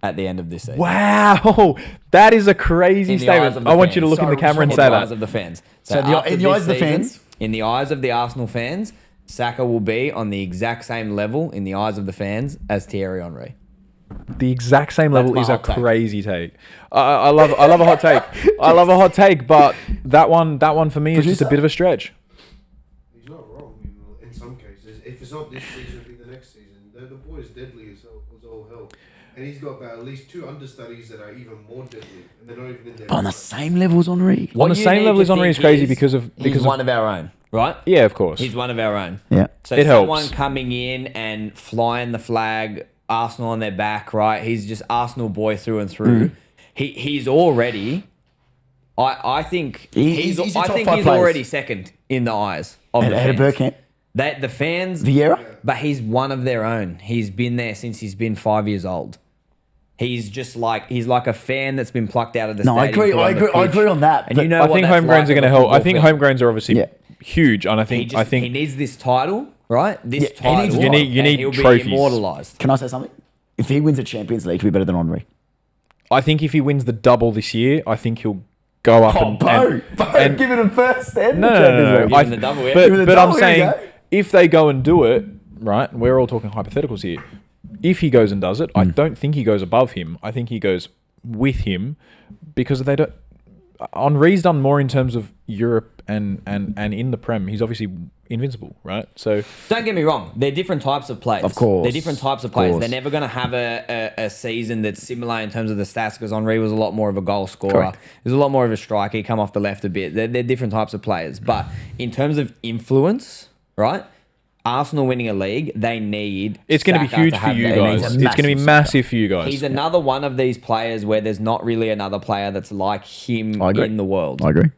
Speaker 3: at the end of this season.
Speaker 1: Wow, that is a crazy statement. I want you to look in the camera and say that.
Speaker 3: In the eyes of the fans.
Speaker 2: So in the eyes of the fans?
Speaker 3: In the eyes of the Arsenal fans, Saka will be on the exact same level in the eyes of the fans as Thierry Henry.
Speaker 1: The exact same level is a crazy take. I love a hot take. I love a hot take, but that one for me is just a bit of a stretch.
Speaker 4: He's not wrong in some cases. If it's not this season, it'll be the next season. The boy is deadly as all hell. And he's got about at least 2 understudies that are even more deadly. And they're not even in there.
Speaker 2: On the same level as Henry.
Speaker 1: On the same level as Henry is crazy because
Speaker 3: he's one of our own. Right?
Speaker 1: Yeah, of course.
Speaker 3: He's one of our own.
Speaker 2: Yeah.
Speaker 3: So
Speaker 1: it
Speaker 3: someone
Speaker 1: helps.
Speaker 3: coming in and flying the flag, Arsenal on their back, right? He's just Arsenal boy through and through. He's already. I think he's already second in the eyes of the fans.
Speaker 2: Bergkamp.
Speaker 3: The fans,
Speaker 2: Vieira,
Speaker 3: but he's one of their own. He's been there since he's been 5 years old. He's like a fan that's been plucked out of the stadium.
Speaker 2: I agree on that.
Speaker 3: And
Speaker 1: I think homegrowns are going to help. I think homegrowns are obviously huge, and I think
Speaker 3: he needs this title, right? This title.
Speaker 1: You need
Speaker 3: he'll
Speaker 1: trophies.
Speaker 3: Be immortalized.
Speaker 2: Can I say something? If he wins a Champions League, he'll be better than Henry.
Speaker 1: I think if he wins the double this year, I think he'll go up
Speaker 2: Beau, give it a first then.
Speaker 1: No.
Speaker 3: Give him the double, yeah.
Speaker 1: But I'm saying if they go and do it, right? We're all talking hypotheticals here. If he goes and does it, I don't think he goes above him. I think he goes with him, because they don't. Henry's done more in terms of Europe and in the Prem. He's obviously invincible, right? So
Speaker 3: don't get me wrong, they're different types of players.
Speaker 2: Of course,
Speaker 3: they're different types of players. They're never going to have a season that's similar in terms of the stats, because Henry was a lot more of a goal scorer.
Speaker 2: Correct.
Speaker 3: He was a lot more of a striker. He come off the left a bit. They're different types of players, but in terms of influence, right? Arsenal winning a league, they need.
Speaker 1: It's going to be huge for you guys. It's going to be massive for you guys.
Speaker 3: He's another one of these players where there's not really another player that's like him in the world.
Speaker 2: I agree.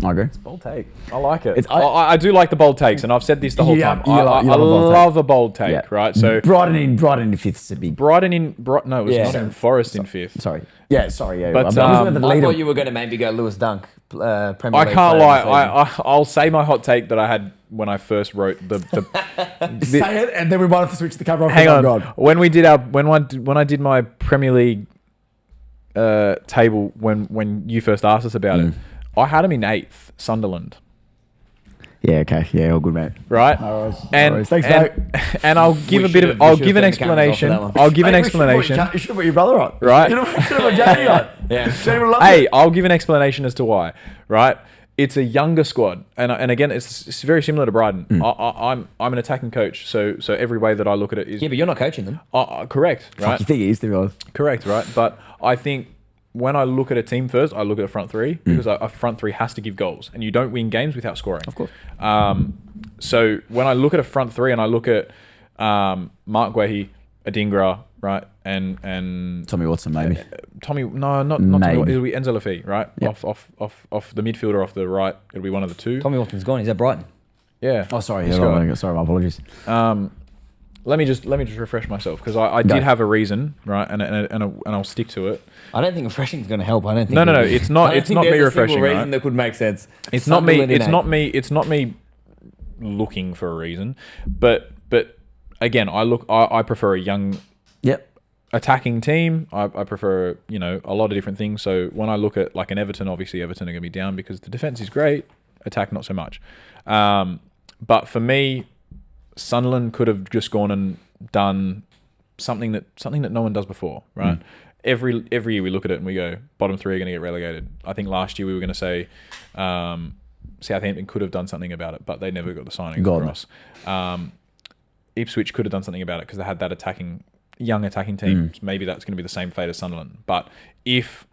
Speaker 1: It's a bold take. I like it. I do like the bold takes, and I've said this the whole time. I love a bold take, right? So
Speaker 2: Brighton in fifth would be.
Speaker 1: No, it was Nottingham Forest in fifth.
Speaker 2: Sorry. Yeah.
Speaker 1: But
Speaker 3: I thought you were going to maybe go Lewis Dunk. Premier
Speaker 1: I
Speaker 3: League
Speaker 1: can't
Speaker 3: player
Speaker 1: lie.
Speaker 3: of the season.
Speaker 1: I'll say my hot take that I had when I first wrote the
Speaker 2: Say it, and then we might have to switch the camera off.
Speaker 1: hang
Speaker 2: Oh,
Speaker 1: on.
Speaker 2: God.
Speaker 1: When we did when I did my Premier League table when you first asked us about it, I had him in 8th, Sunderland.
Speaker 2: Yeah, okay. Yeah, all good, mate.
Speaker 1: Right?
Speaker 2: No worries.
Speaker 1: And,
Speaker 2: No worries. Thanks,
Speaker 1: and,
Speaker 2: mate.
Speaker 1: and I'll give
Speaker 3: We
Speaker 1: a bit of
Speaker 3: should've- we
Speaker 1: I'll
Speaker 3: should've
Speaker 1: give an
Speaker 3: turned the cameras off for
Speaker 1: explanation.
Speaker 3: that one.
Speaker 1: I'll give an
Speaker 2: Mate, we should've
Speaker 1: explanation.
Speaker 2: You should have put your brother on.
Speaker 1: Right.
Speaker 2: You should have put Jamie on.
Speaker 3: Yeah.
Speaker 2: Jamie would love
Speaker 1: Hey,
Speaker 2: it.
Speaker 1: I'll give an explanation as to why. Right? It's a younger squad, and again, it's very similar to Brighton. I'm an attacking coach, so every way that I look at it is
Speaker 3: Yeah, but you're not coaching them.
Speaker 1: correct,
Speaker 2: Fuck,
Speaker 1: right?
Speaker 2: you think he is, to be honest.
Speaker 1: Correct, right? But I think when I look at a team first, I look at a front three because a front three has to give goals, and you don't win games without scoring.
Speaker 2: Of course.
Speaker 1: So when I look at a front three and I look at Mark Guehi, Adingra, right, and
Speaker 2: Tommy Watson, maybe.
Speaker 1: Tommy, no, not
Speaker 2: Maybe.
Speaker 1: Tommy, it'll be Enzo Lafite, right?
Speaker 2: Yep.
Speaker 1: Off the midfielder off the right, it'll be one of the two.
Speaker 3: Tommy Watson's gone. He's at Brighton.
Speaker 1: Yeah.
Speaker 2: Oh, sorry.
Speaker 1: He's
Speaker 2: Yeah,
Speaker 1: got-
Speaker 2: right, sorry, my apologies.
Speaker 1: Let me just refresh myself because I
Speaker 2: Go.
Speaker 1: did have a reason, right, and I'll stick to it.
Speaker 3: I don't think refreshing is going to help. I don't think.
Speaker 1: No, it's not.
Speaker 3: I don't
Speaker 1: It's
Speaker 3: think
Speaker 1: not
Speaker 3: there's
Speaker 1: me
Speaker 3: a single
Speaker 1: refreshing,
Speaker 3: reason
Speaker 1: right?
Speaker 3: that could make sense.
Speaker 1: It's not me.
Speaker 3: Sunderland in
Speaker 1: It's
Speaker 3: eighth.
Speaker 1: not me. It's not me looking for a reason. But again, I prefer a young
Speaker 2: Yep.
Speaker 1: attacking team. I prefer a lot of different things. So when I look at like an Everton, obviously Everton are going to be down because the defense is great, attack not so much. But for me, Sunderland could have just gone and done something that no one does before, right? Every year we look at it and we go, bottom three are going to get relegated. I think last year we were going to say Southampton could have done something about it, but they never got the signings
Speaker 2: God,
Speaker 1: across. Ipswich could have done something about it because they had that young attacking team. Maybe that's going to be the same fate as Sunderland. But if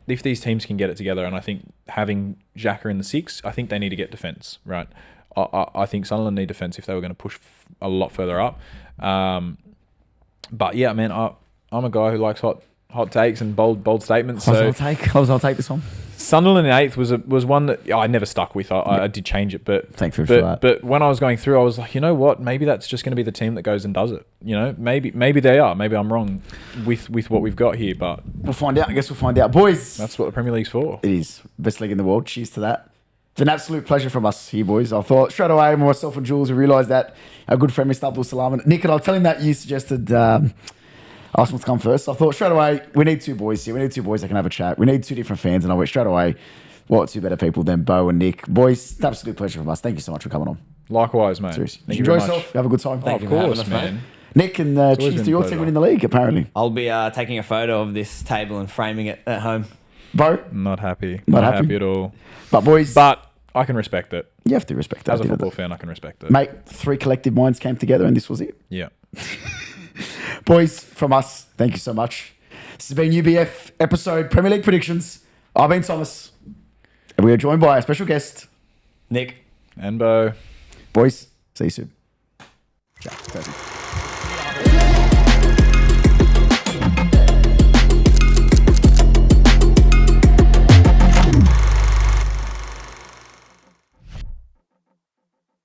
Speaker 1: these teams can get it together, and I think having Xhaka in the 6, I think they need to get defence, right? I think Sunderland need defence if they were going to push a lot further up. But yeah, man, I'm a guy who likes hot takes and bold statements. So
Speaker 2: I'll take this one.
Speaker 1: Sunderland in 8th was one that I never stuck with. I did change it, but
Speaker 2: Thank you for that.
Speaker 1: But when I was going through, I was like, you know what? Maybe that's just going to be the team that goes and does it. Maybe they are. Maybe I'm wrong with what we've got here, but
Speaker 2: We'll find out. I guess we'll find out. Boys,
Speaker 1: that's what the Premier League's for.
Speaker 2: it is. Best league in the world. Cheers to that. It's an absolute pleasure from us here, boys. I thought straight away, myself and Jules, we realised that our good friend Mr. Abdul Salam and Nick, and I'll tell him that you suggested Arsenal to come first. I thought straight away, we need two boys here. We need two boys that can have a chat. We need two different fans. And I went straight away, what two better people than Beau and Nick? Boys, it's an absolute pleasure from us. Thank you so much for coming on.
Speaker 1: Likewise, mate.
Speaker 2: Seriously.
Speaker 1: Thank you
Speaker 2: Enjoy
Speaker 1: very much.
Speaker 2: yourself. Have a good time.
Speaker 3: Thank
Speaker 1: Of
Speaker 3: you for having
Speaker 1: course,
Speaker 3: us, mate.
Speaker 1: man.
Speaker 2: Nick, and
Speaker 1: always
Speaker 2: cheers
Speaker 1: been
Speaker 2: to your
Speaker 1: a
Speaker 2: team
Speaker 1: pleasure.
Speaker 2: winning the league, apparently.
Speaker 3: I'll be taking a photo of this table and framing it at home.
Speaker 2: Beau,
Speaker 1: Not happy.
Speaker 2: Not
Speaker 1: Not
Speaker 2: happy?
Speaker 1: happy at all.
Speaker 2: but boys,
Speaker 1: But I can respect it.
Speaker 2: you have to respect that.
Speaker 1: As a
Speaker 2: at the end
Speaker 1: football
Speaker 2: of the
Speaker 1: fan, I can respect it.
Speaker 2: day. Mate, 3 collective minds came together and this was it.
Speaker 1: Yeah.
Speaker 2: Boys, from us, thank you so much. This has been UBF episode Premier League Predictions. I've been Thomas. And we are joined by a special guest.
Speaker 3: Nick.
Speaker 1: And Beau.
Speaker 2: Boys, see you soon. Ciao. Perfect.